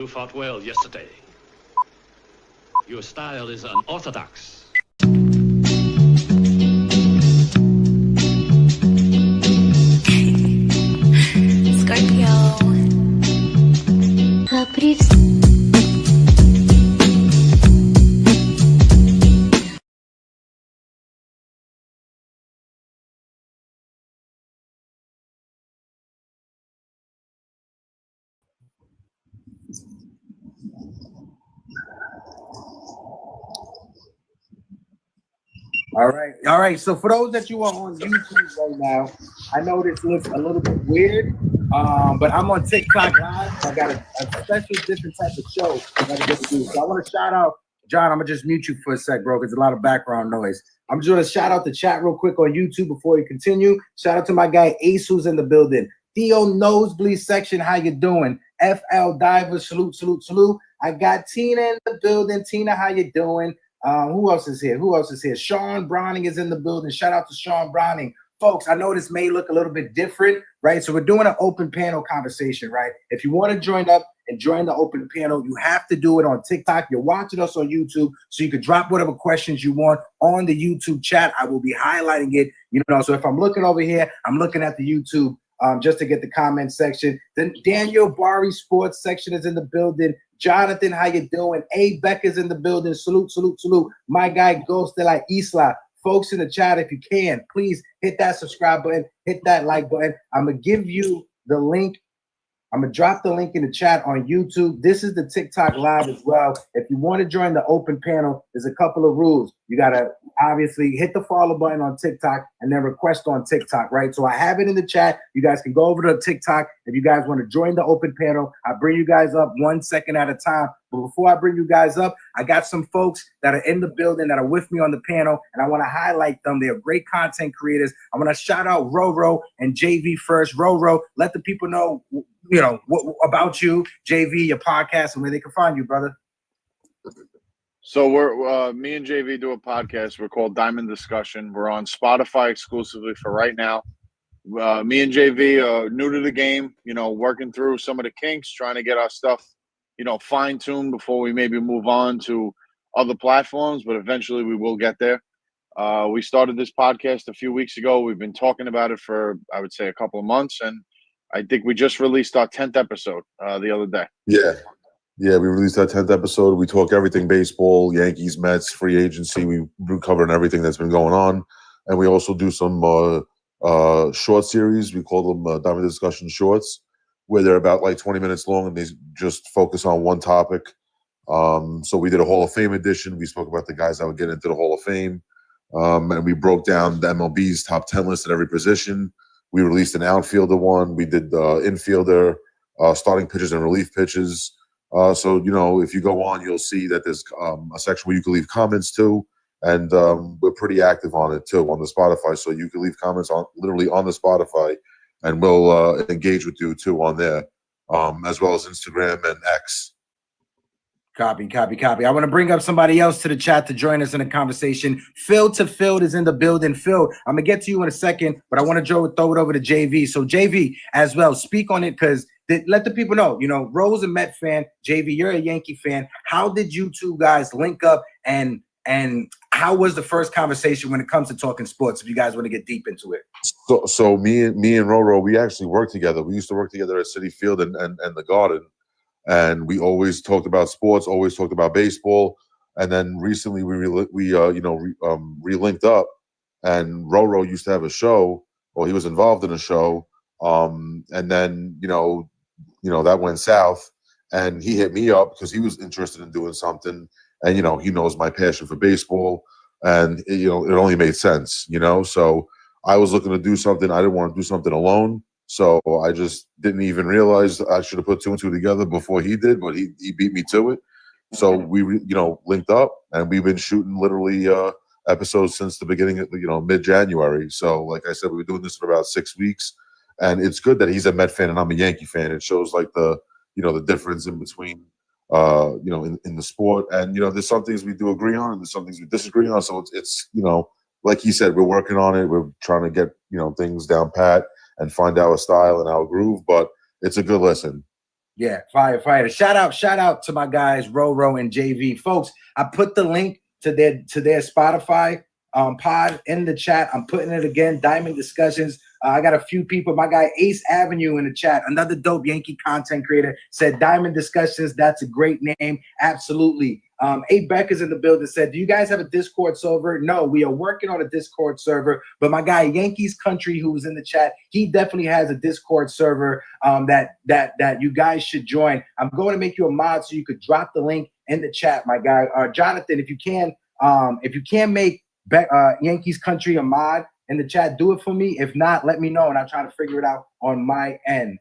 You fought well yesterday. Your style is unorthodox. Scorpio. All right. So for those that you are on YouTube right now, I know this looks a little bit weird, but I'm on TikTok Live. I got a special different type of show that I get to do. So I want to shout out, John, I'm going to just mute you for a sec, bro, because there's a lot of background noise. I'm just going to shout out the chat real quick on YouTube before we continue. Shout out to my guy Ace, who's in the building. Theo Nosebleed Section, how you doing? FL Diver, salute. I got Tina in the building. Tina, how you doing? Who else is here? Sean Browning is in the building. Shout out to Sean Browning. Folks, I know this may look a little bit different, right? So we're doing an open panel conversation, right? If you want to join up and join the open panel, you have to do it on TikTok. You're watching us on YouTube, so you can drop whatever questions you want on the YouTube chat. I will be highlighting it, So if I'm looking over here, I'm looking at the YouTube just to get the comment section. Then Daniel Bari Sports section is in the building. Jonathan, how you doing? A. Becker's in the building. Salute. My guy, Ghost de la Isla. Folks in the chat, if you can, please hit that subscribe button, hit that like button. I'm going to give you the link. I'm going to drop the link in the chat on YouTube. This is the TikTok Live as well. If you want to join the open panel, there's a couple of rules. You got to obviously hit the follow button on TikTok and then request on TikTok, right? So I have it in the chat. You guys can go over to TikTok. If you guys want to join the open panel, I bring you guys up 1 second at a time. But before I bring you guys up, I got some folks that are in the building that are with me on the panel, and I want to highlight them. They're great content creators. I want to shout out Roro and JV first. Roro, let the people know, what about you, JV, your podcast, and where they can find you, brother. So we're me and JV do a podcast. We're called Diamond Discussion. We're on Spotify exclusively for right now. Me and JV are new to the game, working through some of the kinks, trying to get our stuff, fine-tuned before we maybe move on to other platforms, but eventually we will get there. We started this podcast a few weeks ago. We've been talking about it for, I would say, a couple of months, and I think we just released our 10th episode the other day. Yeah, we released our 10th episode. We talk everything baseball, Yankees, Mets, free agency. We're covering everything that's been going on. And we also do some short series. We call them Diamond Discussion Shorts, where they're about like 20 minutes long and they just focus on one topic. So we did a Hall of Fame edition. We spoke about the guys that would get into the Hall of Fame. And we broke down the MLB's top 10 list at every position. We released an outfielder one. We did infielder, starting pitches and relief pitches. So, if you go on, you'll see that there's a section where you can leave comments too. And we're pretty active on it too, on the Spotify. So you can leave comments literally on the Spotify, and we'll engage with you too on there, as well as Instagram and X. Copy. I want to bring up somebody else to the chat to join us in the conversation. Phil to Field is in the building. Phil, I'm going to get to you in a second, but I want to throw it over to JV. So JV as well, speak on it, because let the people know, Ro's a Met fan. JV, you're a Yankee fan. How did you two guys link up, and how was the first conversation when it comes to talking sports, if you guys want to get deep into it? So me and Roro, we actually worked together. We used to work together at Citi Field and the Garden. And we always talked about sports, always talked about baseball. And then recently we re-linked up, and Roro used to have a show, or he was involved in a show. And then, that went south, and he hit me up because he was interested in doing something. And, he knows my passion for baseball, and, it only made sense, So I was looking to do something. I didn't want to do something alone. So I just didn't even realize I should have put 2 and 2 together before he did, but he beat me to it. So we, linked up, and we've been shooting literally episodes since the beginning of, mid-January. So like I said, we've been doing this for about 6 weeks, and it's good that he's a Met fan and I'm a Yankee fan. It shows like the difference in between, in the sport. And, there's some things we do agree on and there's some things we disagree on. So it's like he said, we're working on it. We're trying to get, things down pat and find our style and our groove, but it's a good listen. Yeah, fire. Shout out to my guys, Roro and JV. Folks, I put the link to their Spotify pod in the chat. I'm putting it again, Diamond Discussions. I got a few people. My guy Ace Avenue in the chat, another dope Yankee content creator, said Diamond Discussions. That's a great name. Absolutely. A. Becker's in the building, said, do you guys have a Discord server? No, we are working on a Discord server. But my guy Yankees Country, who was in the chat, he definitely has a Discord server that you guys should join. I'm going to make you a mod so you could drop the link in the chat, my guy. Jonathan, if you can make Yankees Country a mod in the chat, do it for me. If not, let me know and I'll try to figure it out on my end.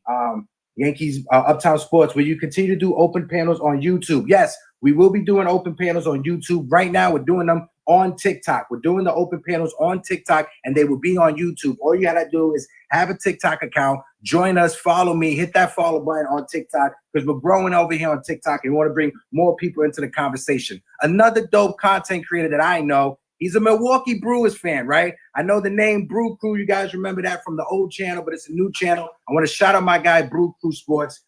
Yankees Uptown Sports, will you continue to do open panels on YouTube? Yes, we will be doing open panels on YouTube. Right now, we're doing them on TikTok. We're doing the open panels on TikTok, and they will be on YouTube. All you gotta do is have a TikTok account, join us, follow me, hit that follow button on TikTok, because we're growing over here on TikTok and we want to bring more people into the conversation. Another dope content creator that I know, he's a Milwaukee Brewers fan, right? I know the name Brew Crew. You guys remember that from the old channel, but it's a new channel. I want to shout out my guy, Brew Crew Sports.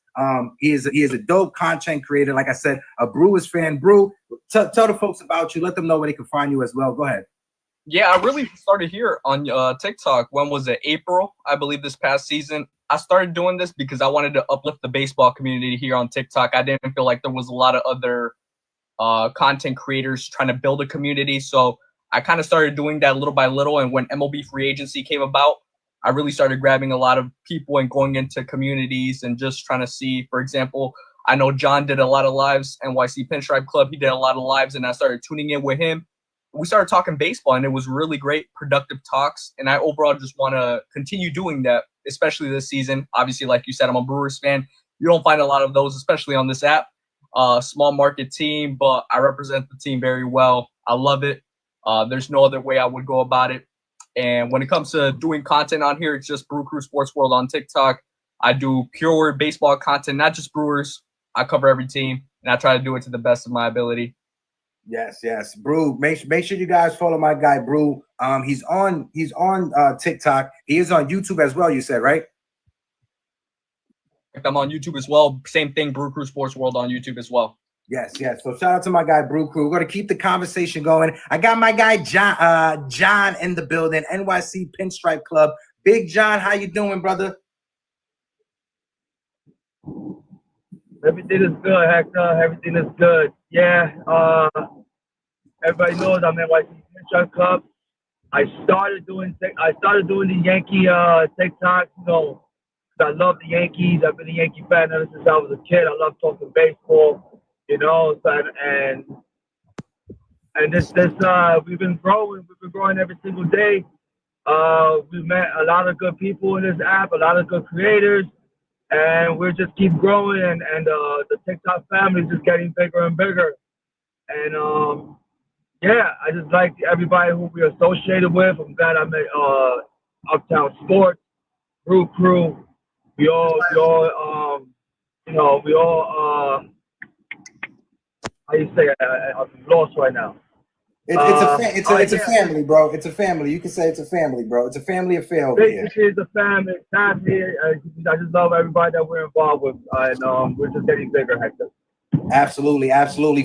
He is a dope content creator. Like I said, a Brewers fan. Brew, tell the folks about you. Let them know where they can find you as well. Go ahead. Yeah, I really started here on TikTok. When was it? April, I believe, this past season. I started doing this because I wanted to uplift the baseball community here on TikTok. I didn't feel like there was a lot of other content creators trying to build a community. So I kind of started doing that little by little. And when MLB free agency came about, I really started grabbing a lot of people and going into communities and just trying to see, for example, I know John did a lot of lives, NYC Pinstripe Club. He did a lot of lives, and I started tuning in with him. We started talking baseball, and it was really great, productive talks. And I overall just want to continue doing that, especially this season. Obviously, like you said, I'm a Brewers fan. You don't find a lot of those, especially on this app. Small market team, but I represent the team very well. I love it. There's no other way I would go about it. And when it comes to doing content on here, it's just Brew Crew Sports World on TikTok. I do pure baseball content, not just Brewers. I cover every team, and I try to do it to the best of my ability. Yes. Brew, make sure you guys follow my guy, Brew. He's on TikTok. He is on YouTube as well, you said, right? I'm on YouTube as well. Same thing, Brew Crew Sports World on YouTube as well. Yes. So shout out to my guy, Brew Crew. We're going to keep the conversation going. I got my guy, John in the building, NYC Pinstripe Club. Big John, how you doing, brother? Everything is good, Hector. Everything is good. Yeah. Everybody knows I'm NYC Pinstripe Club. I started doing the Yankee TikTok, you know, because I love the Yankees. I've been a Yankee fan ever since I was a kid. I love talking baseball, you know, and this we've been growing. We've been growing every single day. We've met a lot of good people in this app, a lot of good creators, and we're just keep growing. And the TikTok family is just getting bigger and bigger. And yeah, I just like everybody who we're associated with. I'm glad I met Uptown Sports, Brew Crew. We all how you say it? I'm lost right now. It's a family, bro. It's a family. You can say it's a family, bro. It's a family affair over here. Basically, it's a family. I just love everybody that we're involved with, and we're just getting bigger, Hector. Absolutely.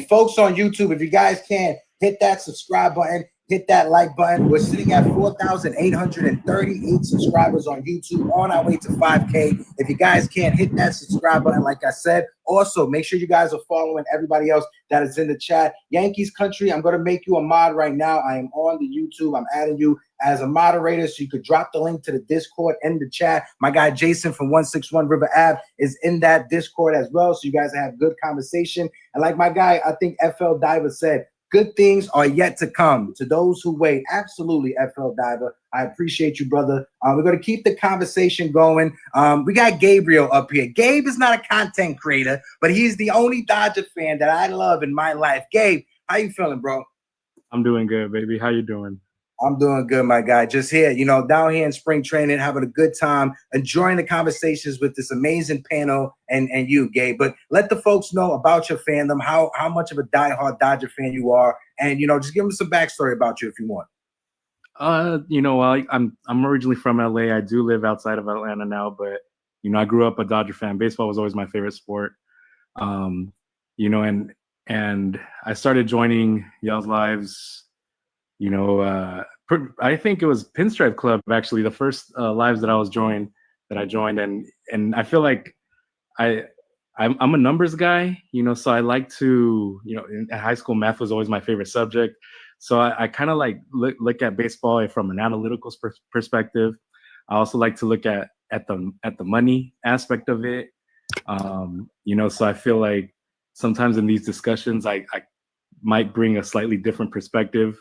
Folks on YouTube, if you guys can, hit that subscribe button, hit that like button. We're sitting at 4,838 subscribers on YouTube, on our way to 5K. If you guys can't hit that subscribe button, like I said, also make sure you guys are following everybody else that is in the chat. Yankees Country, I'm going to make you a mod right now. I am on the YouTube. I'm adding you as a moderator, so you could drop the link to the Discord in the chat. My guy Jasson from 161 River Ave is in that Discord as well, so you guys have good conversation. And like my guy, I think FL Diver said, good things are yet to come to those who wait. Absolutely, FL Diver. I appreciate you, brother. We're going to keep the conversation going. We got Gabriel up here. Gabe is not a content creator, but he's the only Dodger fan that I love in my life. Gabe, how you feeling, bro? I'm doing good, baby. How you doing? I'm doing good, my guy. Just here, down here in spring training, having a good time, enjoying the conversations with this amazing panel and you, Gabe. But let the folks know about your fandom, how much of a diehard Dodger fan you are, and just give them some backstory about you if you want. I'm originally from LA. I do live outside of Atlanta now, but I grew up a Dodger fan. Baseball was always my favorite sport. And I started joining Y'all's Lives, I think it was Pinstripe Club, actually, the first lives that I joined. And I feel like I'm a numbers guy, so I like to, in high school, math was always my favorite subject. So I kind of like look at baseball from an analytical perspective. I also like to look at the money aspect of it. So I feel like sometimes in these discussions, I might bring a slightly different perspective.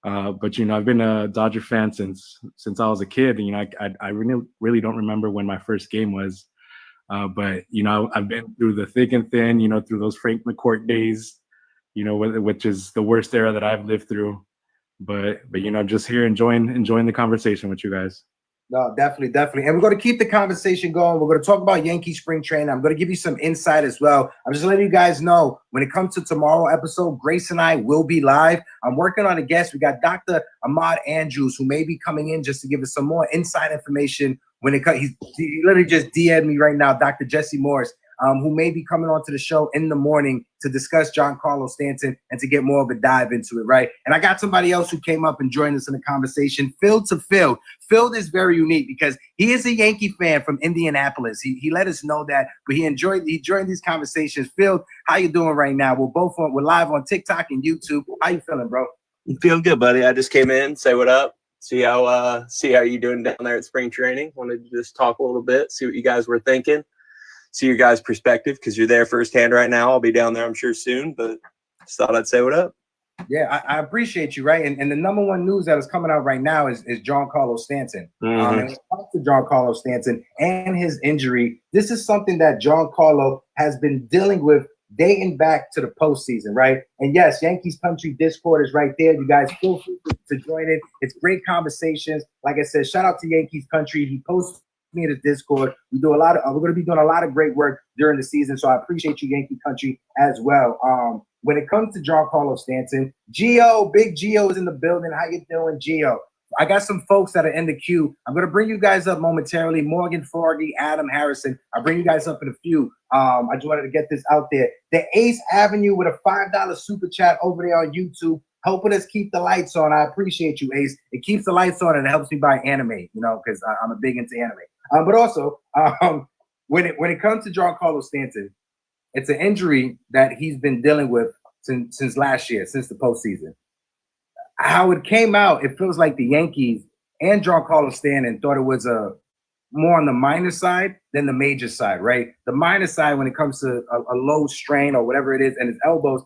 But I've been a Dodger fan since I was a kid. I really don't remember when my first game was. But I've been through the thick and thin, through those Frank McCourt days, which is the worst era that I've lived through. But just here enjoying the conversation with you guys. No, definitely. And we're going to keep the conversation going. We're going to talk about Yankee spring training. I'm going to give you some insight as well. I'm just letting you guys know when it comes to tomorrow episode, Grace and I will be live. I'm working on a guest. We got Dr. Ahmad Andrews, who may be coming in just to give us some more inside information when it comes. He literally just DM'd me right now, Dr. Jesse Morris, who may be coming on to the show in the morning to discuss Giancarlo Stanton and to get more of a dive into it, right? And I got somebody else who came up and joined us in the conversation, Phil to Phil. Phil is very unique because he is a Yankee fan from Indianapolis. He let us know that, but he joined these conversations. Phil, how you doing right now? We're live on TikTok and YouTube. How you feeling, bro? I'm feeling good, buddy. I just came in, say what up, see how you doing down there at spring training. Wanted to just talk a little bit, see what you guys were thinking. See your guys' perspective because you're there firsthand right now. I'll be down there, I'm sure, soon, but just thought I'd say what up. Yeah, I appreciate you, right? And the number one news that is coming out right now is Giancarlo Stanton. And when it comes to Giancarlo Stanton and his injury, this is something that Giancarlo has been dealing with dating back to the postseason, right? And yes, Yankees Country Discord is right there. You guys feel free to join it. It's great conversations. Like I said, shout out to Yankees Country. He posts me to Discord. We're going to be doing a lot of great work during the season, so I appreciate you, Yankee Country, as well. When it comes to Giancarlo Stanton, Big Gio is in the building. How you doing, Gio? I got some folks that are in the queue. I'm going to bring you guys up momentarily. Morgan Forgy, Adam Harrison. I'll bring you guys up in a few. I just wanted to get this out there. The Ace Avenue with a $5 super chat over there on YouTube, helping us keep the lights on. I appreciate you, Ace. It keeps the lights on and it helps me buy anime, because I'm a big into anime. But also, when it comes to Giancarlo Stanton, it's an injury that he's been dealing with since last year, since the postseason. How it came out, it feels like the Yankees and Giancarlo Stanton thought it was more on the minor side than the major side, right? The minor side, when it comes to a low strain or whatever it is, and his elbows,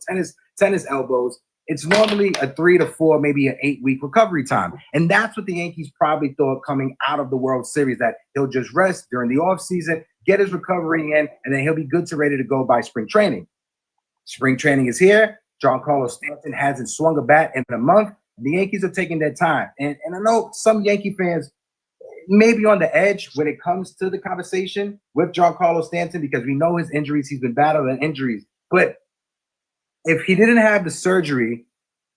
tennis elbows, it's normally a 3 to 4, maybe an 8-week recovery time. And that's what the Yankees probably thought coming out of the World Series, that he'll just rest during the offseason, get his recovery in, and then he'll be good to ready to go by spring training. Spring training is here. Giancarlo Stanton hasn't swung a bat in a month. The Yankees are taking their time. And I know some Yankee fans may be on the edge when it comes to the conversation with Giancarlo Stanton because we know his injuries. He's been battling injuries. But if he didn't have the surgery,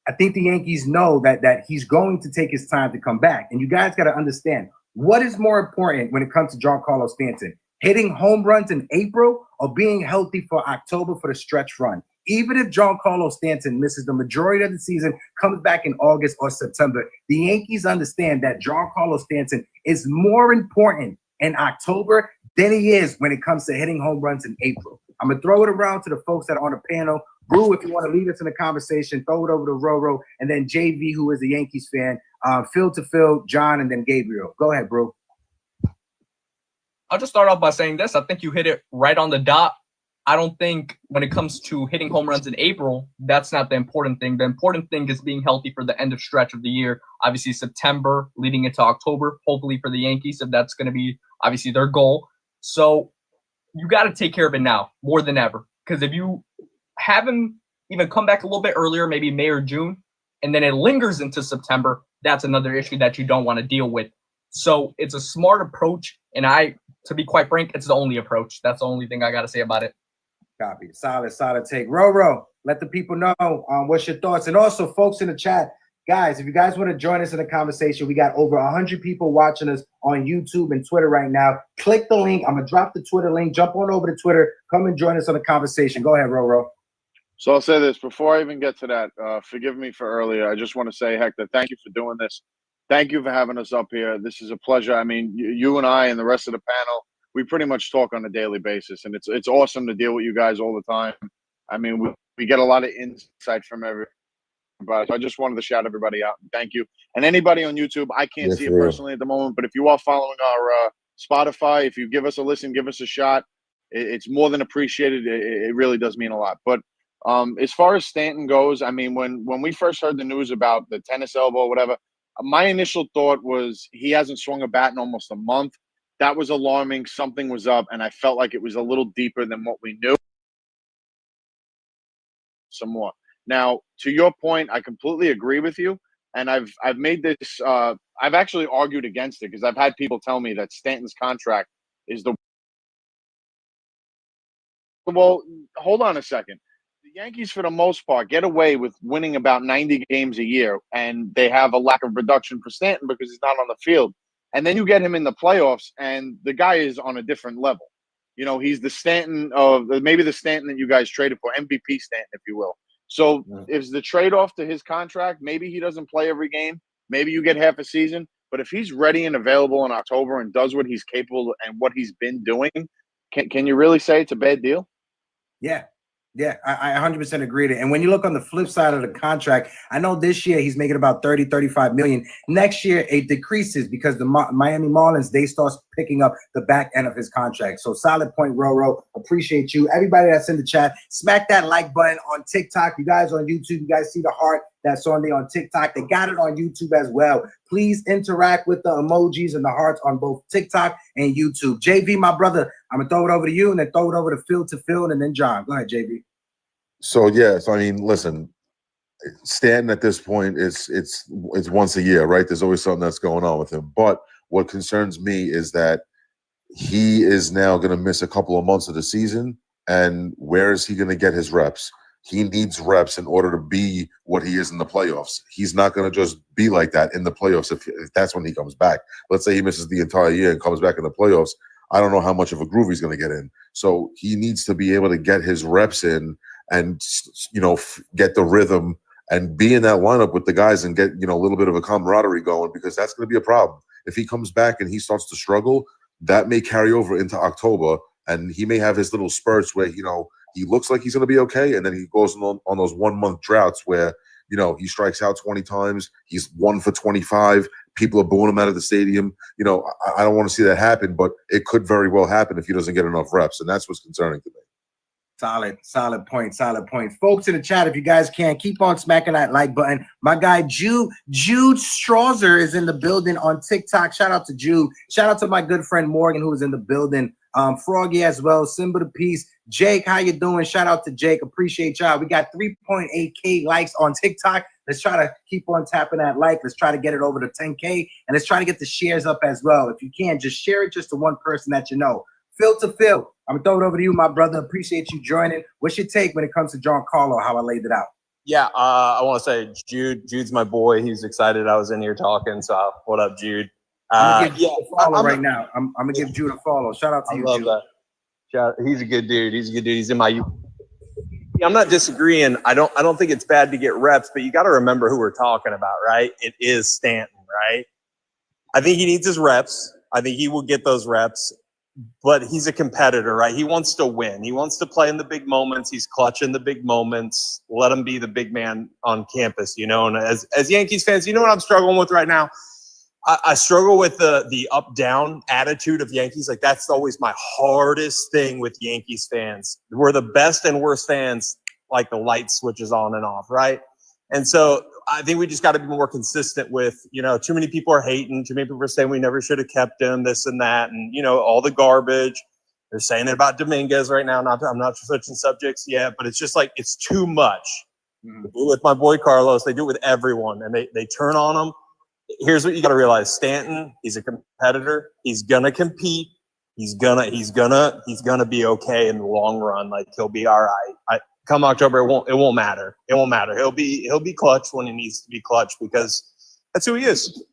I think the Yankees know that he's going to take his time to come back. And you guys got to understand, what is more important when it comes to Giancarlo Stanton? Hitting home runs in April or being healthy for October for the stretch run? Even if Giancarlo Stanton misses the majority of the season, comes back in August or September, the Yankees understand that Giancarlo Stanton is more important in October than he is when it comes to hitting home runs in April. I'm going to throw it around to the folks that are on the panel. Brew, if you want to lead us in the conversation, throw it over to Roro, and then JV, who is a Yankees fan, Phil to Phil, John, and then Gabriel. Go ahead, Brew. I'll just start off by saying this. I think you hit it right on the dot. I don't think when it comes to hitting home runs in April, that's not the important thing. The important thing is being healthy for the end of stretch of the year. Obviously, September leading into October, hopefully for the Yankees, if that's going to be obviously their goal. So you got to take care of it now more than ever. Because if you have him even come back a little bit earlier, maybe May or June, and then it lingers into September, that's another issue that you don't want to deal with. So it's a smart approach. And to be quite frank, it's the only approach. That's the only thing I got to say about it. Copy. Solid take. Roro, let the people know what's your thoughts. And also, folks in the chat, Guys, if you guys want to join us in the conversation, we got over 100 people watching us on YouTube and Twitter right now. Click the link. I'm going to drop the Twitter link. Jump on over to Twitter. Come and join us on the conversation. Go ahead, Roro. So I'll say this before I even get to that. Forgive me for earlier. I just want to say, Hector, thank you for doing this. Thank you for having us up here. This is a pleasure. I mean, you and I and the rest of the panel, we pretty much talk on a daily basis, and it's awesome to deal with you guys all the time. I mean, we get a lot of insight from everybody. So I just wanted to shout everybody out. Thank you. And anybody on YouTube, I can't see it personally at the moment, but if you are following our Spotify, if you give us a listen, give us a shot, it's more than appreciated. It really does mean a lot. But as far as Stanton goes, I mean, when we first heard the news about the tennis elbow or whatever, my initial thought was he hasn't swung a bat in almost a month. That was alarming. Something was up, and I felt like it was a little deeper than what we knew. Some more. Now, to your point, I completely agree with you, and I've made this. I've actually argued against it because I've had people tell me that Stanton's contract is the. Well, hold on a second. The Yankees, for the most part, get away with winning about 90 games a year, and they have a lack of production for Stanton because he's not on the field. And then you get him in the playoffs, and the guy is on a different level. You know, he's the Stanton of maybe the Stanton that you guys traded for, MVP Stanton, if you will. So is the trade-off to his contract, maybe he doesn't play every game. Maybe you get half a season. But if he's ready and available in October and does what he's capable and what he's been doing, can you really say it's a bad deal? Yeah, I 100% agree with it. And when you look on the flip side of the contract, I know this year he's making about 30, 35 million. Next year, it decreases because the Miami Marlins, they start picking up the back end of his contract. So solid point, Roro. Appreciate you. Everybody that's in the chat, smack that like button on TikTok. You guys on YouTube, you guys see the heart that's on there on TikTok. They got it on YouTube as well. Please interact with the emojis and the hearts on both TikTok and YouTube. JV, my brother, I'm going to throw it over to you and then throw it over to Phil and then John. Go ahead, JV. So I mean, listen, Stanton at this point it's once a year, right? There's always something that's going on with him. But what concerns me is that he is now going to miss a couple of months of the season, and where is he going to get his reps? He needs reps in order to be what he is in the playoffs. He's not going to just be like that in the playoffs if that's when he comes back. Let's say he misses the entire year and comes back in the playoffs. I don't know how much of a groove he's going to get in. So he needs to be able to get his reps in and, you know, get the rhythm and be in that lineup with the guys and get, you know, a little bit of a camaraderie going, because that's going to be a problem. If he comes back and he starts to struggle, that may carry over into October, and he may have his little spurts where, you know, he looks like he's going to be okay, and then he goes on those 1 month droughts where, you know, he strikes out 20 times, he's 1 for 25, people are booing him out of the stadium. You know, I don't want to see that happen, but it could very well happen if he doesn't get enough reps, and that's what's concerning to me. Solid point. Folks in the chat, if you guys can, keep on smacking that like button. My guy, Jude Strauser is in the building on TikTok. Shout out to Jude. Shout out to my good friend Morgan, who is in the building. Froggy as well. Simba the Peace. Jake, how you doing? Shout out to Jake. Appreciate y'all. We got 3.8K likes on TikTok. Let's try to keep on tapping that like. Let's try to get it over to 10K. And let's try to get the shares up as well. If you can, just share it just to one person that you know. Phil, I'm going to throw it over to you, my brother. Appreciate you joining. What's your take when it comes to Giancarlo, how I laid it out? Yeah, I want to say Jude's my boy. He's excited I was in here talking. So what up, Jude? I'm going to give Jude a follow right now. I'm going to give Jude a follow. Shout out to you, love Jude. That. He's a good dude. He's in my. I'm not disagreeing. I don't think it's bad to get reps, but you got to remember who we're talking about, right? It is Stanton, right? I think he needs his reps. I think he will get those reps. But he's a competitor, right? He wants to win. He wants to play in the big moments. He's clutching the big moments. Let him be the big man on campus, you know? And as Yankees fans, you know what I'm struggling with right now? I struggle with the up-down attitude of Yankees. Like, that's always my hardest thing with Yankees fans. We're the best and worst fans, like the light switches on and off, right? And so I think we just got to be more consistent with, you know, too many people are hating. Too many people are saying we never should have kept him, this and that. And, you know, all the garbage. They're saying it about Dominguez right now. I'm not switching subjects yet, but it's just like, it's too much. Mm-hmm. They do it with my boy Carlos. They do it with everyone. And they turn on him. Here's what you got to realize. Stanton, he's a competitor. He's going to compete. He's gonna be okay in the long run. Like, he'll be all right. come October, it won't matter. It won't matter. He'll be clutch when he needs to be clutch because that's who he is.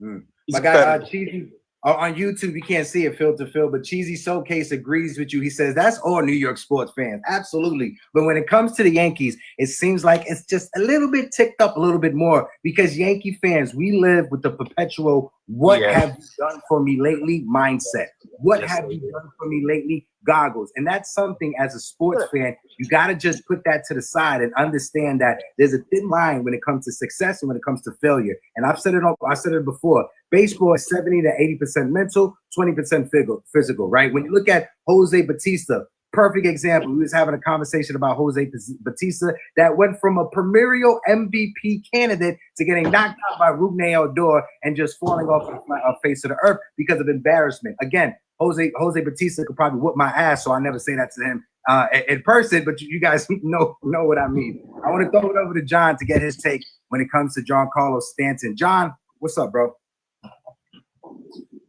My guy Cheesy on YouTube, you can't see it, Phil to Phil, but Cheesy Showcase agrees with you. He says that's all New York sports fans, absolutely. But when it comes to the Yankees, it seems like it's just a little bit ticked up a little bit more because Yankee fans, we live with the perpetual "What have you done for me lately?" mindset. What have you done for me lately? Goggles. And that's something as a sports fan, you got to just put that to the side and understand that there's a thin line when it comes to success and when it comes to failure. And I said it before. Baseball is 70 to 80% mental, 20% physical, right? When you look at Jose Bautista, perfect example. We was having a conversation about Jose Bautista that went from a perennial MVP candidate to getting knocked out by Rubney Odor and just falling off the face of the earth because of embarrassment. Again, Jose Bautista could probably whoop my ass, so I never say that to him in person, but you guys know what I mean. I want to throw it over to John to get his take when it comes to Giancarlo Stanton. John, what's up, bro?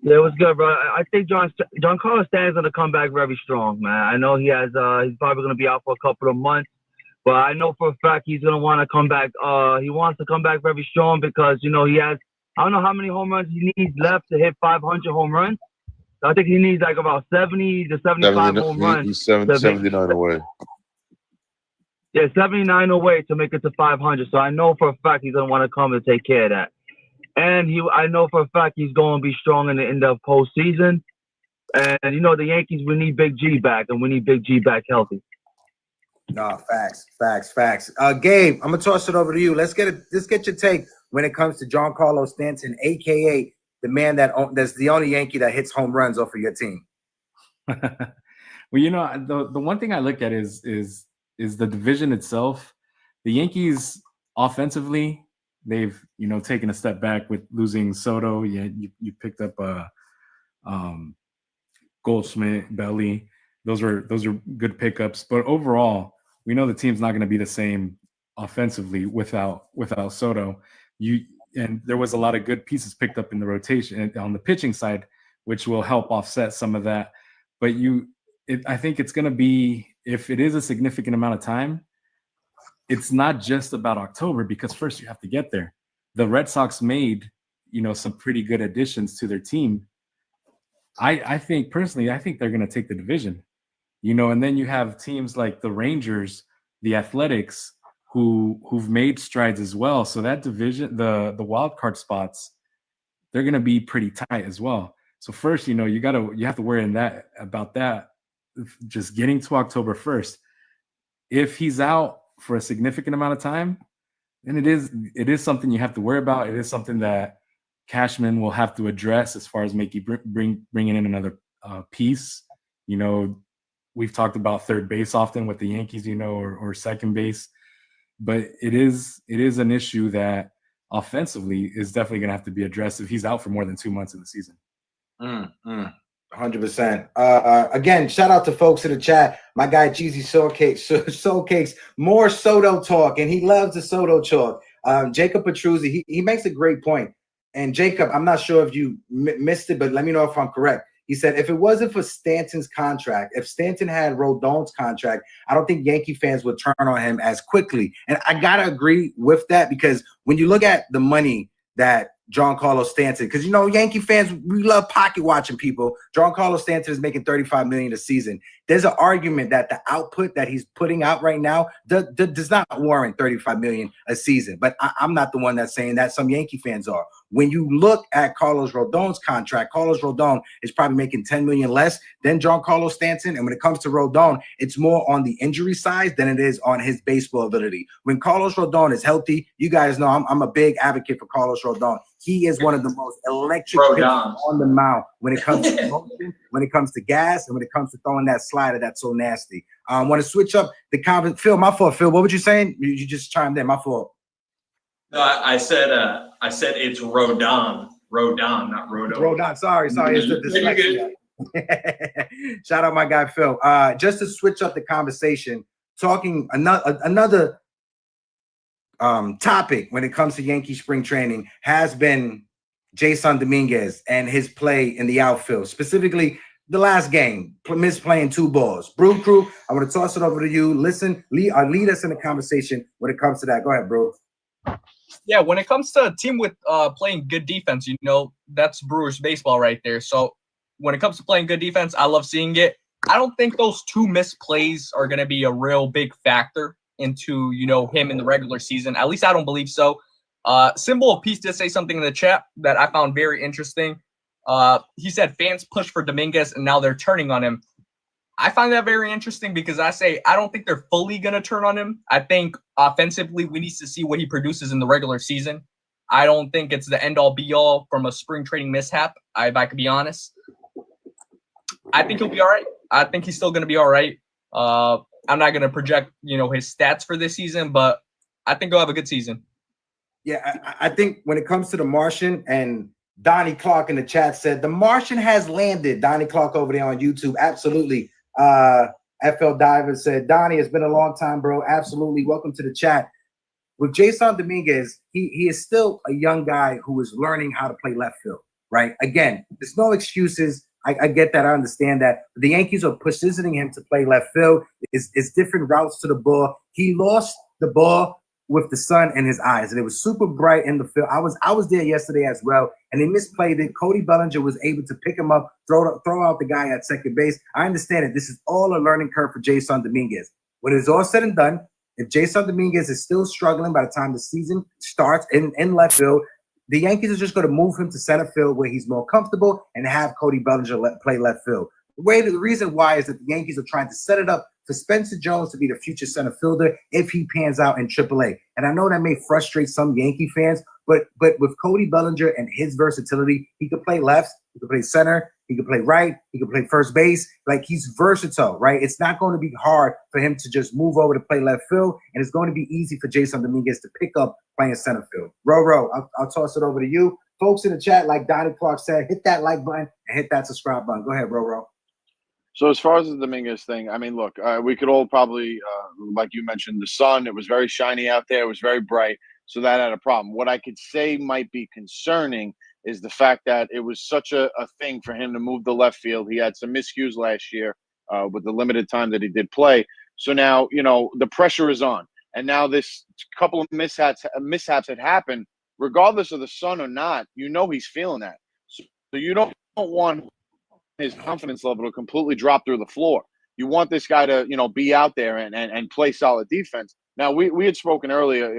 Yeah, what's good, bro? I think Giancarlo Stanton's gonna come back very strong, man. I know he's probably gonna be out for a couple of months, but I know for a fact he's gonna want to come back. He wants to come back very strong because he has, I don't know how many home runs he needs left to hit 500 home runs. I think he needs like about 70 to 75 home runs. He's 79 away. Yeah, 79 away to make it to 500. So I know for a fact he's gonna want to come and take care of that. And I know for a fact he's going to be strong in the end of postseason. And the Yankees, we need Big G back, and we need Big G back healthy. No, facts. Gabe, I'm gonna toss it over to you. Let's get your take when it comes to Giancarlo Stanton, aka the man that's the only Yankee that hits home runs off of your team. Well, the one thing I look at is the division itself. The Yankees offensively, they've taken a step back with losing Soto. Yeah, you picked up Goldschmidt, Belly. Those are good pickups. But overall, we know the team's not going to be the same offensively without Soto. And there was a lot of good pieces picked up in the rotation on the pitching side, which will help offset some of that. But I think it's going to be, if it is a significant amount of time, it's not just about October, because first you have to get there. The Red Sox made, some pretty good additions to their team. I think personally, I think they're going to take the division, and then you have teams like the Rangers, the Athletics, who've made strides as well. So that division, the wild card spots, they're going to be pretty tight as well. So first, you have to worry about that, just getting to October 1st. If he's out for a significant amount of time, then it is something you have to worry about. It is something that Cashman will have to address as far as bringing in another piece. We've talked about third base often with the Yankees, or second base, but it is an issue that offensively is definitely going to have to be addressed if he's out for more than 2 months of the season. 100%. Again, shout out to folks in the chat. My guy Cheesy Soulcakes, more Soto talk, and he loves the Soto talk. Jacob Petruzzi, he makes a great point. And Jacob, I'm not sure if you missed it, but let me know if I'm correct. He said, if it wasn't for Stanton's contract, if Stanton had Rodon's contract, I don't think Yankee fans would turn on him as quickly. And I got to agree with that, because when you look at the money that Giancarlo Stanton, because Yankee fans, we love pocket watching people. Giancarlo Stanton is making $35 million a season. There's an argument that the output that he's putting out right now does not warrant $35 million a season. But I'm not the one that's saying that. Some Yankee fans are. When you look at Carlos Rodon's contract, Carlos Rodon is probably making $10 million less than Giancarlo Stanton. And when it comes to Rodon, it's more on the injury side than it is on his baseball ability. When Carlos Rodon is healthy, you guys know I'm a big advocate for Carlos Rodon. He is one of the most electric pitchers on the mound when it comes to motion, when it comes to gas, and when it comes to throwing that slider that's so nasty. I want to switch up the comment. Phil, my fault. Phil, what were you saying? You just chimed in. My fault. No, I said it's Rodon, not Rodon. Rodon, sorry, it's the dyslexia. Shout out my guy Phil. Just to switch up the conversation, talking another topic when it comes to Yankee spring training has been Jasson Dominguez and his play in the outfield. Specifically, the last game, misplaying 2 balls. Brew Crew, I want to toss it over to you. Listen, lead us in the conversation when it comes to that. Go ahead, Brew. Yeah, when it comes to a team with playing good defense, that's Brewers baseball right there. So when it comes to playing good defense, I love seeing it. I don't think those 2 missed plays are going to be a real big factor into, him in the regular season. At least I don't believe so. Symbol of Peace did say something in the chat that I found very interesting. He said fans push for Dominguez and now they're turning on him. I find that very interesting because I don't think they're fully going to turn on him. I think offensively we need to see what he produces in the regular season. I don't think it's the end-all be-all from a spring training mishap, if I could be honest. I think he'll be all right. I think he's still going to be all right. I'm not going to project, his stats for this season, but I think he'll have a good season. Yeah, I think when it comes to the Martian, and Donnie Clark in the chat said, the Martian has landed. Donnie Clark over there on YouTube. Absolutely. FL Diver said, Donnie, it's been a long time, bro. Absolutely. Welcome to the chat. With Jasson Dominguez, he is still a young guy who is learning how to play left field, right? Again, there's no excuses. I get that. I understand that. The Yankees are positioning him to play left field. It's different routes to the ball. He lost the ball with the sun in his eyes, and it was super bright in the field. I was there yesterday as well, and they misplayed it. Cody Bellinger was able to pick him up, throw out the guy at second base. I understand it. This is all a learning curve for Jasson Dominguez. When it's all said and done, if Jasson Dominguez is still struggling by the time the season starts in left field, the Yankees are just going to move him to center field where he's more comfortable and have Cody Bellinger play left field. The reason why is that the Yankees are trying to set it up for Spencer Jones to be the future center fielder if he pans out in AAA. And I know that may frustrate some Yankee fans, but with Cody Bellinger and his versatility, he could play left, he could play center, he could play right, he could play first base. Like, he's versatile, right? It's not going to be hard for him to just move over to play left field, and it's going to be easy for Jasson Dominguez to pick up playing center field. Roro, I'll toss it over to you. Folks in the chat, like Donnie Clark said, hit that like button and hit that subscribe button. Go ahead, Roro. So as far as the Dominguez thing, I mean, look, we could all probably, like you mentioned, the sun, it was very shiny out there. It was very bright. So that had a problem. What I could say might be concerning is the fact that it was such a thing for him to move the left field. He had some miscues last year with the limited time that he did play. So now, the pressure is on. And now this couple of mishaps had happened, regardless of the sun or not, he's feeling that. So you don't want his confidence level to completely drop through the floor. You want this guy to, be out there and play solid defense. Now, we had spoken earlier,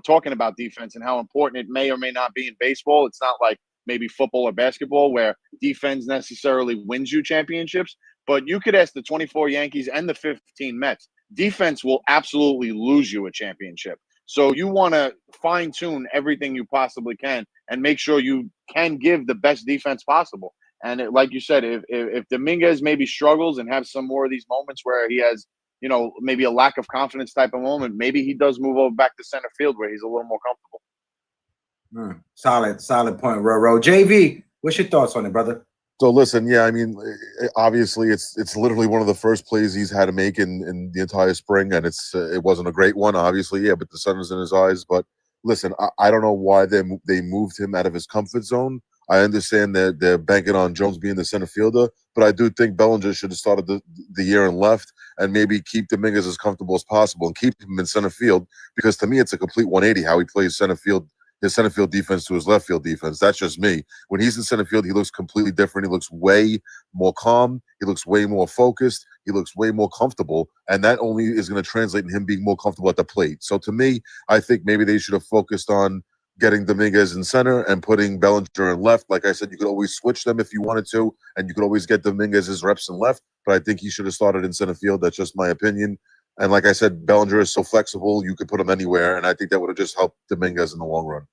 talking about defense and how important it may or may not be in baseball. It's not like maybe football or basketball where defense necessarily wins you championships. But you could ask the 24 Yankees and the 15 Mets. Defense will absolutely lose you a championship. So you want to fine-tune everything you possibly can and make sure you can give the best defense possible. And like you said, if Dominguez maybe struggles and have some more of these moments where he has, maybe a lack of confidence type of moment, maybe he does move over back to center field where he's a little more comfortable. Solid point, Roro. JV, what's your thoughts on it, brother? So listen, yeah, I mean, obviously it's literally one of the first plays he's had to make in the entire spring, and it wasn't a great one, obviously, yeah, but the sun is in his eyes. But listen, I don't know why they moved him out of his comfort zone. I understand that they're banking on Jones being the center fielder, but I do think Bellinger should have started the year in left and maybe keep Dominguez as comfortable as possible and keep him in center field, because to me it's a complete 180 how he plays center field, his center field defense to his left field defense. That's just me. When he's in center field, he looks completely different. He looks way more calm. He looks way more focused. He looks way more comfortable, and that only is going to translate in him being more comfortable at the plate. So to me, I think maybe they should have focused on getting Dominguez in center and putting Bellinger in left. Like I said, you could always switch them if you wanted to, and you could always get Dominguez's reps in left, but I think he should have started in center field. That's just my opinion. And like I said, Bellinger is so flexible, you could put him anywhere, and I think that would have just helped Dominguez in the long run.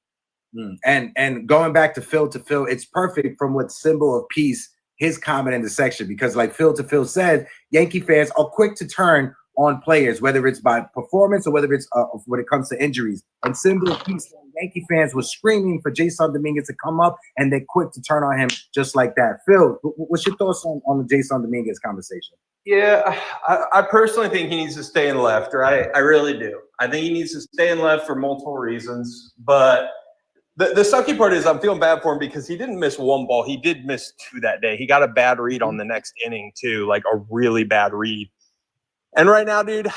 And going back to Phil, it's perfect from what Symbol of Peace, his comment in the section, because like Phil said, Yankee fans are quick to turn on players, whether it's by performance or whether it's when it comes to injuries. And Symbol of Peace, Yankee fans were screaming for Jasson Dominguez to come up, and they're quick to turn on him just like that. Phil, what's your thoughts on the Jasson Dominguez conversation? Yeah, I personally think he needs to stay in left, right? I really do. I think he needs to stay in left for multiple reasons, but The sucky part is I'm feeling bad for him because he didn't miss one ball. He did miss 2 that day. He got a bad read on the next inning too, like a really bad read. And right now, dude,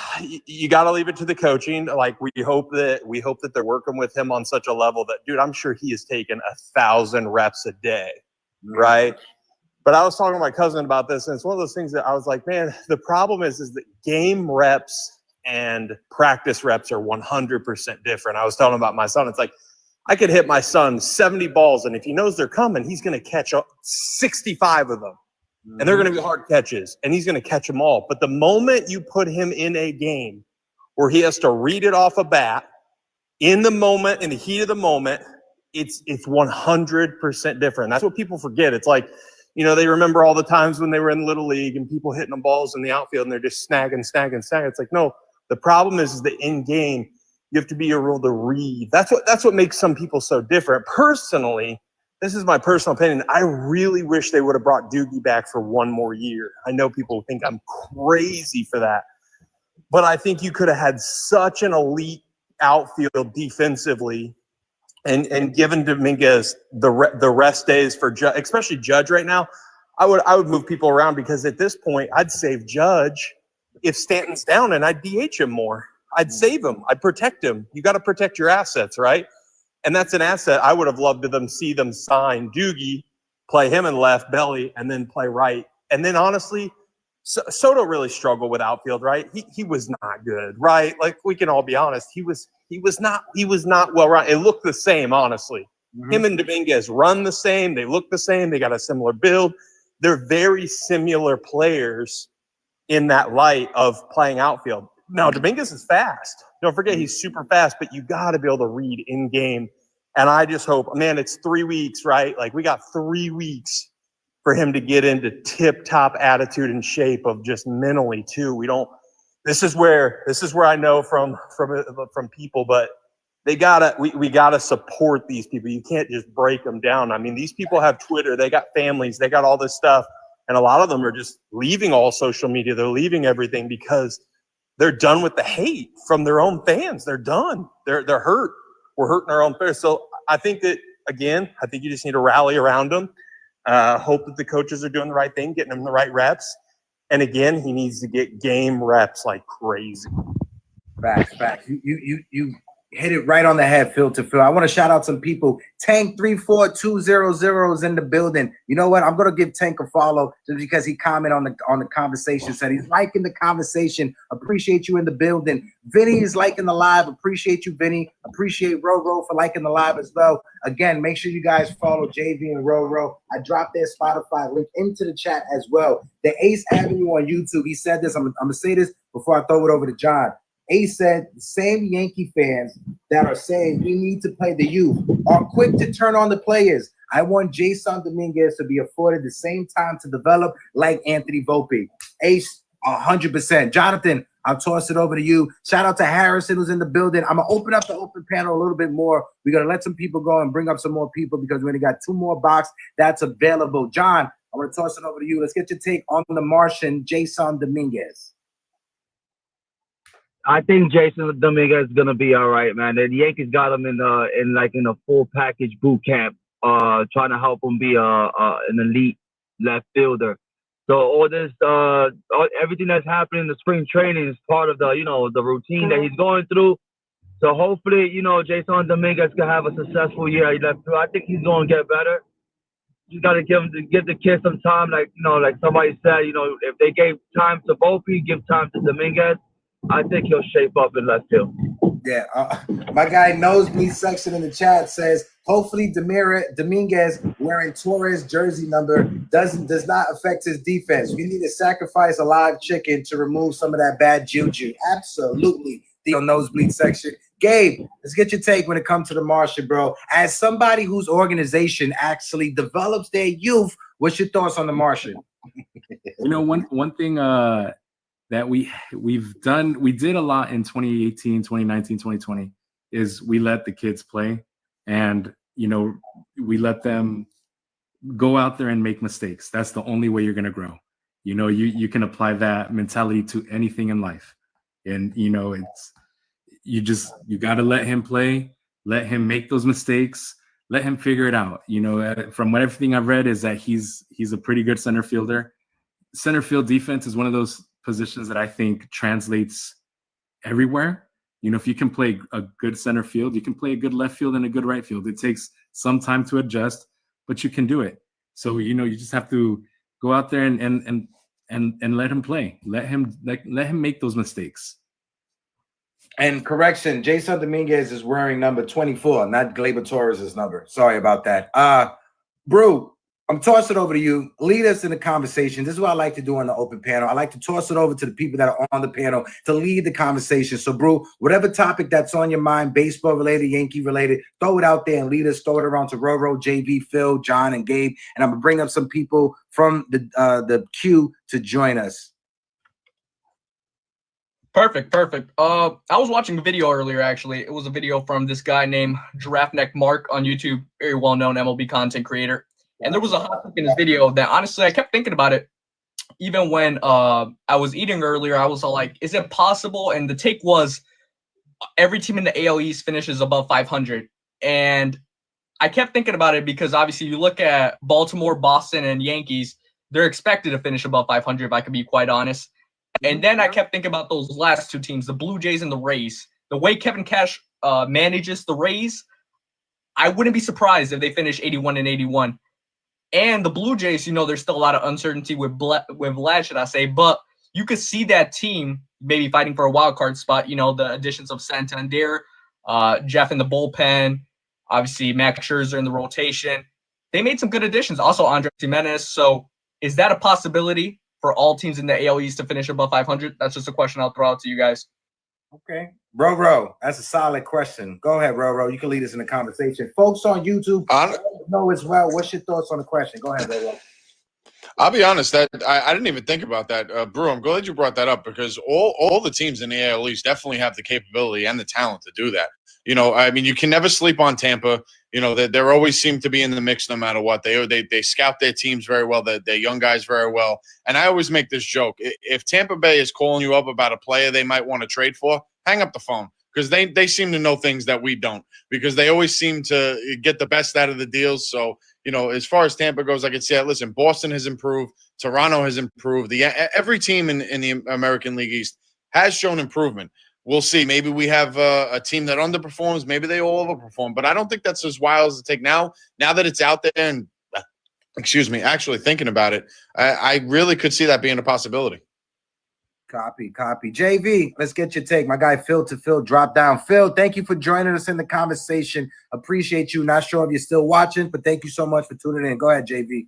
you got to leave it to the coaching. Like we hope that they're working with him on such a level that, dude, I'm sure he is taking 1,000 reps a day, right? But I was talking to my cousin about this, and it's one of those things that I was like, man, the problem is that game reps and practice reps are 100% different. I was telling him about my son. It's like, I could hit my son 70 balls, and if he knows they're coming, he's going to catch 65 of them. And they're going to be hard catches, and he's going to catch them all. But the moment you put him in a game where he has to read it off a bat, in the moment, in the heat of the moment, it's 100% different. That's what people forget. It's like, you know, they remember all the times when they were in Little League and people hitting them balls in the outfield, and they're just snagging. It's like, no, the problem is that in game, you have to be able to read. That's what makes some people so different. Personally, this is my personal opinion. I really wish they would have brought Doogie back for one more year. I know people think I'm crazy for that, but I think you could have had such an elite outfield defensively, and given Dominguez the rest days for Judge, especially Judge right now. I would move people around, because at this point I'd save Judge if Stanton's down, and I'd DH him more. I'd save him. I'd protect him. You got to protect your assets, right? And that's an asset. I would have loved to see them sign Doogie, play him in left belly, and then play right. And then honestly, Soto really struggled with outfield, right? He was not good, right? Like, we can all be honest. He was not well run. It looked the same, honestly. Him and Dominguez run the same. They look the same. They got a similar build. They're very similar players in that light of playing outfield. Now, Dominguez is fast. Don't forget, he's super fast, but you got to be able to read in game. And I just hope, man, it's 3 weeks, right? Like, we got 3 weeks for him to get into tip-top attitude and shape of just mentally too. This is where I know from people, but we gotta support these people. You can't just break them down. I mean, these people have Twitter, they got families, they got all this stuff. And a lot of them are just leaving all social media. They're leaving everything because they're done with the hate from their own fans. They're done. They're hurt. We're hurting our own fans. So I think that, again, you just need to rally around them. Hope that the coaches are doing the right thing, getting them the right reps. And again, he needs to get game reps like crazy. Facts. You hit it right on the head, Phil to Phil. I want to shout out some people. Tank 34200 is in the building. You know what? I'm gonna give Tank a follow just because he commented on the conversation. Said he's liking the conversation. Appreciate you in the building. Vinny is liking the live. Appreciate you, Vinny. Appreciate Roro for liking the live as well. Again, make sure you guys follow JV and Roro. I dropped their Spotify link into the chat as well. The Ace Avenue on YouTube. He said this. I'm gonna say this before I throw it over to John. Ace said the same Yankee fans that are saying we need to play the youth are quick to turn on the players. I want Jasson Dominguez to be afforded the same time to develop like Anthony Volpe. Ace, 100%. Jonathan, I'll toss it over to you. Shout out to Harrison, who's in the building. I'm going to open up the open panel a little bit more. We're going to let some people go and bring up some more people because we only got 2 more box that's available. John, I'm going to toss it over to you. Let's get your take on the Martian, Jasson Dominguez. I think Jasson Dominguez is gonna be all right, man. The Yankees got him in a full package boot camp, trying to help him be an elite left fielder. So all this, everything that's happening in the spring training is part of the routine that he's going through. So hopefully, Jasson Dominguez can have a successful year. I think he's gonna get better. You got to give the kid some time, like somebody said. If they gave time to Volpe, give time to Dominguez. I think he'll shape up in left field. Yeah, my guy Nosebleed section in the chat says, hopefully Dominguez wearing Torres jersey number does not affect his defense. We need to sacrifice a live chicken to remove some of that bad juju. Absolutely. The Nosebleed section. Gabe, let's get your take when it comes to the Martian, bro. As somebody whose organization actually develops their youth, what's your thoughts on the Martian? One thing that we did a lot in 2018, 2019, 2020 is we let the kids play, and we let them go out there and make mistakes. That's the only way you're going to grow. You can apply that mentality to anything in life, and you got to let him play, let him make those mistakes, let him figure it out. You know, from everything I've read is that he's a pretty good center fielder. Center field defense is one of those positions that I think translates everywhere. You know, if you can play a good center field, you can play a good left field and a good right field. It takes some time to adjust, but you can do it. So, you know, you just have to go out there and let him play. Let him make those mistakes. And correction, Jasson Dominguez is wearing number 24, not Gleyber Torres' number. Sorry about that. Brew, I'm tossing it over to you. Lead us in the conversation. This is what I like to do on the open panel. I like to toss it over to the people that are on the panel to lead the conversation. So, Brew, whatever topic that's on your mind, baseball related, Yankee related, throw it out there and lead us. Throw it around to Roro, JV, Phil, John, and Gabe. And I'm going to bring up some people from the queue to join us. Perfect. I was watching a video earlier, actually. It was a video from this guy named Giraffe Neck Mark on YouTube, very well-known MLB content creator. And there was a hot topic in this video that, honestly, I kept thinking about it. Even when I was eating earlier, I was all like, is it possible? And the take was every team in the AL East finishes above 500. And I kept thinking about it because, obviously, you look at Baltimore, Boston, and Yankees, they're expected to finish above 500, if I can be quite honest. And then I kept thinking about those last two teams, the Blue Jays and the Rays. The way Kevin Cash manages the Rays, I wouldn't be surprised if they finish 81-81. And the Blue Jays, you know, there's still a lot of uncertainty with Vlad, should I say. But you could see that team maybe fighting for a wild card spot. You know, the additions of Santander, Jeff in the bullpen, obviously Max Scherzer in the rotation. They made some good additions. Also, Andres Jimenez. So is that a possibility for all teams in the AL East to finish above 500? That's just a question I'll throw out to you guys. Okay. Roro, that's a solid question. Go ahead, Roro. You can lead us in the conversation. Folks on YouTube know as well. What's your thoughts on the question? Go ahead, Roro. I'll be honest, that I didn't even think about that. Brew, I'm glad you brought that up because all the teams in the AL East definitely have the capability and the talent to do that. You know, I mean, you can never sleep on Tampa. You know, they always seem to be in the mix no matter what. They scout their teams very well, their young guys very well. And I always make this joke. If Tampa Bay is calling you up about a player they might want to trade for, hang up the phone because they seem to know things that we don't because they always seem to get the best out of the deals. So, you know, as far as Tampa goes, I could say, listen, Boston has improved. Toronto has improved. Every team in the American League East has shown improvement. We'll see. Maybe we have a team that underperforms. Maybe they all overperform. But I don't think that's as wild as to take now. Now that it's out there and, actually thinking about it, I really could see that being a possibility. Copy. JV, let's get your take. My guy Phil drop down. Phil, thank you for joining us in the conversation. Appreciate you. Not sure if you're still watching, but thank you so much for tuning in. Go ahead, JV.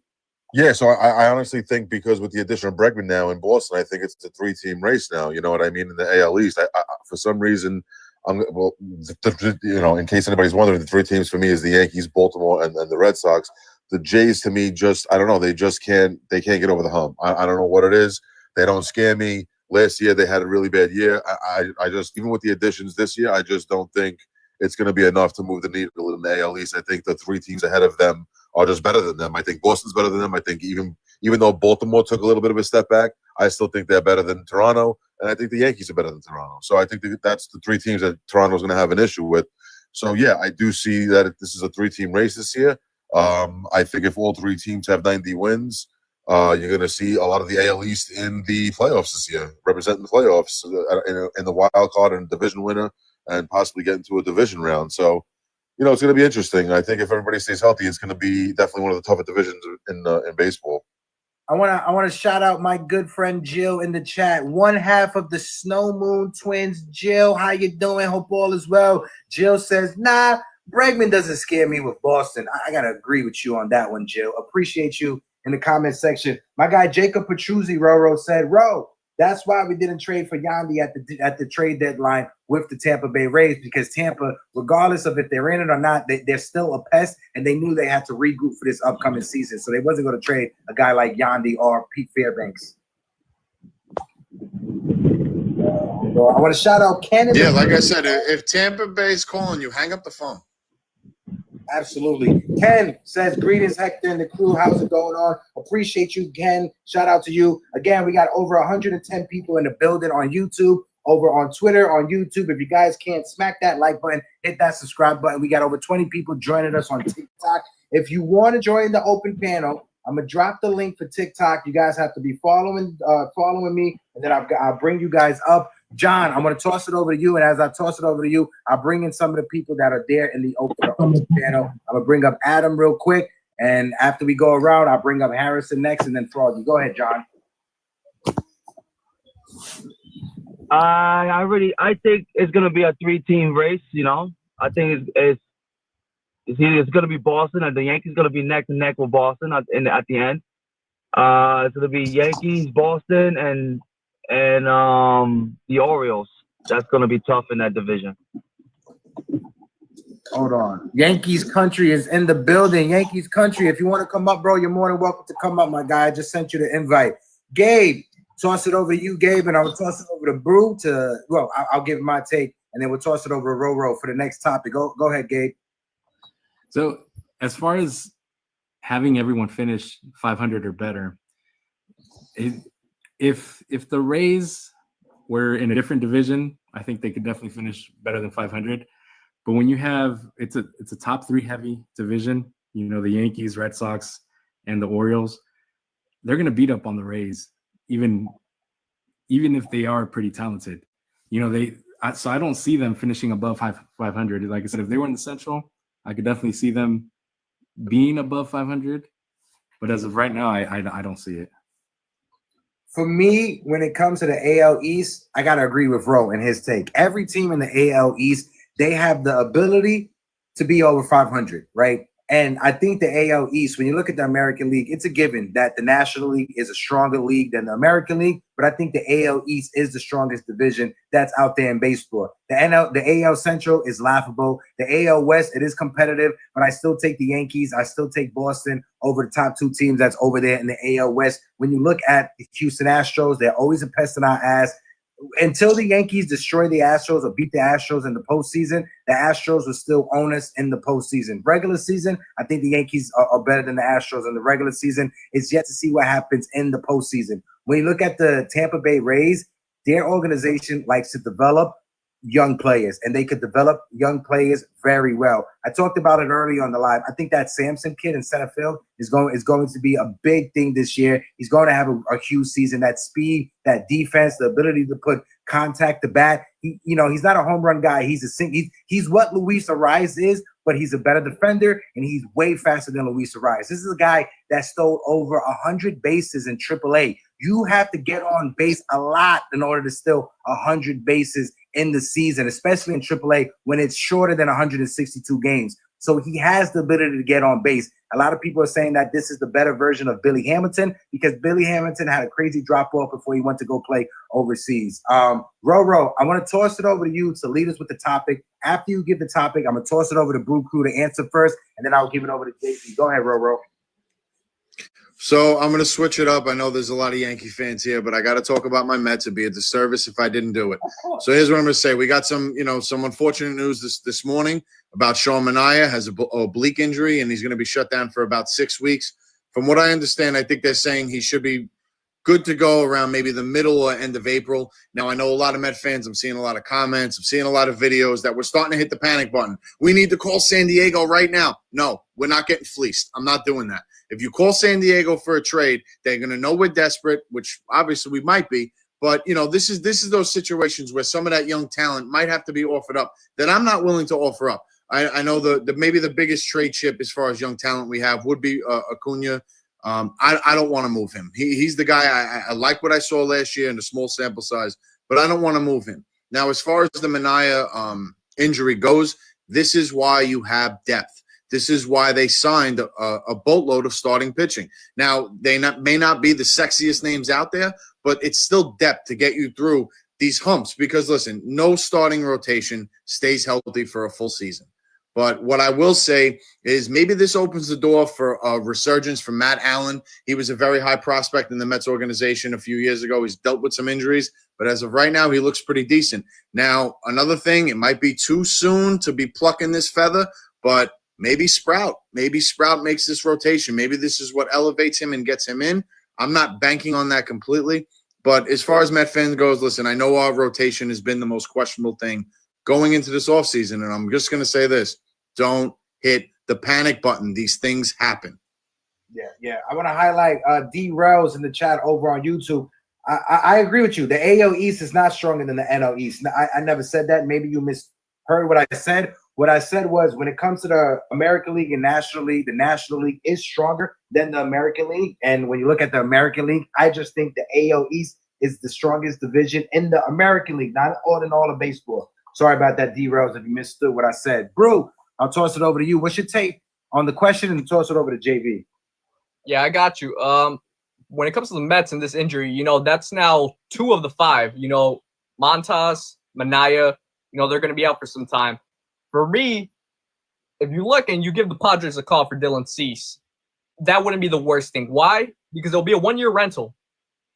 Yeah, so I honestly think because with the addition of Bregman now in Boston, I think it's a 3-team race now. You know what I mean? In the AL East, I for some reason, in case anybody's wondering, the 3 teams for me is the Yankees, Baltimore, and the Red Sox. The Jays, to me, I don't know. They just can't get over the hump. I don't know what it is. They don't scare me. Last year, they had a really bad year. I just, even with the additions this year, I just don't think it's going to be enough to move the needle in the AL East. I think the 3 teams ahead of them are just better than them. I think Boston's better than them. I think even though Baltimore took a little bit of a step back, I still think they're better than Toronto, and I think the Yankees are better than Toronto. So I think that's the 3 teams that Toronto's going to have an issue with. So, yeah, I do see that this is a 3-team race this year. I think if all 3 teams have 90 wins, you're going to see a lot of the AL East in the playoffs this year, representing the playoffs in the wild card and division winner and possibly get into a division round. So, you know, it's going to be interesting. I think if everybody stays healthy, it's going to be definitely one of the tougher divisions in baseball. I want to shout out my good friend Jill in the chat. One half of the Snow Moon twins. Jill, how you doing? Hope all is well. Jill says, nah, Bregman doesn't scare me with Boston. I got to agree with you on that one, Jill. Appreciate you in the comment section. My guy Jacob Petruzzi, Roro, said, that's why we didn't trade for Yandy at the trade deadline with the Tampa Bay Rays, because Tampa, regardless of if they're in it or not, they're still a pest, and they knew they had to regroup for this upcoming season. So they wasn't going to trade a guy like Yandy or Pete Fairbanks. So I want to shout out Canada. Yeah, like I said, if Tampa Bay's calling you, hang up the phone. Absolutely. Ken says, greetings, Hector and the crew. How's it going on? Appreciate you, Ken. Shout out to you. Again, we got over 110 people in the building on YouTube. over on Twitter, on YouTube. If you guys can't, smack that like button, hit that subscribe button. We got over 20 people joining us on TikTok. If you want to join the open panel, I'm gonna drop the link for TikTok. You guys have to be following me, and then I'll bring you guys up. John, I'm gonna toss it over to you, and as I toss it over to you, I'll bring in some of the people that are there in the open panel. I'm gonna bring up Adam real quick, and after we go around, I'll bring up Harrison next, and then Froggy. Go ahead, John. I think it's gonna be a 3-team race. I think it's gonna be Boston, and the Yankees gonna be neck to neck with Boston at the end. It's gonna be Yankees, Boston, and the Orioles. That's gonna be tough in that division. Hold on. Yankees country is in the building. Yankees country, if you want to come up, bro, you're more than welcome to come up, my guy. I just sent you the invite. Gabe, toss it over to you, Gabe, and I'll toss it over to Brew I'll give my take, and then we'll toss it over to Roro for the next topic. Go ahead, Gabe. So as far as having everyone finish 500 or better, if the Rays were in a different division, I think they could definitely finish better than 500. But when you have it's a top 3 heavy division, the Yankees, Red Sox, and the Orioles, they're going to beat up on the Rays, even if they are pretty talented. So I don't see them finishing above 500. Like I said, if they were in the Central, I could definitely see them being above 500. But as of right now, I don't see it. For me, when it comes to the AL East, I got to agree with Ro and his take. Every team in the AL East, they have the ability to be over 500, right? And I think the AL East, when you look at the American League, it's a given that the National League is a stronger league than the American League. But I think the AL East is the strongest division that's out there in baseball. The AL Central is laughable. The AL West, it is competitive, but I still take the Yankees. I still take Boston over the top 2 teams that's over there in the AL West. When you look at the Houston Astros, they're always a pest in our ass. Until the Yankees destroy the Astros or beat the Astros in the postseason, the Astros will still own us in the postseason. Regular season, I think the Yankees are better than the Astros in the regular season. It's yet to see what happens in the postseason. When you look at the Tampa Bay Rays, their organization likes to develop young players, and they could develop young players very well. I talked about it early on the live. I think that Samson kid in center field is going to be a big thing this year. He's going to have a huge season. That speed, that defense, the ability to put contact to bat. He's not a home run guy. He's what Luis Ariz is, but he's a better defender, and he's way faster than Luis Ariz. This is a guy that stole over 100 bases in AAA. You have to get on base a lot in order to steal 100 bases in the season, especially in AAA when it's shorter than 162 games. So he has the ability to get on base. A lot of people are saying that this is the better version of Billy Hamilton because Billy Hamilton had a crazy drop-off before he went to go play overseas. Roro, I want to toss it over to you to lead us with the topic. After you give the topic, I'm going to toss it over to Brew Crew to answer first, and then I'll give it over to JP. Go ahead, Roro. So I'm going to switch it up. I know there's a lot of Yankee fans here, but I got to talk about my Mets. It'd be a disservice if I didn't do it. So here's what I'm going to say. We got some unfortunate news this morning about Sean Manaea has an oblique injury, and he's going to be shut down for about 6 weeks. From what I understand, I think they're saying he should be good to go around maybe the middle or end of April. Now, I know a lot of Met fans. I'm seeing a lot of comments. I'm seeing a lot of videos that we're starting to hit the panic button. We need to call San Diego right now. No, we're not getting fleeced. I'm not doing that. If you call San Diego for a trade, they're going to know we're desperate, which obviously we might be. But, this is those situations where some of that young talent might have to be offered up that I'm not willing to offer up. I know maybe the biggest trade chip as far as young talent we have would be Acuna. I don't want to move him. He's the guy. I like what I saw last year in the small sample size, but I don't want to move him. Now, as far as the Manaea injury goes, this is why you have depth. This is why they signed a boatload of starting pitching. Now, they may not be the sexiest names out there, but it's still depth to get you through these humps because, listen, no starting rotation stays healthy for a full season. But what I will say is maybe this opens the door for a resurgence from Matt Allen. He was a very high prospect in the Mets organization a few years ago. He's dealt with some injuries, but as of right now, he looks pretty decent. Now, another thing, it might be too soon to be plucking this feather, but maybe Sprout. Maybe Sprout makes this rotation. Maybe this is what elevates him and gets him in. I'm not banking on that completely, But as far as Met fans goes, listen, I know our rotation has been the most questionable thing going into this offseason, and I'm just going to say this. Don't hit the panic button. These things happen. Yeah. I want to highlight D. Rels in the chat over on YouTube. I agree with you. The AL East is not stronger than the NL East. I never said that. Maybe you misheard what I said. What I said was when it comes to the American League and National League, the National League is stronger than the American League. And when you look at the American League, I just think the AL East is the strongest division in the American League, not all in all of baseball. Sorry about that, D-Rose, if you misunderstood what I said. Brew, I'll toss it over to you. What's your take on the question and toss it over to JV? Yeah, I got you. When it comes to the Mets and this injury, that's now 2 of the 5. Montas, Minaya, they're going to be out for some time. For me, if you look and you give the Padres a call for Dylan Cease, that wouldn't be the worst thing. Why? Because it'll be a 1-year rental,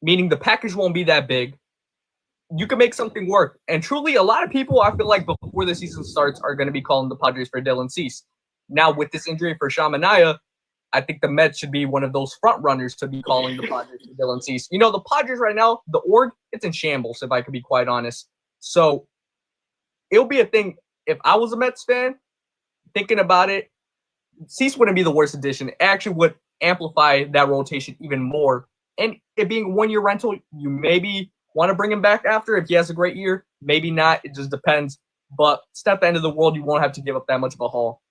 meaning the package won't be that big. You can make something work. And truly, a lot of people, I feel like, before the season starts, are going to be calling the Padres for Dylan Cease. Now, with this injury for Sean Manaea, I think the Mets should be one of those front runners to be calling the Padres for Dylan Cease. The Padres right now, the org, it's in shambles, if I could be quite honest. So it'll be a thing. If I was a Mets fan, thinking about it, Cease wouldn't be the worst addition. It actually would amplify that rotation even more. And it being a 1-year rental, you maybe want to bring him back after if he has a great year. Maybe not. It just depends. But it's not the end of the world. You won't have to give up that much of a haul.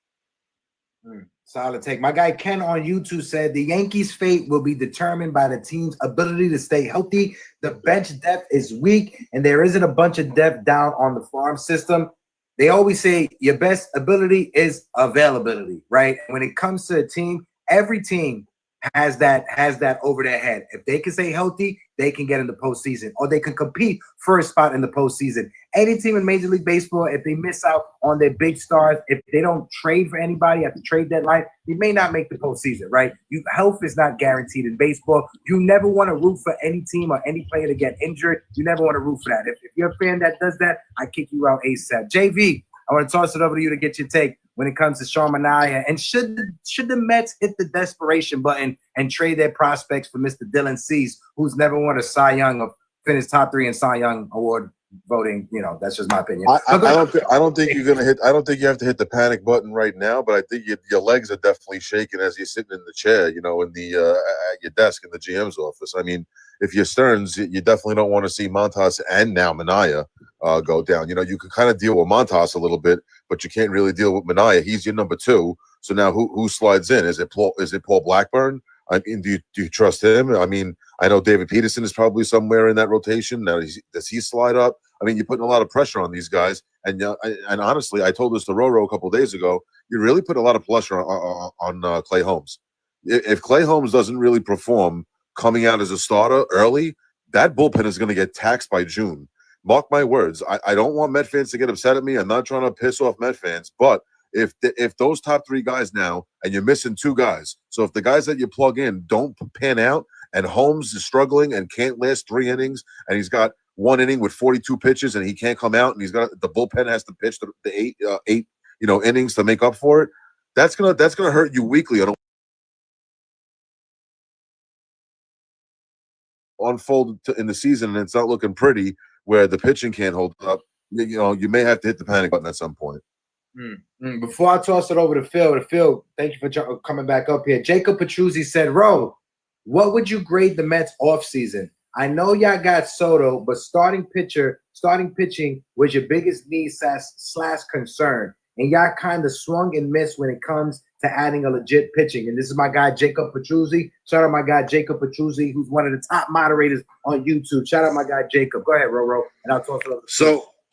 Solid take. My guy Ken on YouTube said the Yankees' fate will be determined by the team's ability to stay healthy. The bench depth is weak, and there isn't a bunch of depth down on the farm system. They always say your best ability is availability, right? When it comes to a team, every team has that over their head. If they can stay healthy, they can get in the postseason, or they can compete for a spot in the postseason. Any team in Major League Baseball, if they miss out on their big stars, if they don't trade for anybody at the trade deadline, they may not make the postseason, right? Health is not guaranteed in baseball. You never want to root for any team or any player to get injured. You never want to root for that. If you're a fan that does that, I kick you out ASAP. JV, I want to toss it over to you to get your take when it comes to Sean Manaea. And should the Mets hit the desperation button and trade their prospects for Mr. Dylan Cease, who's never won a Cy Young or finished top 3 in Cy Young award voting? That's just my opinion. I don't think you're gonna hit. I don't think you have to hit the panic button right now. But I think your legs are definitely shaking as you're sitting in the chair. In the at your desk in the GM's office. I mean, if you're Stearns, you definitely don't want to see Montas and now Manaea go down. You can kind of deal with Montas a little bit, but you can't really deal with Manaea. He's your number 2. So now who slides in? Is it Paul Blackburn? I mean, do you trust him? I mean, I know David Peterson is probably somewhere in that rotation. Now, does he slide up? I mean, you're putting a lot of pressure on these guys. And honestly, I told this to Roro a couple of days ago. You really put a lot of pressure on Clay Holmes. If Clay Holmes doesn't really perform coming out as a starter early, that bullpen is going to get taxed by June. Mark my words. I don't want Met fans to get upset at me. I'm not trying to piss off Met fans, but if those top 3 guys now, and you're missing 2 guys, so if the guys that you plug in don't pan out, and Holmes is struggling and can't last 3 innings, and he's got 1 inning with 42 pitches, and he can't come out, and the bullpen has to pitch the 8 innings to make up for it. That's gonna hurt you weekly. Unfold in the season, and it's not looking pretty. Where the pitching can't hold up, you may have to hit the panic button at some point. Before I toss it over to Phil, thank you for coming back up here. Jacob Petruzzi said, Ro, what would you grade the Mets offseason? I know y'all got Soto, but starting pitching was your biggest need / concern. And y'all kind of swung and missed when it comes to adding a legit pitching. And this is my guy, Jacob Petruzzi. Shout out my guy, Jacob Petruzzi, who's one of the top moderators on YouTube. Shout out my guy, Jacob. Go ahead, Roro, and I'll toss it over.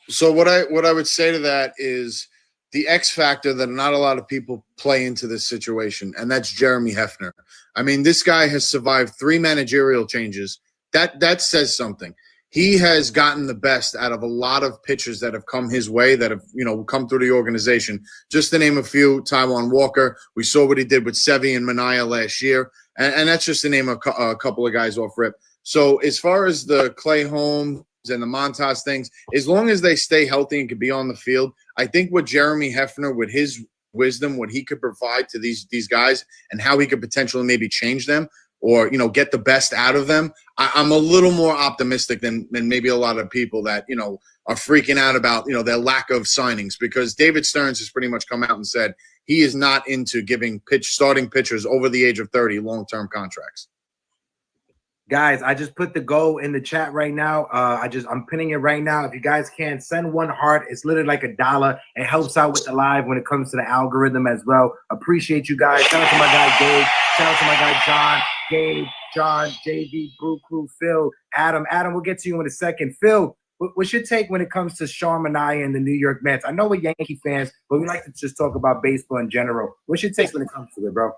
So what I would say to that is the X factor that not a lot of people play into this situation, and that's Jeremy Hefner. I mean, this guy has survived 3 managerial changes. That says something. He has gotten the best out of a lot of pitchers that have come his way, that have, come through the organization. Just to name a few, Taijuan Walker. We saw what he did with Sevy and Manaea last year. And that's just to name a couple of guys off rip. So as far as the Clay Holmes and the Montas things, as long as they stay healthy and can be on the field, I think what Jeremy Hefner, with his wisdom, what he could provide to these guys and how he could potentially maybe change them, or, you know, get the best out of them, I'm a little more optimistic than maybe a lot of people that, you know, are freaking out about, you know, their lack of signings, because David Stearns has pretty much come out and said he is not into giving starting pitchers over the age of 30 long-term contracts. Guys, I just put the goal in the chat right now. I'm pinning it right now. If you guys can, send one heart. It's literally like $1. It helps out with the live when it comes to the algorithm as well. Appreciate you guys. Shout out to my guy Gabe. Shout out to my guy John, Gabe, John, JV, Brew Crew, Phil, Adam. Adam, we'll get to you in a second. Phil, what's your take when it comes to Sean Manaea and the New York Mets? I know we're Yankee fans, but we like to just talk about baseball in general. What's your take when it comes to it, bro?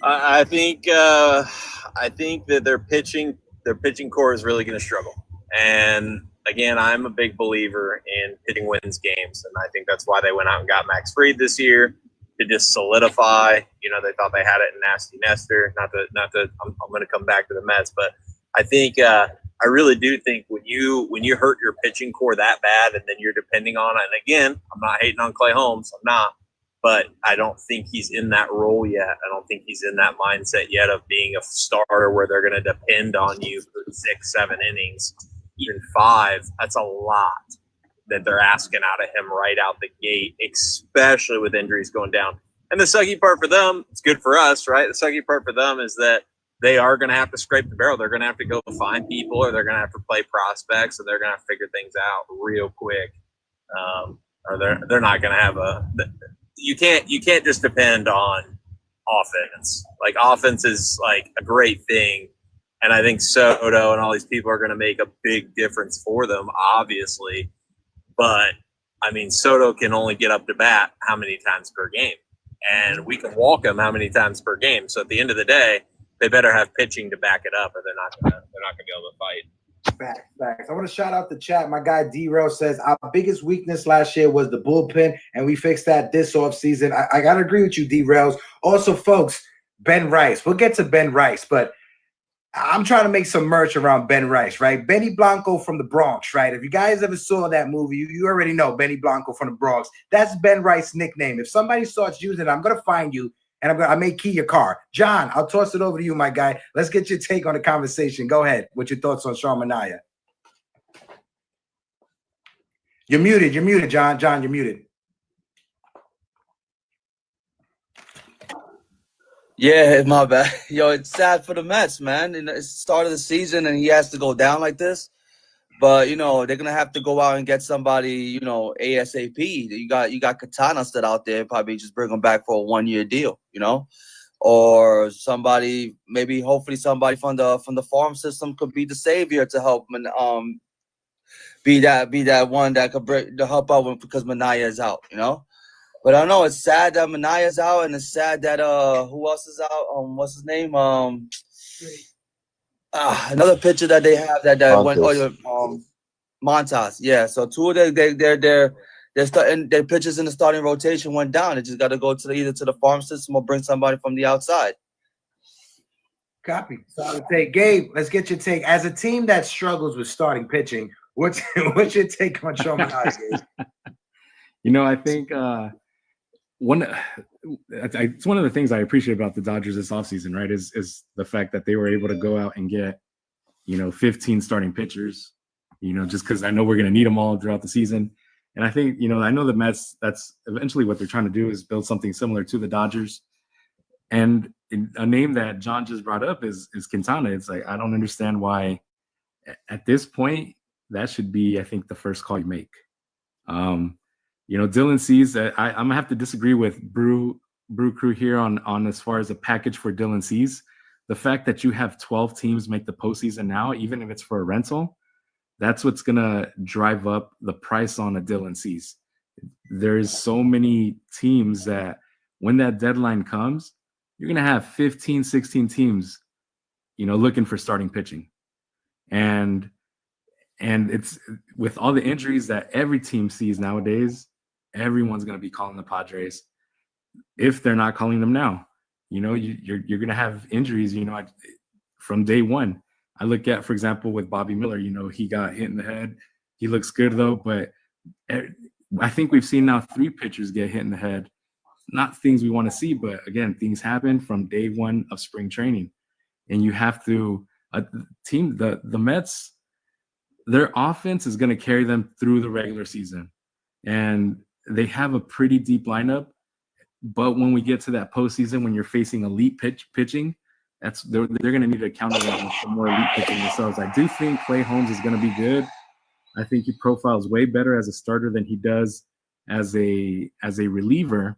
I think that their pitching core is really going to struggle. And again, I'm a big believer in pitching wins games, and I think that's why they went out and got Max Fried this year to just solidify. You know, they thought they had it in Nasty Nestor. Not that I'm going to come back to the Mets, but I think I really do think when you hurt your pitching core that bad, and then you're depending on it. And again, I'm not hating on Clay Holmes. I'm not. But I don't think he's in that role yet. I don't think he's in that mindset yet of being a starter where they're going to depend on you for 6, 7 innings, even 5. That's a lot that they're asking out of him right out the gate, especially with injuries going down. And the sucky part for them, it's good for us, right? The sucky part for them is that they are going to have to scrape the barrel. They're going to have to go find people, or they're going to have to play prospects, and they're going to have to figure things out real quick. Or they're not going to have you can't just depend on offense. Like, offense is like a great thing, and I think Soto and all these people are going to make a big difference for them, obviously. But I mean, Soto can only get up to bat how many times per game, and we can walk him how many times per game. So at the end of the day, they better have pitching to back it up, or they're not going to be able to fight. Facts. I want to shout out the chat. My guy D-Rail says our biggest weakness last year was the bullpen, and we fixed that this offseason. I got to agree with you, D-Rails. Also, folks, Ben Rice. We'll get to Ben Rice, but I'm trying to make some merch around Ben Rice, right? Benny Blanco from the Bronx, right? If you guys ever saw that movie, you already know Benny Blanco from the Bronx. That's Ben Rice's nickname. If somebody starts using it, I'm going to find you, and I may key your car. John, I'll toss it over to you, my guy. Let's get your take on the conversation. Go ahead. What's your thoughts on Sean Manaea? You're muted, John. John, you're muted. Yeah, my bad. Yo, it's sad for the Mets, man. And it's the start of the season, and he has to go down like this. But, you know, they're going to have to go out and get somebody, you know, ASAP. You got Katana still out there, probably just bring him back for a 1-year deal, you know? Or somebody, maybe hopefully somebody from the farm system could be the savior to help be that one that could help out with, because Manaea is out, you know? But I don't know, it's sad that Manaea is out, and it's sad that who else is out? What's his name? Another pitcher that they have that went Montas. Yeah, so two of their pitchers in the starting rotation went down. They just got to go to either to the farm system or bring somebody from the outside. Copy. Solid take. Gabe, let's get your take. As a team that struggles with starting pitching, what's your take on Sean Manaea, Gabe? You know, I think it's one of the things I appreciate about the Dodgers this offseason, right, is the fact that they were able to go out and get, 15 starting pitchers, just because I know we're going to need them all throughout the season. And I think, I know the Mets, that's eventually what they're trying to do, is build something similar to the Dodgers. And a name that John just brought up is Quintana. It's like, I don't understand why at this point that should be, I think, the first call you make. Dylan Cease, I'm going to have to disagree with Brew Crew here on as far as a package for Dylan Cease. The fact that you have 12 teams make the postseason now, even if it's for a rental, that's what's going to drive up the price on a Dylan Cease. There's so many teams that when that deadline comes, you're going to have 15, 16 teams, looking for starting pitching. And it's with all the injuries that every team sees nowadays, everyone's going to be calling the Padres if they're not calling them now. You're going to have injuries, from day one. I look at, for example, with Bobby Miller, he got hit in the head. He looks good, though, but I think we've seen now 3 pitchers get hit in the head. Not things we want to see, but again, things happen from day one of spring training. and you have to the Mets, their offense is going to carry them through the regular season, and they have a pretty deep lineup. But when we get to that postseason, when you're facing elite pitching, they're going to need to counter that with some more elite pitching themselves. I do think Clay Holmes is going to be good. I think he profiles way better as a starter than he does as a reliever.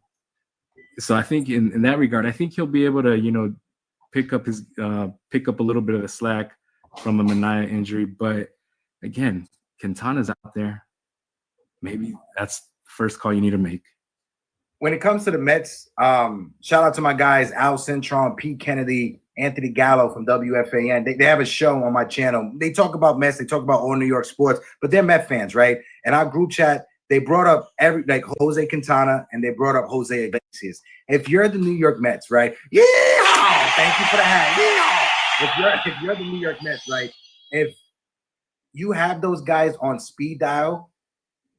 So I think in that regard, I think he'll be able to, pick up a little bit of the slack from a Manaea injury. But again, Quintana's out there. Maybe that's the first call you need to make. When it comes to the Mets, shout out to my guys, Al Cintron, Pete Kennedy, Anthony Gallo from WFAN. They have a show on my channel. They talk about Mets. They talk about all New York sports, but they're Met fans, right? And our group chat, they brought up Jose Quintana, and they brought up Jose Iglesias. If you're the New York Mets, right? Yeah, thank you for the hat. Yeah. If you're the New York Mets, right? If you have those guys on speed dial,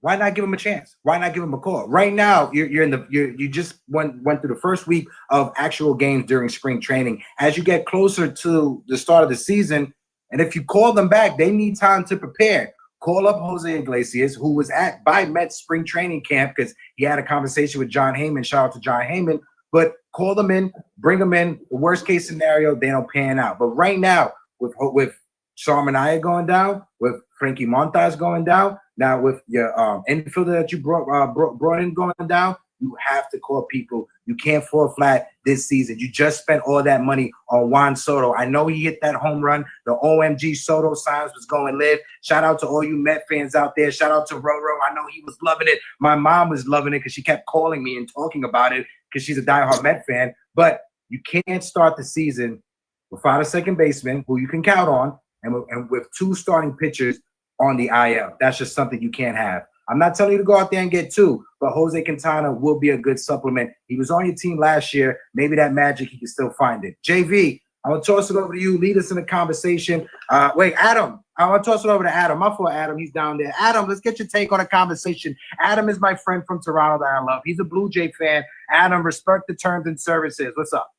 why not give them a chance? Why not give them a call? Right now, you just went through the first week of actual games during spring training. As you get closer to the start of the season, and if you call them back, they need time to prepare. Call up Jose Iglesias, who was by Mets spring training camp because he had a conversation with John Heyman. Shout out to John Heyman. But call them in, bring them in. The worst case scenario, they don't pan out. But right now, with Sean Manaea going down, with Frankie Montas going down, now with your infielder that you brought in going down, you have to call people. You can't fall flat this season. You just spent all that money on Juan Soto. I know he hit that home run. The OMG Soto signs was going live. Shout out to all you Met fans out there. Shout out to Roro. I know he was loving it. My mom was loving it because she kept calling me and talking about it because she's a diehard Met fan. But you can't start the season without a second baseman who you can count on and with two starting pitchers on the IL. That's just something you can't have. I'm not telling you to go out there and get two, but Jose Quintana will be a good supplement. He was on your team last year. Maybe that magic, he can still find it. JV, I'm going to toss it over to you. Lead us in the conversation. Wait, Adam. I want to toss it over to Adam. My fault, Adam. He's down there. Adam, let's get your take on the conversation. Adam is my friend from Toronto that I love. He's a Blue Jay fan. Adam, respect the terms and services. What's up?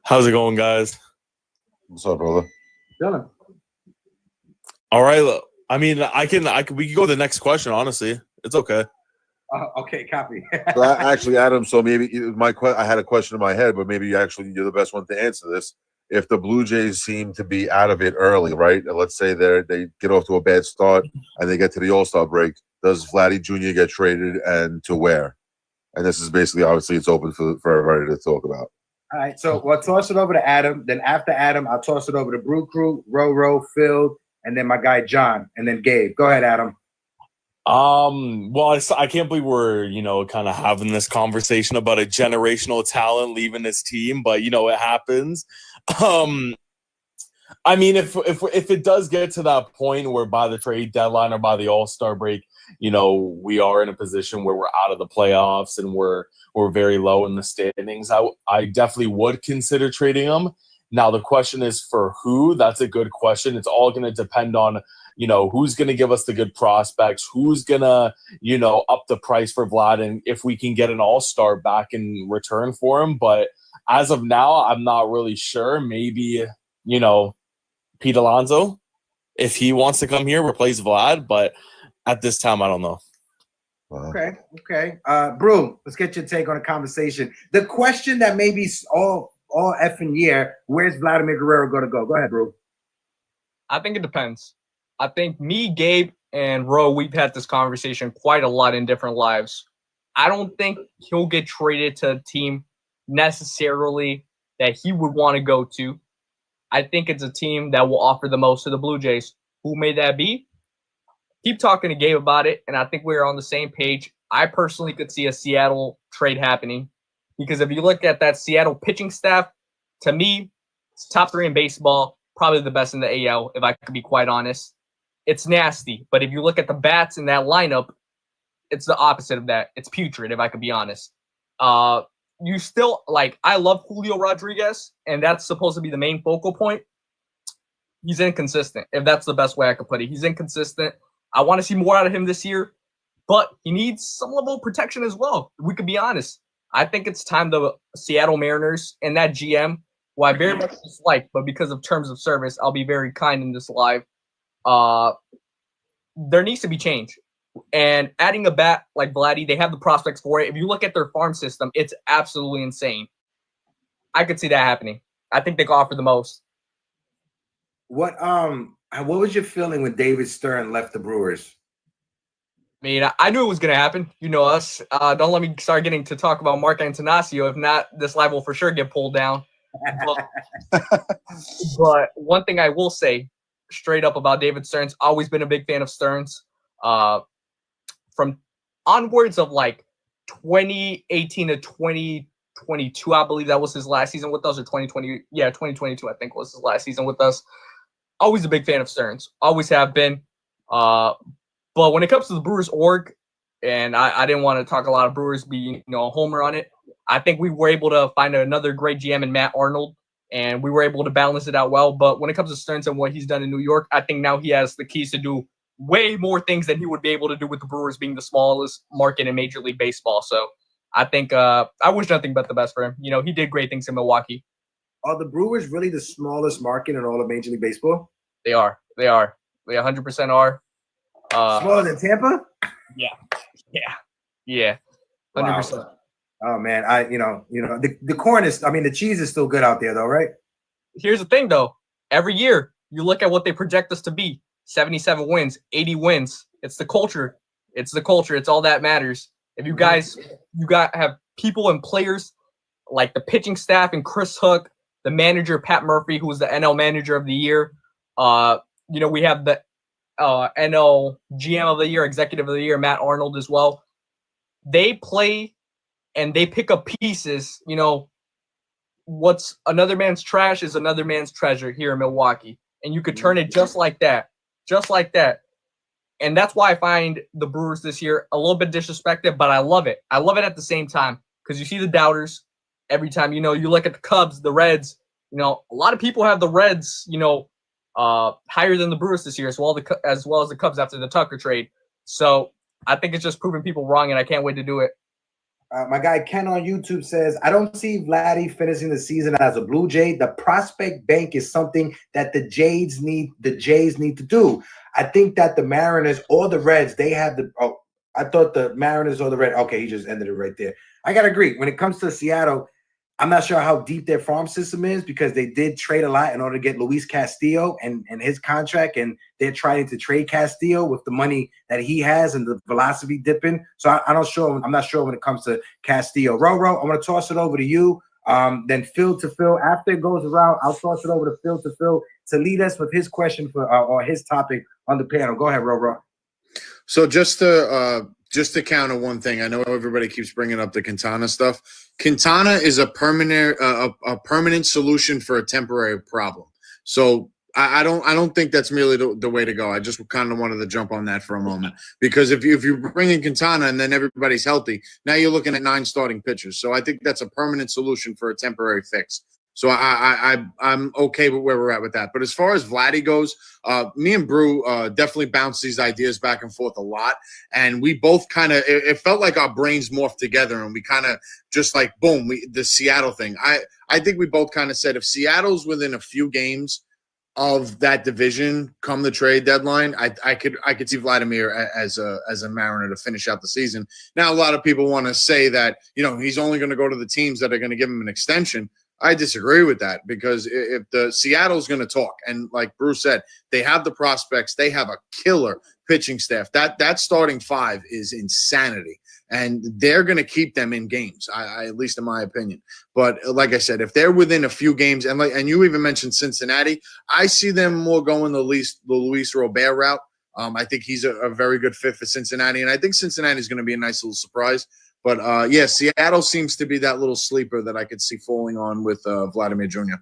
How's it going, guys? What's up, brother? Dylan. All right. I mean, we can go to the next question, honestly. It's okay. Okay, copy. So actually, Adam, so maybe I had a question in my head, but maybe you're the best one to answer this. If the Blue Jays seem to be out of it early, right? Let's say they get off to a bad start and they get to the All-Star break, does Vladdy Jr. get traded and to where? And this is basically, obviously, it's open for everybody to talk about. All right, so we'll toss it over to Adam. Then after Adam, I'll toss it over to Brew Crew, Roro, Phil, and then my guy John, and then Gabe. Go ahead, Adam. Well, I can't believe we're, kind of having this conversation about a generational talent leaving this team, but it happens. I mean, if it does get to that point where by the trade deadline or by the All-Star break, we are in a position where we're out of the playoffs and we're very low in the standings, I definitely would consider trading them. Now, the question is for who? That's a good question. It's all going to depend on, who's going to give us the good prospects, who's going to, up the price for Vlad, and if we can get an all-star back in return for him. But as of now, I'm not really sure. Maybe, Pete Alonso, if he wants to come here, replace Vlad. But at this time, I don't know. Okay. Brew, let's get your take on the conversation. The question that maybe all effing year, where's Vladimir Guerrero going to go? Go ahead, Brew. I think it depends. I think me, Gabe, and Ro, we've had this conversation quite a lot in different lives. I don't think he'll get traded to a team necessarily that he would want to go to. I think it's a team that will offer the most to the Blue Jays. Who may that be? Keep talking to Gabe about it, and I think we're on the same page. I personally could see a Seattle trade happening because if you look at that Seattle pitching staff, to me, it's top 3 in baseball, probably the best in the AL, if I could be quite honest. It's nasty, but if you look at the bats in that lineup, it's the opposite of that. It's putrid, if I could be honest. You still, I love Julio Rodriguez, and that's supposed to be the main focal point. He's inconsistent, if that's the best way I could put it. He's inconsistent. I want to see more out of him this year, but he needs some level of protection as well. We could be honest. I think it's time the Seattle Mariners and that GM who I very much dislike, but because of terms of service, I'll be very kind in this live. There needs to be change. And adding a bat like Vladdy, they have the prospects for it. If you look at their farm system, it's absolutely insane. I could see that happening. I think they could offer the most. What was your feeling when David Stern left the Brewers? I mean, I knew it was going to happen. You know us. Don't let me start getting to talk about Mark Antanasio. If not, this live will for sure get pulled down. But one thing I will say straight up about David Stearns, always been a big fan of Stearns. From onwards of like 2018 to 2022, I believe that was his last season with us, or 2020. Yeah, 2022, I think was his last season with us. Always a big fan of Stearns. Always have been. But when it comes to the Brewers org, and I didn't want to talk a lot of Brewers being a homer on it, I think we were able to find another great GM in Matt Arnold, and we were able to balance it out well. But when it comes to Stearns and what he's done in New York, I think now he has the keys to do way more things than he would be able to do with the Brewers being the smallest market in Major League Baseball. So I think I wish nothing but the best for him. He did great things in Milwaukee. Are the Brewers really the smallest market in all of Major League Baseball? They are. They 100% are. Smaller than Tampa? Yeah. 100%. Wow. Oh man, the corn is. I mean, the cheese is still good out there, though, right? Here's the thing, though. Every year, you look at what they project us to be: 77 wins, 80 wins. It's the culture. It's all that matters. If you guys, have people and players like the pitching staff and Chris Hook, the manager Pat Murphy, who was the NL Manager of the Year. We have the NL GM of the Year, Executive of the Year, Matt Arnold as well. They play and they pick up pieces. What's another man's trash is another man's treasure here in Milwaukee. And you could turn it just like that. And that's why I find the Brewers this year a little bit disrespected, but I love it. I love it at the same time because you see the doubters every time. You look at the Cubs, the Reds. A lot of people have the Reds, higher than the Brewers this year, as well as the Cubs after the Tucker trade. So I think it's just proving people wrong, and I can't wait to do it. My guy Ken on YouTube says, I don't see Vladdy finishing the season as a Blue Jay. The prospect bank is something that the Jays need to do. I think that the Mariners or the Reds, they have the I thought the Mariners or the Reds. Okay, he just ended it right there. I gotta agree. When it comes to Seattle, I'm not sure how deep their farm system is because they did trade a lot in order to get Luis Castillo and his contract, and they're trying to trade Castillo with the money that he has and the velocity dipping. So I'm not sure when it comes to Castillo. Roro, I'm going to toss it over to you. Then Phil to Phil. After it goes around, I'll toss it over to Phil to lead us with his question for or his topic on the panel. Go ahead, Roro. So just to counter one thing, I know everybody keeps bringing up the Quintana stuff. Quintana is a permanent solution for a temporary problem. So I don't think that's merely the way to go. I just kind of wanted to jump on that for a moment because if you bring in Quintana and then everybody's healthy, now you're looking at 9 starting pitchers. So I think that's a permanent solution for a temporary fix. So I'm okay with where we're at with that. But as far as Vladdy goes, me and Brew definitely bounce these ideas back and forth a lot. And we both kind of – it felt like our brains morphed together and we kind of just like, boom, the Seattle thing. I think we both kind of said if Seattle's within a few games of that division come the trade deadline, I could see Vladimir as a Mariner to finish out the season. Now, a lot of people want to say that, he's only going to go to the teams that are going to give him an extension. I disagree with that because if the Seattle's going to talk, and like Bruce said, they have the prospects, they have a killer pitching staff. That starting 5 is insanity, and they're going to keep them in games. At least in my opinion. But like I said, if they're within a few games, and you even mentioned Cincinnati, I see them more going the Luis Robert route. I think he's a very good fit for Cincinnati, and I think Cincinnati is going to be a nice little surprise. But, Seattle seems to be that little sleeper that I could see falling on with Vladimir Jr.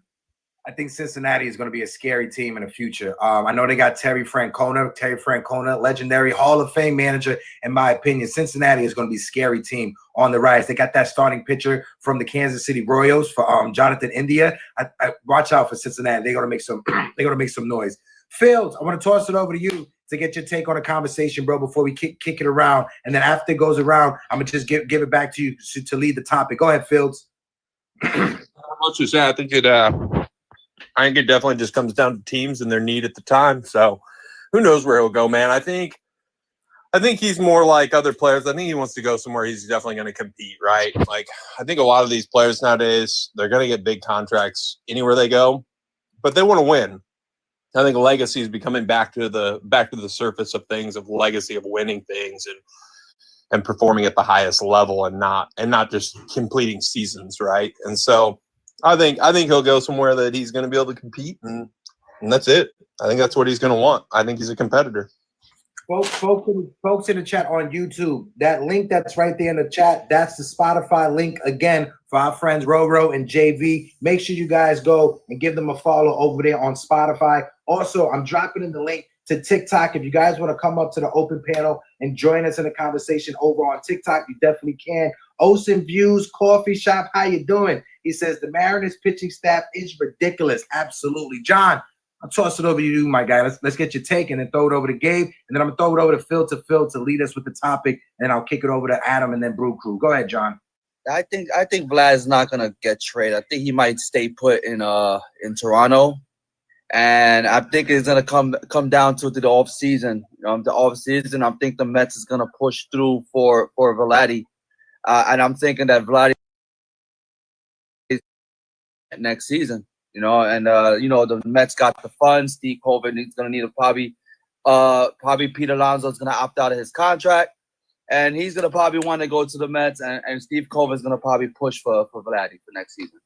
I think Cincinnati is going to be a scary team in the future. I know they got Terry Francona, legendary Hall of Fame manager, in my opinion. Cincinnati is going to be a scary team on the rise. They got that starting pitcher from the Kansas City Royals for Jonathan India. I watch out for Cincinnati. They're going to make some noise. Fields, I want to toss it over to you to get your take on the conversation, bro, before we kick it around. And then after it goes around, I'm going to just give it back to you to lead the topic. Go ahead, Fields. Not much to say. I think it definitely just comes down to teams and their need at the time. So who knows where he'll go, man. I think he's more like other players. I think he wants to go somewhere he's definitely going to compete, right? Like, I think a lot of these players nowadays, they're going to get big contracts anywhere they go, but they want to win. I think legacy is becoming back to the surface of things, of legacy of winning things and performing at the highest level and not just completing seasons, right? And so I think he'll go somewhere that he's going to be able to compete, and that's it. I think that's what he's going to want. I think he's a competitor. Folks in the chat on YouTube, that link that's right there in the chat, that's the Spotify link again for our friends Roro and JV. Make sure you guys go and give them a follow over there on Spotify. Also, I'm dropping in the link to TikTok. If you guys want to come up to the open panel and join us in the conversation over on TikTok, you definitely can. Ocean Views Coffee Shop, how you doing? He says the Mariners pitching staff is ridiculous. Absolutely. John, I'll toss it over to you, my guy. Let's get your take and then throw it over to Gabe. And then I'm going to throw it over to Phil to lead us with the topic. And I'll kick it over to Adam and then Brew Crew. Go ahead, John. I think Vlad is not gonna get traded. I think he might stay put in Toronto. And I think it's gonna come down to the off season. The off season, I think the Mets is gonna push through for Vladi. And I'm thinking that Vladi is next season. The Mets got the funds. Steve Coven is going to need probably Pete Alonso is going to opt out of his contract, and he's going to probably want to go to the Mets, and Steve Coven is going to probably push for Vladdy for next season.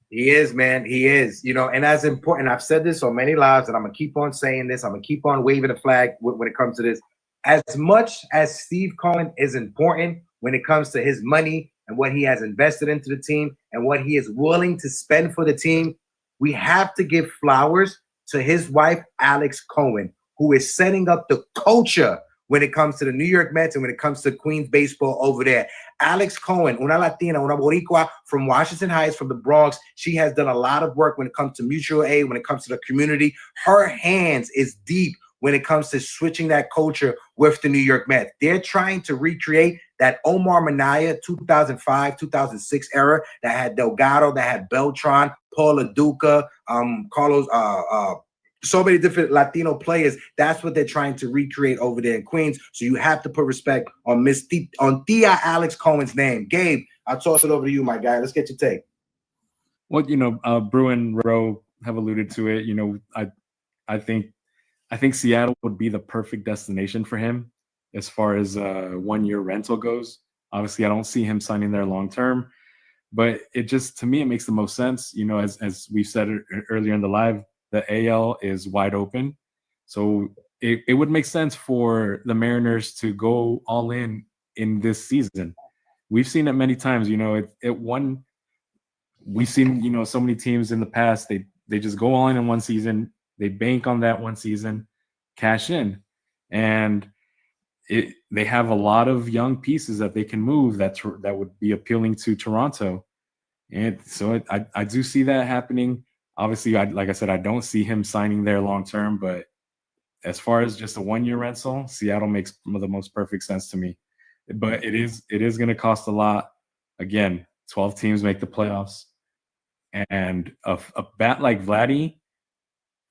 He is, man. He is. And that's important. I've said this on many lives, and I'm going to keep on saying this. I'm going to keep on waving the flag when it comes to this. As much as Steve Cohen is important when it comes to his money and what he has invested into the team and what he is willing to spend for the team, we have to give flowers to his wife, Alex Cohen, who is setting up the culture when it comes to the New York Mets and when it comes to Queens baseball over there. Alex Cohen, una Latina, una Boricua from Washington Heights, from the Bronx. She has done a lot of work when it comes to mutual aid, when it comes to the community. Her hands is deep when it comes to switching that culture with the New York Mets. They're trying to recreate that Omar Minaya 2005, 2006 era that had Delgado, that had Beltran, Paul Duca, Carlos, so many different Latino players. That's what they're trying to recreate over there in Queens. So you have to put respect on Tia Alex Cohen's name. Gabe, I'll toss it over to you, my guy. Let's get your take. Well, Brew and Rowe have alluded to it. I think Seattle would be the perfect destination for him as far as 1 year rental goes. Obviously, I don't see him signing there long term, but it just, to me, it makes the most sense. As we've said earlier in the live, the AL is wide open. So it would make sense for the Mariners to go all in this season. We've seen it many times. We've seen, so many teams in the past, they just go all in one season. They bank on that one season, cash in. And they have a lot of young pieces that they can move that would be appealing to Toronto. And so I do see that happening. Obviously, like I said, I don't see him signing there long term, but as far as just a 1 year rental, Seattle makes the most perfect sense to me. But it is going to cost a lot. Again, 12 teams make the playoffs, and a bat like Vladdy,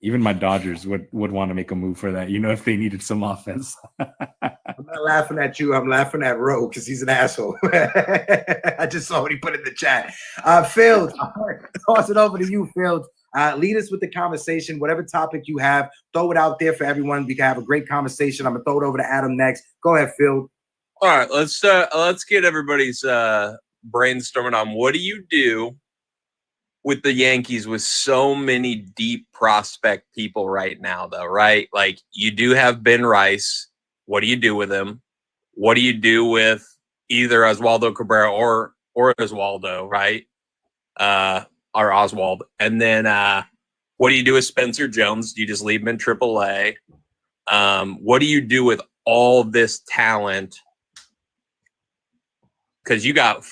even my Dodgers would want to make a move for that, if they needed some offense. I'm not laughing at you. I'm laughing at Roe because he's an asshole. I just saw what he put in the chat. Phil, toss it over to you, Phil. Lead us with the conversation. Whatever topic you have, throw it out there for everyone. We can have a great conversation. I'm going to throw it over to Adam next. Go ahead, Phil. All right, let's get everybody's brainstorming on what do you do with the Yankees with so many deep prospect people right now, though, right? Like, you do have Ben Rice. What do you do with him? What do you do with either Oswaldo Cabrera or Oswaldo, right? Or Oswald. And then what do you do with Spencer Jones? Do you just leave him in AAA? What do you do with all this talent? Because you got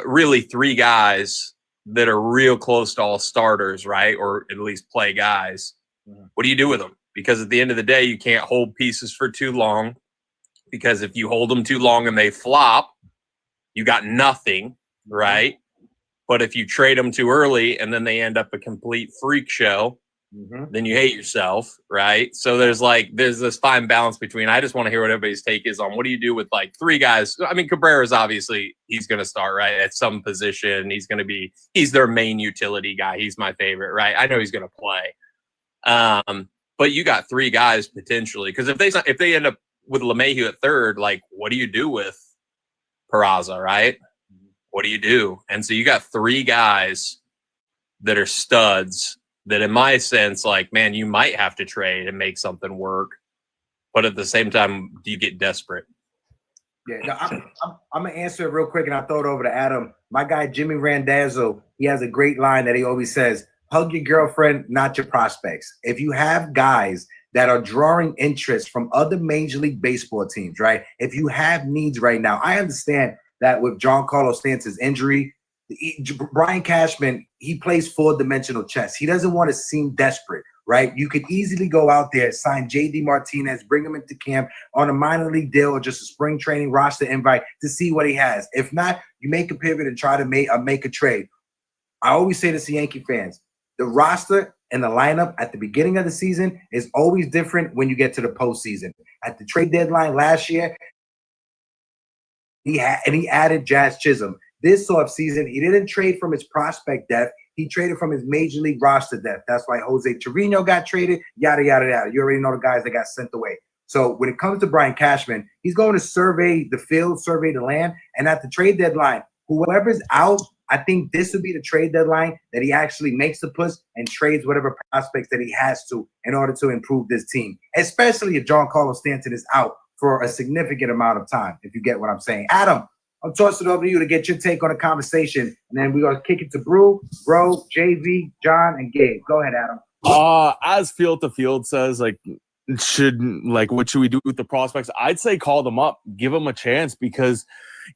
really three guys that are real close to all starters, right? Or at least play guys. What do you do with them? Because at the end of the day, you can't hold pieces for too long, because if you hold them too long and they flop, you got nothing, right? But if you trade them too early and then they end up a complete freak show, then you hate yourself, right? So there's this fine balance between, I just want to hear what everybody's take is on what do you do with like three guys. I mean, Cabrera's obviously, he's going to start, right, at some position. He's their main utility guy. He's my favorite, right? I know he's going to play. But you got three guys potentially, because if they end up with LeMahieu at third, like, what do you do with Peraza, right? What do you do? And so you got three guys that are studs that, in my sense, like, man, you might have to trade and make something work. But at the same time, do you get desperate? Yeah, no, I'm going to answer it real quick, and I'll throw it over to Adam. My guy, Jimmy Randazzo, he has a great line that he always says, hug your girlfriend, not your prospects. If you have guys that are drawing interest from other Major League Baseball teams, right? If you have needs right now, I understand that with Giancarlo Stanton's injury, Brian Cashman, he plays four-dimensional chess. He doesn't want to seem desperate, right? You could easily go out there, sign J.D. Martinez, bring him into camp on a minor league deal or just a spring training roster invite to see what he has. If not, you make a pivot and try to make a trade. I always say this to Yankee fans. The roster and the lineup at the beginning of the season is always different when you get to the postseason. At the trade deadline last year, he added Jazz Chisholm. This offseason, he didn't trade from his prospect depth. He traded from his major league roster depth. That's why Jose Trevino got traded, yada, yada, yada. You already know the guys that got sent away. So when it comes to Brian Cashman, he's going to survey the field, survey the land, and at the trade deadline, whoever's out, I think this would be the trade deadline that he actually makes the push and trades whatever prospects that he has to in order to improve this team, especially if Giancarlo Stanton is out for a significant amount of time, if you get what I'm saying. Adam, I'll toss it over to you to get your take on the conversation, and then we're going to kick it to Brew, Bro, JV, John, and Gabe. Go ahead, Adam. As Field to Field says, what should we do with the prospects? I'd say call them up, give them a chance, because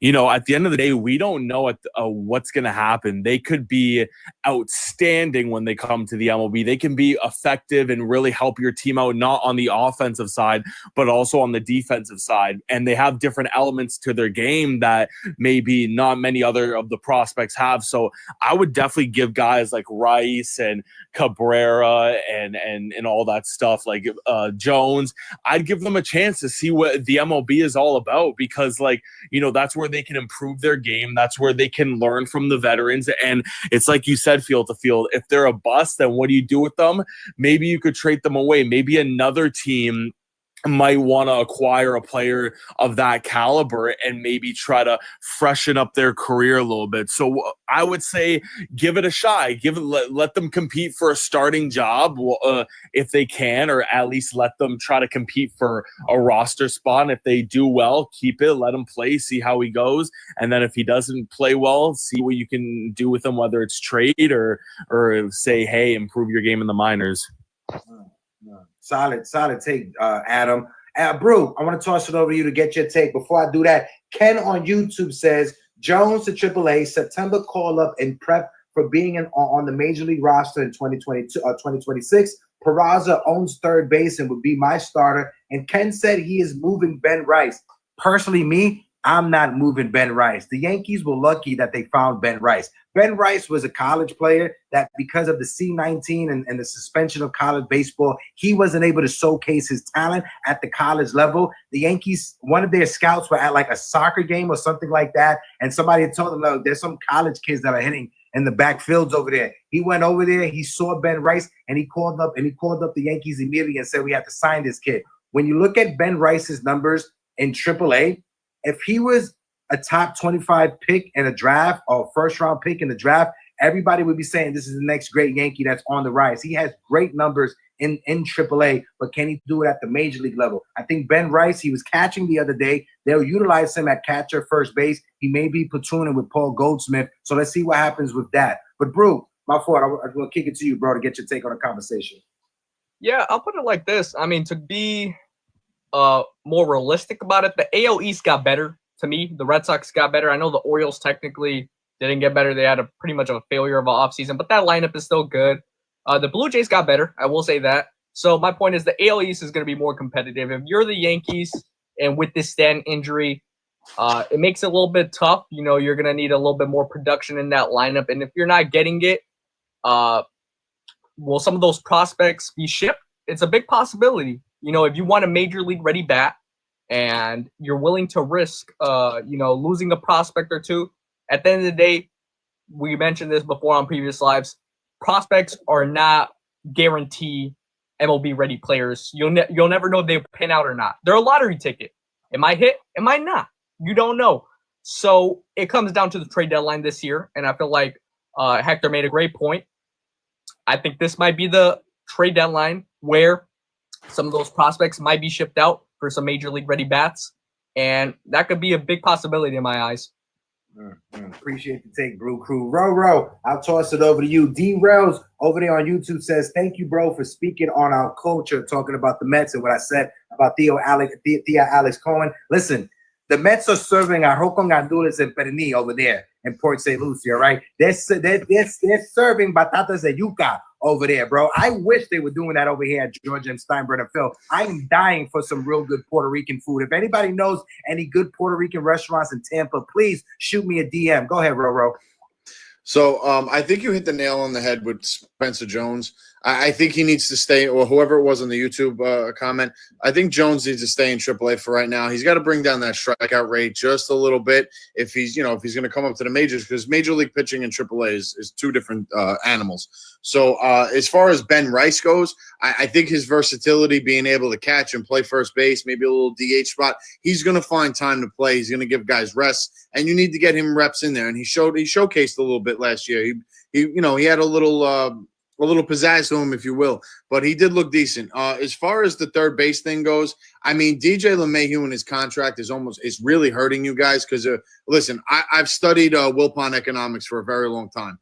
at the end of the day, we don't know what's going to happen. They could be outstanding when they come to the MLB. They can be effective and really help your team out, not on the offensive side, but also on the defensive side. And they have different elements to their game that maybe not many other of the prospects have. So I would definitely give guys like Rice and Cabrera and all that stuff, like Jones, I'd give them a chance to see what the MLB is all about, because that's where they can improve their game. That's where they can learn from the veterans. And it's like you said, Field to Field, if they're a bust, then what do you do with them? Maybe you could trade them away. Maybe another team might want to acquire a player of that caliber and maybe try to freshen up their career a little bit. So I would say give it a shot. Let them compete for a starting job if they can, or at least let them try to compete for a roster spot. And if they do well, keep it, let him play, see how he goes. And then if he doesn't play well, see what you can do with him, whether it's trade or say, hey, improve your game in the minors. Solid take, Adam. Brew, I want to toss it over to you to get your take. Before I do that, Ken on YouTube says, Jones to AAA, September call-up and prep for being on the Major League roster in 2026. Peraza owns third base and would be my starter. And Ken said he is moving Ben Rice. Personally, I'm not moving Ben Rice. The Yankees were lucky that they found Ben Rice. Ben Rice was a college player that, because of the C-19 and the suspension of college baseball, he wasn't able to showcase his talent at the college level. The Yankees, one of their scouts were at like a soccer game or something like that, and somebody had told him, look, there's some college kids that are hitting in the backfields over there. He went over there, he saw Ben Rice, and he called up the Yankees immediately and said, we have to sign this kid. When you look at Ben Rice's numbers in AAA, if he was a top 25 pick in a draft or first-round pick in the draft, everybody would be saying this is the next great Yankee that's on the rise. He has great numbers in AAA, but can he do it at the Major League level? I think Ben Rice, he was catching the other day. They'll utilize him at catcher, first base. He may be platooning with Paul Goldschmidt, so let's see what happens with that. But, Brew, my fault. I'm going to kick it to you, bro, to get your take on the conversation. Yeah, I'll put it like this. I mean, to be more realistic about it, the AL East got better to me. The Red Sox got better. I know the Orioles technically didn't get better. They had a pretty much of a failure of an offseason, but that lineup is still good. The Blue Jays got better. I will say that. So my point is the AL East is going to be more competitive. If you're the Yankees and with this Stanton injury, It makes it a little bit tough. You know, you're going to need a little bit more production in that lineup. And if you're not getting it, will some of those prospects be shipped? It's a big possibility. You know, if you want a major league ready bat and you're willing to risk, losing a prospect or two, at the end of the day, we mentioned this before on previous lives, prospects are not guaranteed MLB ready players. You'll never know if they pan out or not. They're a lottery ticket. It might hit, it might not. You don't know. So it comes down to the trade deadline this year, and I feel like Hector made a great point. I think this might be the trade deadline where some of those prospects might be shipped out for some major league ready bats, and that could be a big possibility in my eyes. Appreciate the take, Brew Crew. Roro, I'll toss it over to you. D-Rails over there on YouTube says, thank you, bro, for speaking on our culture, talking about the Mets and what I said about Thea Alex Cohen. Listen, the Mets are serving Arroz con gandules and pernil over there in Port St. Lucie, all right? They're serving batatas de yuca over there, bro. I wish they were doing that over here at Georgia and Steinbrenner and Phil. I'm dying for some real good Puerto Rican food. If anybody knows any good Puerto Rican restaurants in Tampa, please shoot me a DM. Go ahead, Roro. So I think you hit the nail on the head with Spencer Jones. I think he needs to stay, or whoever it was on the YouTube comment, I think Jones needs to stay in AAA for right now. He's got to bring down that strikeout rate just a little bit if he's going to come up to the majors, because major league pitching and AAA is two different animals. So as far as Ben Rice goes, I think his versatility, being able to catch and play first base, maybe a little DH spot, he's going to find time to play. He's going to give guys rest, and you need to get him reps in there. And he showcased a little bit last year. He had a little pizzazz to him, if you will, but he did look decent. As far as the third base thing goes, I mean, DJ LeMahieu and his contract is really hurting you guys because, listen, I've studied Wilpon economics for a very long time,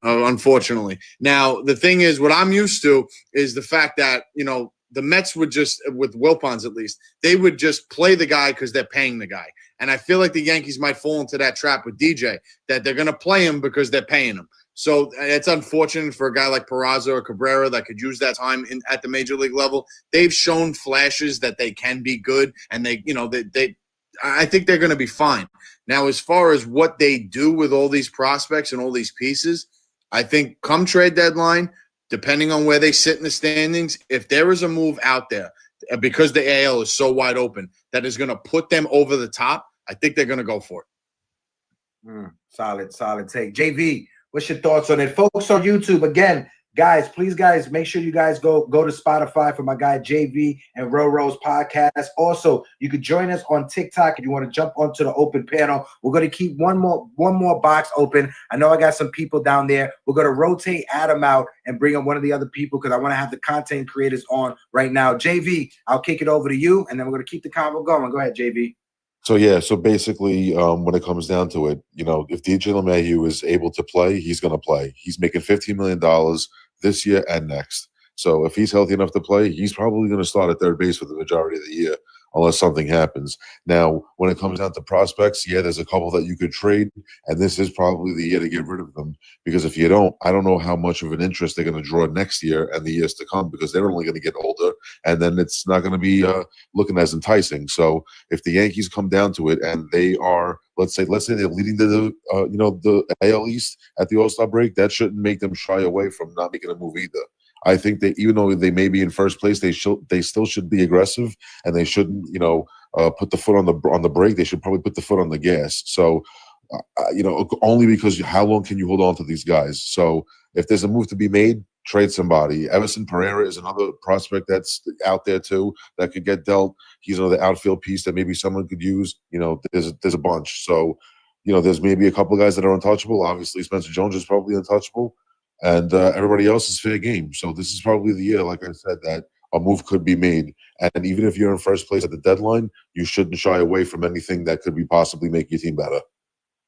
unfortunately. Now, the thing is, what I'm used to is the fact that, the Mets would just, with Wilpons at least, they would just play the guy because they're paying the guy. And I feel like the Yankees might fall into that trap with DJ, that they're going to play him because they're paying him. So it's unfortunate for a guy like Peraza or Cabrera that could use that time at the major league level. They've shown flashes that they can be good, and I think they're going to be fine. Now, as far as what they do with all these prospects and all these pieces, I think come trade deadline, depending on where they sit in the standings, if there is a move out there, because the AL is so wide open, that is going to put them over the top, I think they're going to go for it. Solid take. JV, what's your thoughts on it? Folks on YouTube, again, guys, please, make sure you guys go to Spotify for my guy JV and Roro's podcast. Also, you could join us on TikTok if you want to jump onto the open panel. We're going to keep one more box open. I know I got some people down there. We're going to rotate Adam out and bring up one of the other people because I want to have the content creators on right now. JV, I'll kick it over to you, and then we're going to keep the convo going. Go ahead, JV. So basically, when it comes down to it, if DJ LeMahieu is able to play, he's going to play. He's making $15 million this year and next. So if he's healthy enough to play, he's probably going to start at third base for the majority of the year, unless something happens. Now, when it comes down to prospects, there's a couple that you could trade, and this is probably the year to get rid of them. Because if you don't, I don't know how much of an interest they're going to draw next year and the years to come, because they're only going to get older, and then it's not going to be looking as enticing. So if the Yankees come down to it and they are, let's say they're leading the AL East at the All-Star break, that shouldn't make them shy away from not making a move either. I think that even though they may be in first place, they still should be aggressive, and they shouldn't, put the foot on the brake. They should probably put the foot on the gas. So, only because how long can you hold on to these guys? So if there's a move to be made, trade somebody. Everson Pereira is another prospect that's out there too that could get dealt. He's another outfield piece that maybe someone could use. There's a bunch. So, there's maybe a couple of guys that are untouchable. Obviously, Spencer Jones is probably untouchable. And everybody else is fair game. So this is probably the year, like I said, that a move could be made. And even if you're in first place at the deadline, you shouldn't shy away from anything that could be possibly make your team better.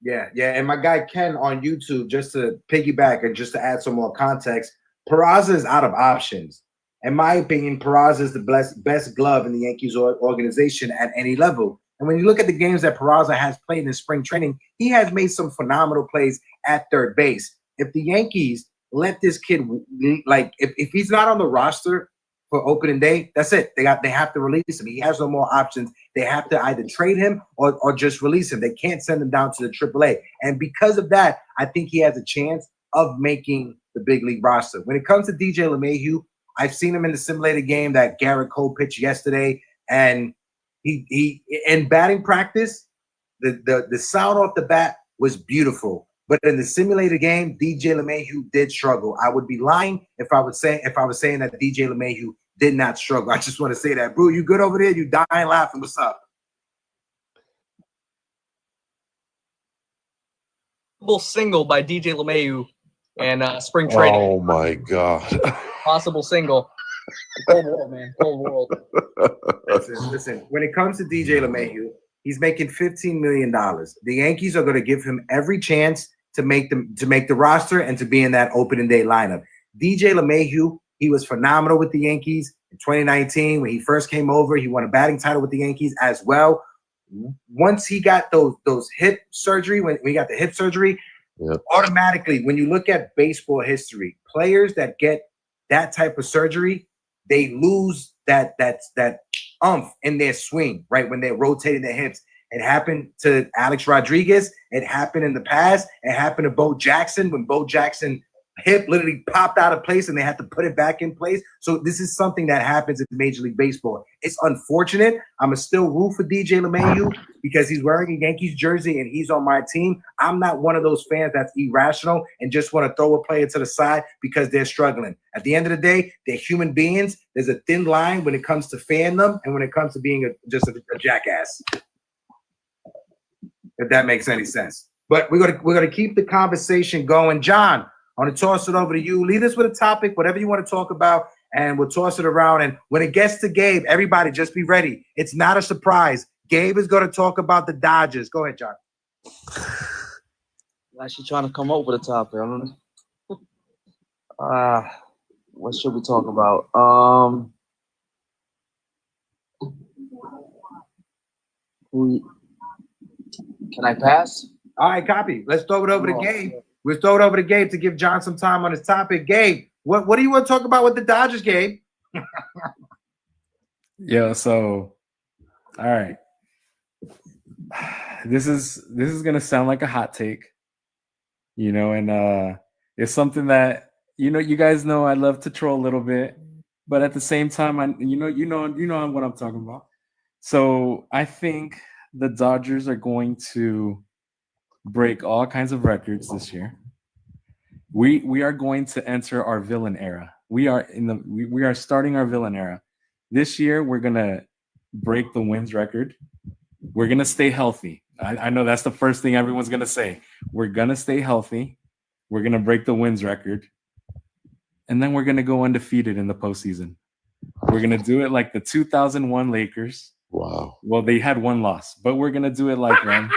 Yeah. And my guy Ken on YouTube, just to piggyback and just to add some more context, Peraza is out of options. In my opinion, Peraza is the best glove in the Yankees organization at any level. And when you look at the games that Peraza has played in spring training, he has made some phenomenal plays at third base. If the Yankees let this kid, if he's not on the roster for opening day, that's it. They have to release him. He has no more options. They have to either trade him or just release him. They can't send him down to the AAA. And because of that, I think he has a chance of making the big league roster. When it comes to DJ LeMahieu, I've seen him in the simulated game that Garrett Cole pitched yesterday, and he in batting practice, the sound off the bat was beautiful. But in the simulated game, DJ LeMahieu did struggle. I would be lying if I was saying that DJ LeMahieu did not struggle. I just want to say that. Brew, you good over there? You dying laughing. What's up? Single by DJ LeMahieu and spring training. Oh my God. Possible single. Cold world, man. Cold world. Listen. When it comes to DJ LeMahieu, he's making $15 million. The Yankees are going to give him every chance to make the roster and to be in that opening day lineup. DJ LeMahieu, he was phenomenal with the Yankees in 2019 when he first came over. He won a batting title with the Yankees as well. Once he got those hip surgery, when he got the hip surgery, automatically, when you look at baseball history, players that get that type of surgery, they lose that umph in their swing, right? When they're rotating their hips. It happened to Alex Rodriguez. It happened in the past. It happened to Bo Jackson when Bo Jackson hip literally popped out of place and they had to put it back in place. So this is something that happens in Major League Baseball. It's unfortunate. I'm going to still root for DJ LeMahieu because he's wearing a Yankees jersey and he's on my team. I'm not one of those fans that's irrational and just want to throw a player to the side because they're struggling. At the end of the day, they're human beings. There's a thin line when it comes to fanning them and when it comes to being just a jackass. If that makes any sense. But we're gonna keep the conversation going. John, I want to toss it over to you. Lead us with a topic, whatever you want to talk about, and we'll toss it around. And when it gets to Gabe, everybody just be ready. It's not a surprise. Gabe is going to talk about the Dodgers. Go ahead, John. I'm actually trying to come up with a topic. I don't know. What should we talk about? Can I pass? All right, copy. Let's throw it over to Gabe. We'll throw it over to Gabe to give John some time on his topic. Gabe, what do you want to talk about with the Dodgers, Gabe? Yeah, so all right. This is gonna sound like a hot take, and it's something that you guys know I love to troll a little bit, but at the same time, you know what I'm talking about. So I think the Dodgers are going to break all kinds of records this year. We are going to enter our villain era. We are starting our villain era. This year, we're gonna break the wins record. We're gonna stay healthy. I know that's the first thing everyone's gonna say. We're gonna stay healthy. We're gonna break the wins record, and then we're gonna go undefeated in the postseason. We're gonna do it like the 2001 Lakers. Wow. Well, they had one loss, but we're gonna do it like them,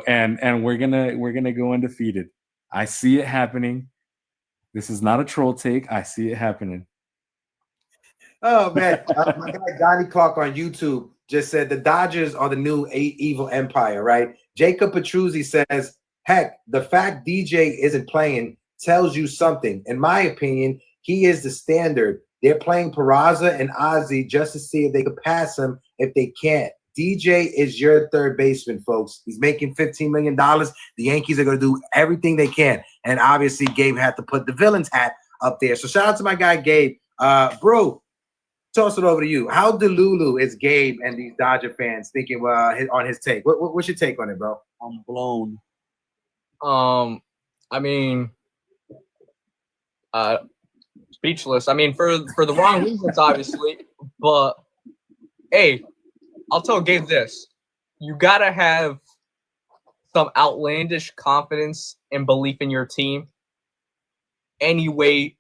and we're gonna go undefeated. I see it happening. This is not a troll take. I see it happening. Oh man, my guy Johnny Clark on YouTube just said the Dodgers are the new evil empire, right? Jacob Petruzzi says, "Heck, the fact DJ isn't playing tells you something. In my opinion, he is the standard. They're playing Peraza and Ozzie just to see if they could pass him. If they can't, DJ is your third baseman, folks. He's making $15 million. The Yankees are going to do everything they can. And obviously, Gabe had to put the villain's hat up there. So shout out to my guy, Gabe. Bro, toss it over to you. How delulu is Gabe and these Dodger fans thinking on his take? What's your take on it, bro? I'm blown. I mean, speechless. I mean, for the wrong reasons, obviously. But hey, I'll tell Gabe this: you gotta have some outlandish confidence and belief in your team, any way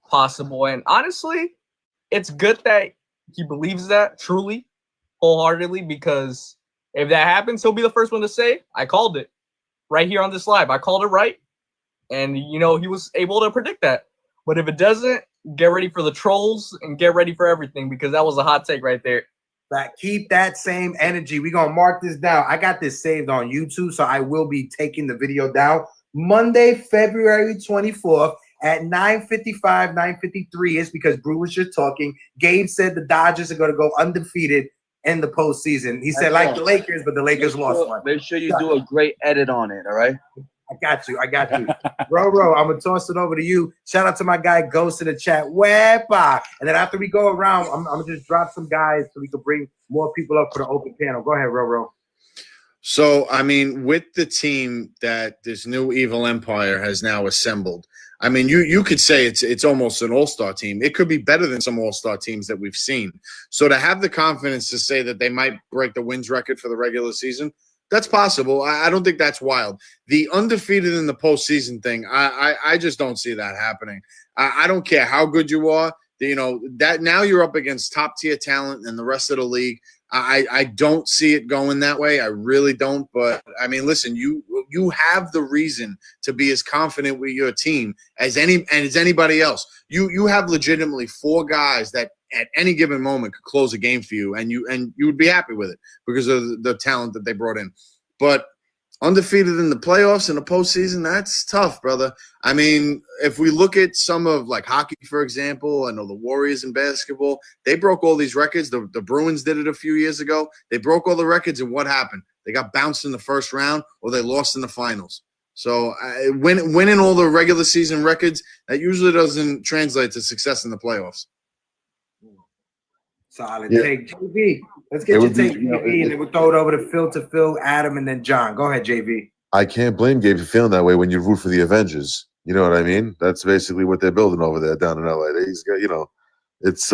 possible. And honestly, it's good that he believes that truly, wholeheartedly, because if that happens, he'll be the first one to say, "I called it right here on this live. I called it right," and he was able to predict that. But if it doesn't, get ready for the trolls and get ready for everything, because that was a hot take right there. Keep that same energy. We're going to mark this down. I got this saved on YouTube, so I will be taking the video down. Monday, February 24th, At 9:55, 9:53 is because Brew was just talking. Gabe said the Dodgers are going to go undefeated in the postseason. He said like the Lakers, but the Lakers lost one. Make sure you do a great edit on it, all right? I got you. Roro, I'm going to toss it over to you. Shout out to my guy Ghost in the chat. Wepa. And then after we go around, I'm going to just drop some guys so we can bring more people up for the open panel. Go ahead, Roro. So, I mean, with the team that this new evil empire has now assembled, I mean, you could say it's almost an all-star team. It could be better than some all-star teams that we've seen. So to have the confidence to say that they might break the wins record for the regular season, that's possible. I don't think that's wild. The undefeated in the postseason thing, I just don't see that happening. I don't care how good you are. You know, that now you're up against top-tier talent and the rest of the league. I don't see it going that way. I really don't. But, I mean, listen, you have the reason to be as confident with your team as anybody else. You have legitimately 4 guys that at any given moment could close a game for you, and you would be happy with it because of the talent that they brought in. But undefeated in the playoffs in the postseason, that's tough, brother. I mean, if we look at some of like hockey, for example, I know the Warriors in basketball, they broke all these records. The Bruins did it a few years ago. They broke all the records, and what happened? They got bounced in the first round or they lost in the finals. So winning all the regular season records, that usually doesn't translate to success in the playoffs. Solid take. JV, let's get your take, JV, and then we'll throw it over to Phil, Adam, and then John. Go ahead, JV. I can't blame Gabe for feeling that way when you root for the Avengers. You know what I mean? That's basically what they're building over there down in LA. He's got, you know, it's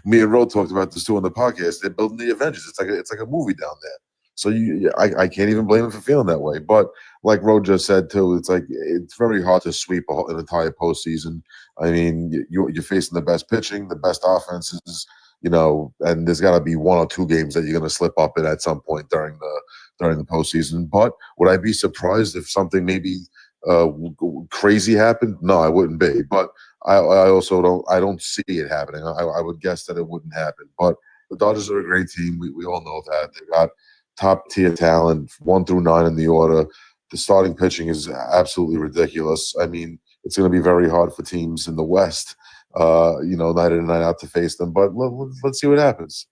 me and Ro talked about this too on the podcast. They're building the Avengers. It's like a movie down there. So I can't even blame him for feeling that way. But like Ro just said too, it's like it's very hard to sweep an entire postseason. I mean, you're facing the best pitching, the best offenses. You know, and there's got to be 1 or 2 games that you're going to slip up in at some point during the postseason. But would I be surprised if something maybe crazy happened? No, I wouldn't be. But I also don't see it happening. I would guess that it wouldn't happen. But the Dodgers are a great team. We all know that. They got top tier talent, 1 through 9 in the order. The starting pitching is absolutely ridiculous. I mean, it's going to be very hard for teams in the West. You know, night in and night out to face them. But let's see what happens.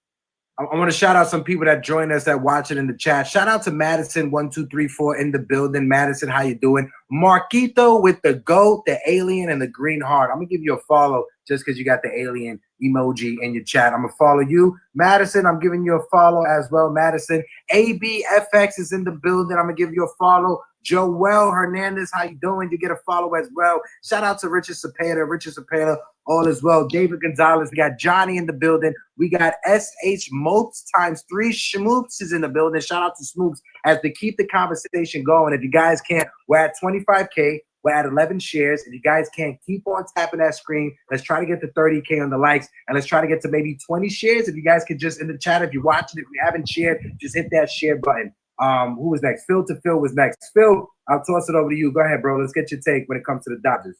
I want to shout out some people that joined us that watch it in the chat. Shout out to Madison 1234 in the building. Madison, how you doing? Marquito with the goat, the alien, and the green heart. I'm gonna give you a follow just because you got the alien emoji in your chat. I'm gonna follow you, Madison. I'm giving you a follow as well, Madison. ABFX is in the building. I'm gonna give you a follow. Joel Hernandez, how you doing? You get a follow as well. Shout out to Richard Cepeda, all as well. David Gonzalez, we got Johnny in the building. We got SH Mopes ×3. Schmoops is in the building. Shout out to Smoops as they keep the conversation going. If you guys can't, we're at 25K. We're at 11 shares. If you guys can't, keep on tapping that screen. Let's try to get to 30K on the likes, and let's try to get to maybe 20 shares. If you guys could just in the chat, if you're watching, if you haven't shared, just hit that share button. Who was next? Phil was next. Phil, I'll toss it over to you. Go ahead, bro. Let's get your take when it comes to the Dodgers.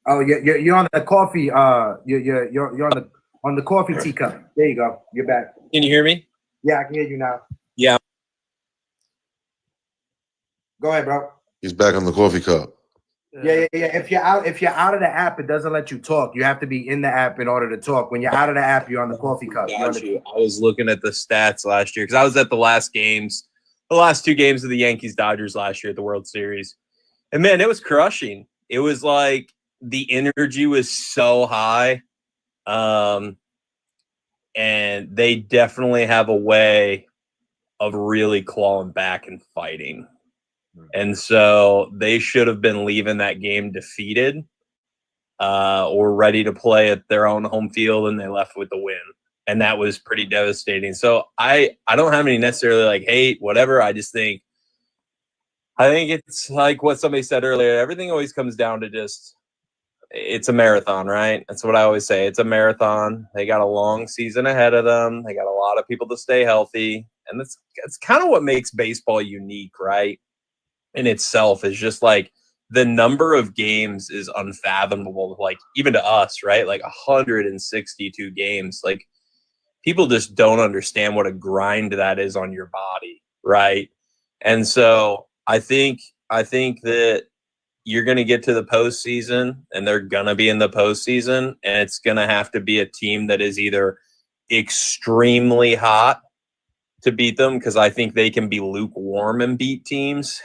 Oh, you're on the coffee. You're on the coffee teacup. There you go. You're back. Can you hear me? Yeah, I can hear you now. Yeah. Go ahead, bro. He's back on the coffee cup. Yeah. If you're out of the app, it doesn't let you talk. You have to be in the app in order to talk. When you're out of the app, you're on the coffee cup. Got you. I was looking at the stats last year because I was at the last 2 games of the Yankees-Dodgers last year at the World Series. And, man, it was crushing. It was like the energy was so high. And they definitely have a way of really clawing back and fighting. And so they should have been leaving that game defeated or ready to play at their own home field, and they left with the win. And that was pretty devastating. So I don't have any necessarily like hate, whatever. I think it's like what somebody said earlier. Everything always comes down to just it's a marathon, right? That's what I always say. It's a marathon. They got a long season ahead of them. They got a lot of people to stay healthy. And that's kind of what makes baseball unique, right? In itself is just like the number of games is unfathomable, like even to us, right? Like 162 games. Like people just don't understand what a grind that is on your body, right? And so I think that you're going to get to the postseason, and they're going to be in the postseason, and it's going to have to be a team that is either extremely hot to beat them, because I think they can be lukewarm and beat teams.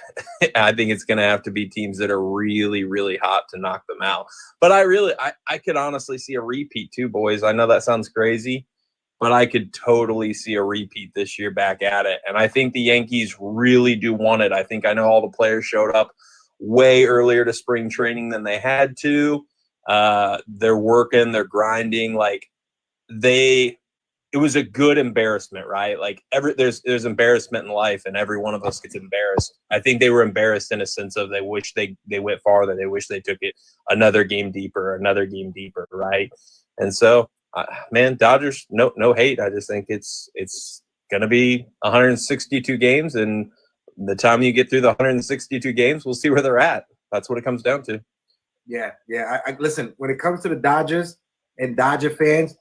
I think it's going to have to be teams that are really, really hot to knock them out. But I could honestly see a repeat too, boys. I know that sounds crazy, but I could totally see a repeat this year back at it. And I think the Yankees really do want it. I know all the players showed up way earlier to spring training than they had to. They're working, they're grinding. It was a good embarrassment, right? Like there's embarrassment in life, and every one of us gets embarrassed. I think they were embarrassed in a sense of they wish they went farther. They wish they took it another game deeper, right? And so, man, Dodgers, no hate. I just think it's going to be 162 games, and the time you get through the 162 games, we'll see where they're at. That's what it comes down to. Yeah. I listen, when it comes to the Dodgers and Dodger fans,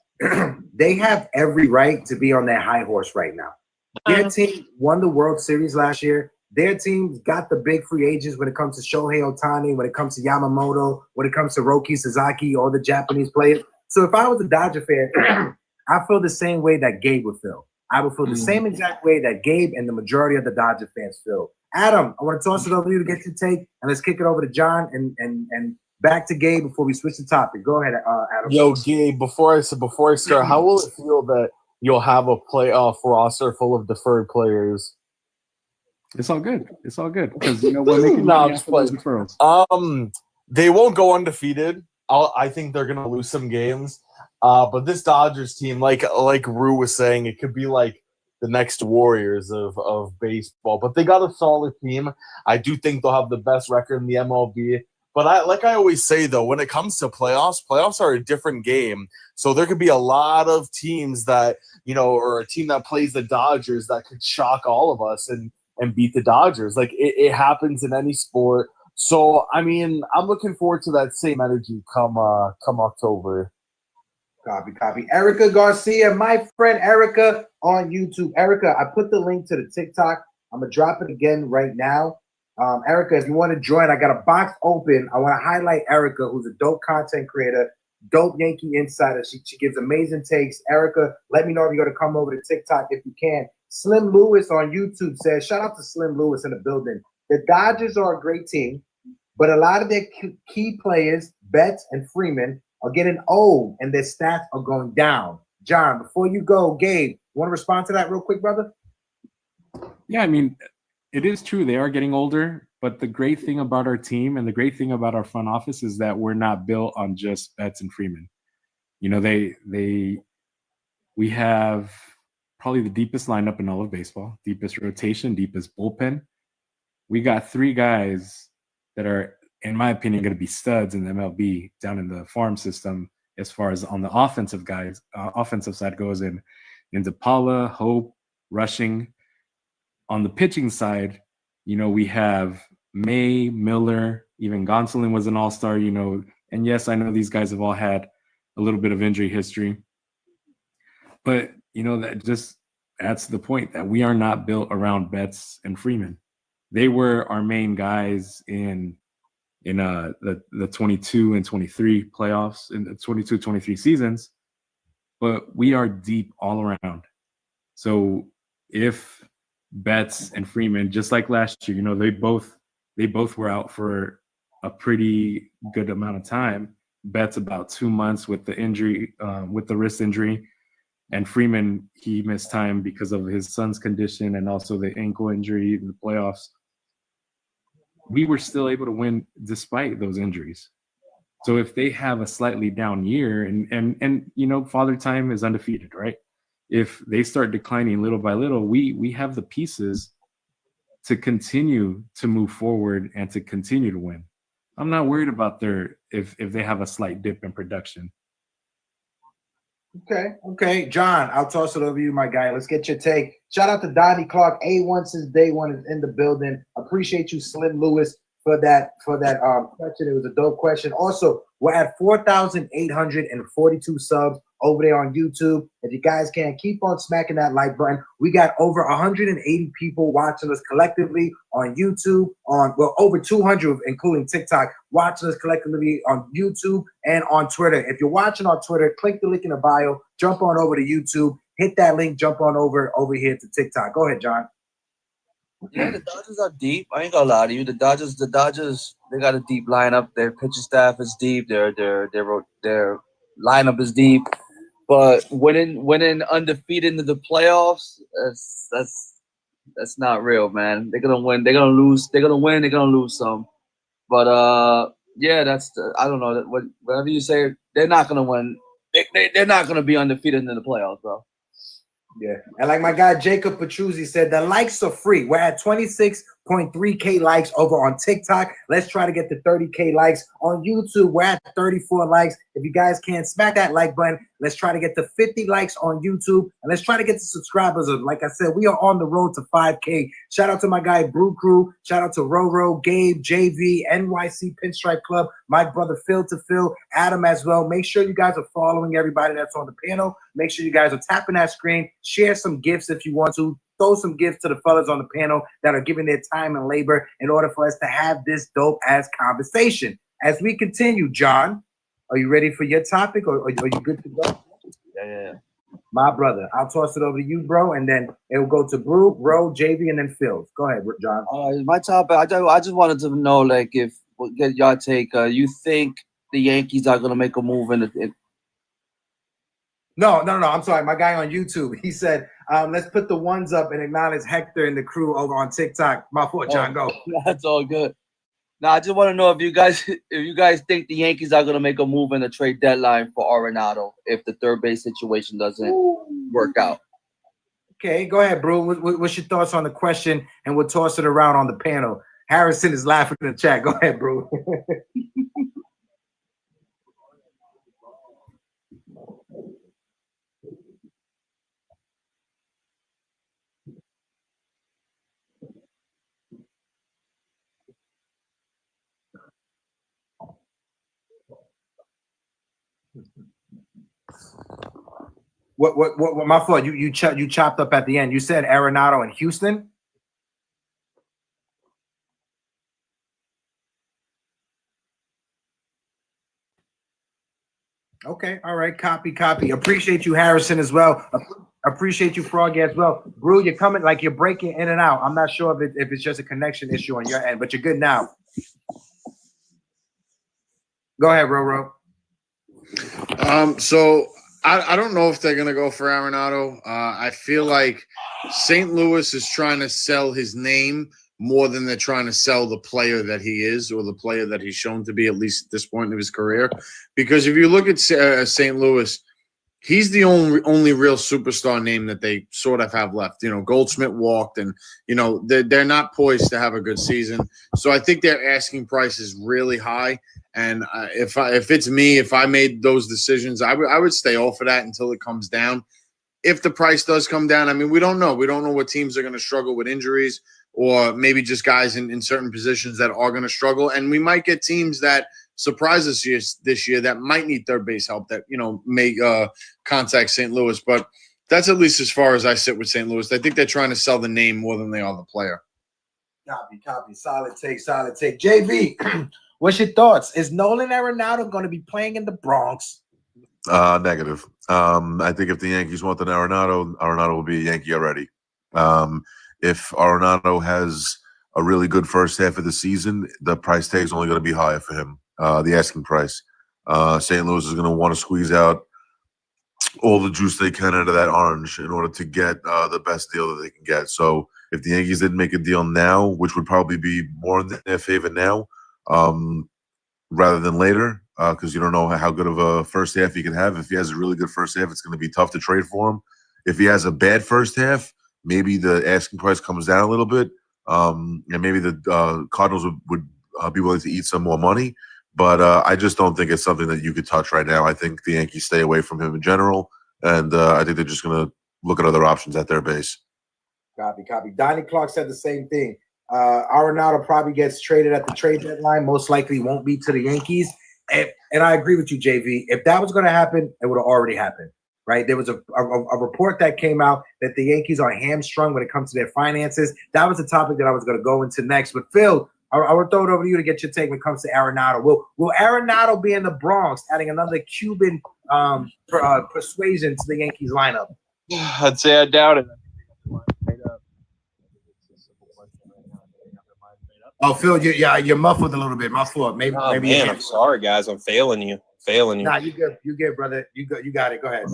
they have every right to be on their high horse right now. Their team won the World Series last year. Their team's got the big free agents when it comes to Shohei Ohtani, when it comes to Yamamoto, when it comes to Roki Sasaki, all the Japanese players. So if I was a Dodger fan, I feel the same way that Gabe would feel. I would feel the same exact way that Gabe and the majority of the Dodger fans feel. Adam, I want to toss it over to you to get your take, and let's kick it over to John and back to Gabe before we switch the topic. Go ahead, Adam. Yo, Gabe, before I start, how will it feel that you'll have a playoff roster full of deferred players? It's all good. It's all good because we're making money off those deferrals. They won't go undefeated. I think they're gonna lose some games. But this Dodgers team, like Rue was saying, it could be like the next Warriors of baseball. But they got a solid team. I do think they'll have the best record in the MLB. But I always say, though, when it comes to playoffs are a different game. So there could be a lot of teams that, or a team that plays the Dodgers that could shock all of us and beat the Dodgers. Like, it happens in any sport. So, I mean, I'm looking forward to that same energy come October. Copy. Erica Garcia, my friend Erica on YouTube. Erica, I put the link to the TikTok. I'm going to drop it again right now. Erica, if you want to join, I got a box open. I want to highlight Erica, who's a dope content creator, dope Yankee insider. She gives amazing takes. Erica, let me know if you're going to come over to TikTok if you can. Slim Lewis on YouTube says, shout out to Slim Lewis in the building. The Dodgers are a great team, but a lot of their key players, Betts and Freeman, are getting old and their stats are going down. John, before you go, Gabe, you want to respond to that real quick, brother? Yeah, I mean, it is true. They are getting older, but the great thing about our team and the great thing about our front office is that we're not built on just Betts and Freeman. We have probably the deepest lineup in all of baseball, deepest rotation, deepest bullpen. We got three guys that are, in my opinion, going to be studs in the MLB down in the farm system as far as on the offensive side goes in DePaula, Hope, Rushing. On the pitching side, we have May, Miller, even Gonsolin was an all-star, and yes, I know these guys have all had a little bit of injury history, but, that just adds to the point that we are not built around Betts and Freeman. They were our main guys in the 22 and 23 playoffs, in the 22-23 seasons, but we are deep all around. So if Betts and Freeman, just like last year, they both were out for a pretty good amount of time. Betts about 2 months with the injury, with the wrist injury, and Freeman, he missed time because of his son's condition and also the ankle injury in the playoffs. We were still able to win despite those injuries. So if they have a slightly down year, and Father Time is undefeated, right? If they start declining little by little, we have the pieces to continue to move forward and to continue to win. I'm not worried about if they have a slight dip in production. Okay. John, I'll toss it over to you, my guy. Let's get your take. Shout out to Donnie Clark. A1 since day one is in the building. Appreciate you, Slim Lewis, for that question. It was a dope question. Also, we're at 4,842 subs over there on YouTube. If you guys can, keep on smacking that like button. We got over 180 people watching us collectively on YouTube, over 200, including TikTok, watching us collectively on YouTube and on Twitter. If you're watching on Twitter, click the link in the bio, jump on over to YouTube, hit that link, jump on over here to TikTok. Go ahead, John. Yeah, the Dodgers are deep. I ain't gonna lie to you. The Dodgers, they got a deep lineup. Their pitching staff is deep. Their lineup is deep. But winning undefeated into the playoffs, that's not real, man. They're gonna win. They're gonna lose. They're gonna win. They're gonna lose some. But yeah, I don't know. Whatever you say, they're not gonna win. They're not gonna be undefeated in the playoffs, bro. Yeah, and like my guy Jacob Petruzzi said, the likes are free. We're at 26.3K likes over on TikTok. Let's try to get to 30K likes on YouTube. We're at 34 likes. If you guys can, smack that like button. Let's try to get to 50 likes on YouTube, and let's try to get to subscribers. Like I said, we are on the road to 5K. Shout out to my guy Brew Crew. Shout out to Roro, Gabe, JV, NYC Pinstripe Club, my brother Phil to Phil, Adam as well. Make sure you guys are following everybody that's on the panel. Make sure you guys are tapping that screen. Share some gifts if you want to. Throw some gifts to the fellas on the panel that are giving their time and labor in order for us to have this dope-ass conversation. As we continue, John, are you ready for your topic, or are you good to go? Yeah. My brother, I'll toss it over to you, bro, and then it will go to Brew, Ro, JV, and then Phil. Go ahead, John. My topic, I just wanted to know, like, get y'all take. You think the Yankees are gonna make a move in? No. I'm sorry. My guy on YouTube, he said, let's put the ones up and acknowledge Hector and the crew over on TikTok. My fault, John. Go. That's all good. Now, I just want to know if you guys think the Yankees are gonna make a move in the trade deadline for Arenado if the third base situation doesn't work out. Okay, go ahead, bro. What's your thoughts on the question? And we'll toss it around on the panel. Harrison is laughing in the chat. Go ahead, bro. What my fault? You chopped up at the end. You said Arenado in Houston. Okay, all right. Copy. Appreciate you, Harrison, as well. Appreciate you, Froggy, as well. Brew, you're coming like you're breaking in and out. I'm not sure if it's just a connection issue on your end, but you're good now. Go ahead, Roro. So I don't know if they're going to go for Arenado. I feel like St. Louis is trying to sell his name more than they're trying to sell the player that he is or the player that he's shown to be, at least at this point of his career. Because if you look at St. Louis, he's the only real superstar name that they sort of have left. You know, Goldschmidt walked, and, you know, they're not poised to have a good season. So I think their asking price is really high. And if it's me, if I made those decisions, I would stay off of that until it comes down. If the price does come down, I mean, we don't know. We don't know what teams are going to struggle with injuries, or maybe just guys in certain positions that are going to struggle. And we might get teams that surprise us this year that might need third base help that, you know, may contact St. Louis. But that's at least as far as I sit with St. Louis. I think they're trying to sell the name more than they are the player. Copy. Solid take. JV, what's your thoughts? Is Nolan Arenado going to be playing in the Bronx? Negative. I think if the Yankees want an Arenado will be a Yankee already. If Arenado has a really good first half of the season, the price tag is only going to be higher for him, the asking price. St. Louis is going to want to squeeze out all the juice they can out of that orange in order to get the best deal that they can get. So if the Yankees didn't make a deal now, which would probably be more in their favor now rather than later, because you don't know how good of a first half he can have. If he has a really good first half, it's going to be tough to trade for him. If he has a bad first half, maybe the asking price comes down a little bit, and maybe the Cardinals would be willing to eat some more money. But I just don't think it's something that you could touch right now. I think the Yankees stay away from him in general, and I think they're just going to look at other options at their base. Copy. Donnie Clark said the same thing. Arenado probably gets traded at the trade deadline. Most likely won't be to the Yankees. and I agree with you, JV. If that was going to happen, it would have already happened, right? There was a report that came out that the Yankees are hamstrung when it comes to their finances. That was the topic that I was going to go into next. But Phil, I will throw it over to you to get your take when it comes to Arenado. Will Arenado be in the Bronx, adding another Cuban persuasion to the Yankees lineup? I'd say I doubt it. Oh, Phil, you're muffled a little bit. My fault. Maybe. Man, I'm sorry, guys. I'm failing you. Nah, you good. You good, brother. You got it. Go ahead.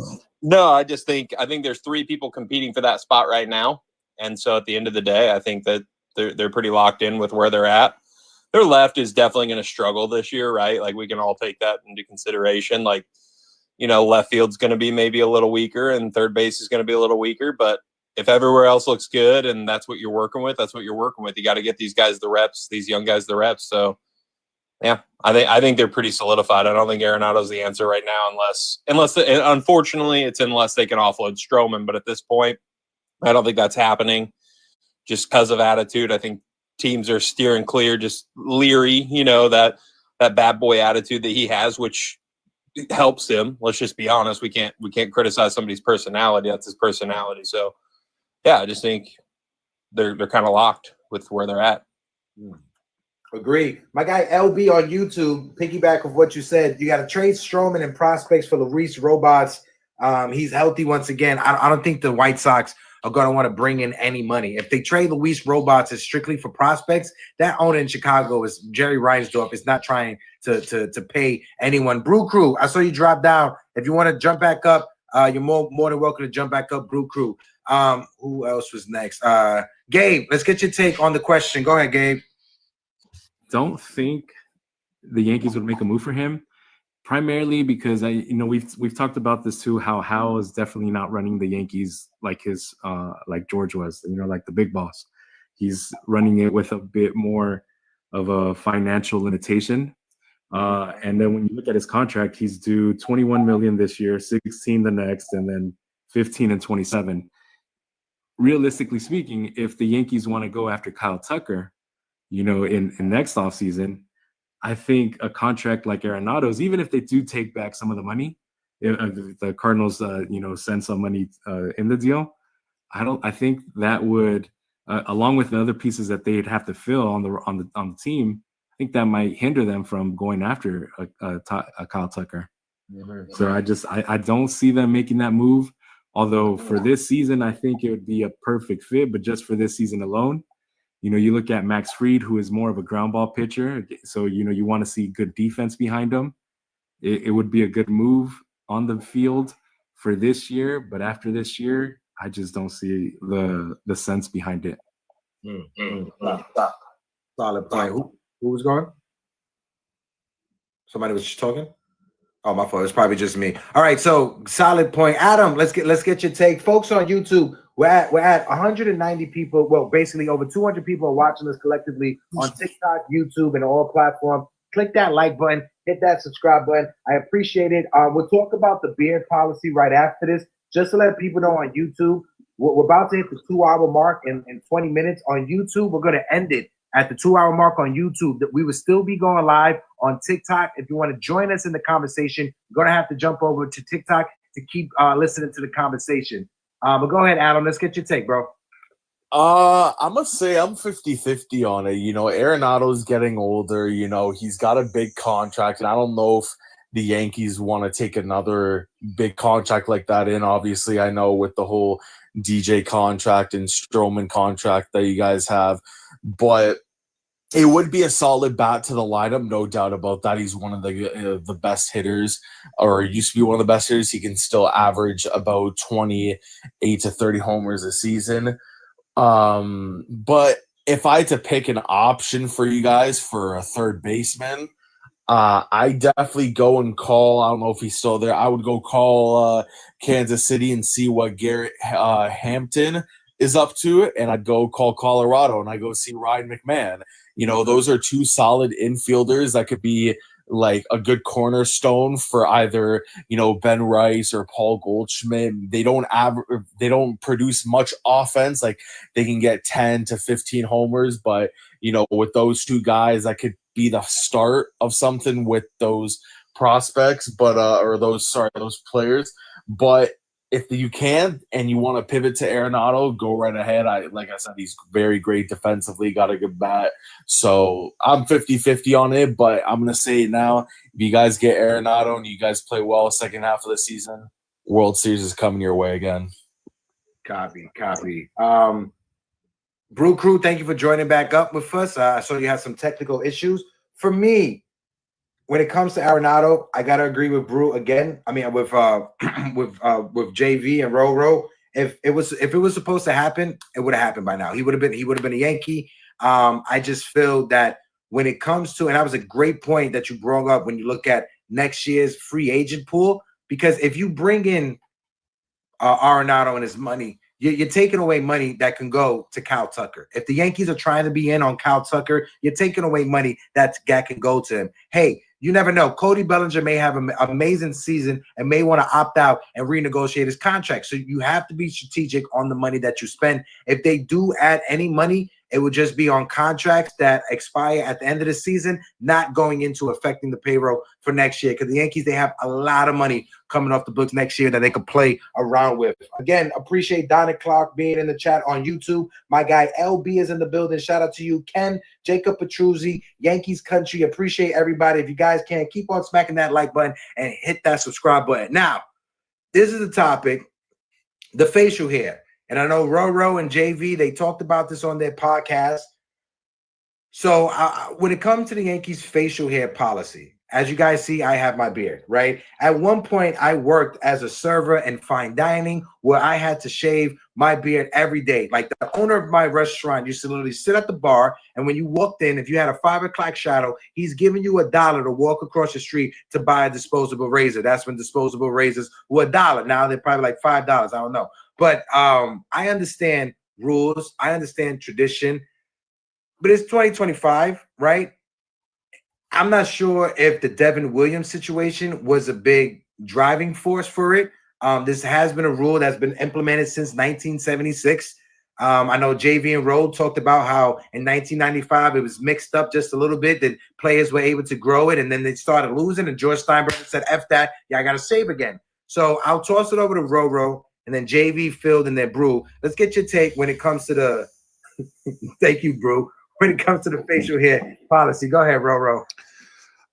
No, I think there's 3 people competing for that spot right now, and so at the end of the day, I think that they're pretty locked in with where they're at. Their left is definitely going to struggle this year, right? Like we can all take that into consideration. Like, left field's going to be maybe a little weaker, and third base is going to be a little weaker, but if everywhere else looks good and that's what you're working with, that's what you're working with. You got to get these guys the reps, these young guys the reps. So, yeah, I think they're pretty solidified. I don't think Arenado's the answer right now, unless unfortunately it's unless they can offload Stroman. But at this point, I don't think that's happening just because of attitude. I think teams are steering clear, just leery, that bad boy attitude that he has, which helps him. Let's just be honest. We can't criticize somebody's personality. That's his personality. So, yeah, I just think they're kind of locked with where they're at. Agree. My guy LB on YouTube, piggyback of what you said. You got to trade Stroman and prospects for Luis Robots. He's healthy once again. I don't think the White Sox are going to want to bring in any money. If they trade Luis Robots as strictly for prospects, that owner in Chicago is Jerry Reinsdorf is not trying to pay anyone. Brew Crew, I saw you drop down. If you want to jump back up, you're more than welcome to jump back up. Brew Crew. Who else was next? Gabe, let's get your take on the question. Go ahead, Gabe. Don't think the Yankees would make a move for him, primarily because we've talked about this too. How Hal is definitely not running the Yankees like like George was, like the big boss. He's running it with a bit more of a financial limitation. And then when you look at his contract, he's due $21 million this year, 16 the next, and then 15 and 27. Realistically speaking, if the Yankees want to go after Kyle Tucker, in next offseason, I think a contract like Arenado's, even if they do take back some of the money, if the Cardinals, send some money in the deal, I think that would, along with the other pieces that they'd have to fill on the team, I think that might hinder them from going after a Kyle Tucker. Mm-hmm. So I don't see them making that move. Although for this season, I think it would be a perfect fit, but just for this season alone, you look at Max Fried, who is more of a ground ball pitcher. So, you want to see good defense behind him. It would be a good move on the field for this year. But after this year, I just don't see the sense behind it. Solid point. Who was going? Somebody was just talking? Oh, my fault. It's probably just me. All right, so solid point. Adam, let's get your take. Folks on YouTube, we're at 190 people. Well, basically over 200 people are watching us collectively on TikTok, YouTube, and all platforms. Click that like button, hit that subscribe button. I appreciate it. We'll talk about the beard policy right after this. Just to let people know on YouTube, we're about to hit the 2-hour mark in 20 minutes. On YouTube, we're going to end it at the 2-hour mark on YouTube. That we will still be going live on TikTok. If you want to join us in the conversation, you're going to have to jump over to TikTok to keep listening to the conversation. But go ahead, Adam. Let's get your take, bro. I must say I'm 50-50 on it. Arenado's getting older. He's got a big contract, and I don't know if the Yankees want to take another big contract like that in. Obviously, I know with the whole DJ contract and Stroman contract that you guys have, but it would be a solid bat to the lineup, no doubt about that. He's one of the best hitters, or used to be one of the best hitters. He can still average about 28 to 30 homers a season. But if I had to pick an option for you guys for a third baseman, I definitely go and call. I don't know if he's still there. I would go call Kansas City and see what Garrett Hampton is up to, and I'd go call Colorado and I go see Ryan McMahon. Those are two solid infielders that could be like a good cornerstone for either, Ben Rice or Paul Goldschmidt. They don't produce much offense. Like they can get 10 to 15 homers, but with those two guys, that could be the start of something with those prospects, but or those players. But if you can and you want to pivot to Arenado, go right ahead. Like I said, he's very great defensively, got a good bat. So I'm 50-50 on it, but I'm gonna say it now. If you guys get Arenado and you guys play well second half of the season, World Series is coming your way again. Copy. Brew Crew, thank you for joining back up with us. I saw you had some technical issues. For me, when it comes to Arenado, I gotta agree with Brew again. I mean, with JV and Roro. If it was supposed to happen, it would have happened by now. He would have been a Yankee. I just feel that when it comes to, and that was a great point that you brought up when you look at next year's free agent pool, because if you bring in Arenado and his money, you're taking away money that can go to Kyle Tucker. If the Yankees are trying to be in on Kyle Tucker, you're taking away money that can go to him. Hey, you never know. Cody Bellinger may have an amazing season and may want to opt out and renegotiate his contract. So you have to be strategic on the money that you spend. If they do add any money, it would just be on contracts that expire at the end of the season, not going into affecting the payroll for next year. Because the Yankees, they have a lot of money coming off the books next year that they could play around with. Again, appreciate Donna Clark being in the chat on YouTube. My guy LB is in the building. Shout out to you, Ken, Jacob Petruzzi, Yankees Country. Appreciate everybody. If you guys can, keep on smacking that like button and hit that subscribe button. Now, this is the topic, the facial hair. And I know Roro and JV, they talked about this on their podcast. So when it comes to the Yankees facial hair policy, as you guys see, I have my beard, right? At one point, I worked as a server in fine dining where I had to shave my beard every day. Like the owner of my restaurant used to literally sit at the bar, and when you walked in, if you had a 5 o'clock shadow, he's giving you $1 to walk across the street to buy a disposable razor. That's when disposable razors were $1. Now they're probably like $5. I don't know. But I understand rules. I understand tradition. But it's 2025, right? I'm not sure if the Devin Williams situation was a big driving force for it. This has been a rule that's been implemented since 1976. I know JV and Road talked about how in 1995 it was mixed up just a little bit, that players were able to grow it, and then they started losing, and George Steinbrenner said, F that, yeah, I got to save again. So I'll toss it over to Roro, and then JV, Field, and then Brew. Let's get your take when it comes to the – thank you, Brew. When it comes to the facial hair policy. Go ahead, Roro.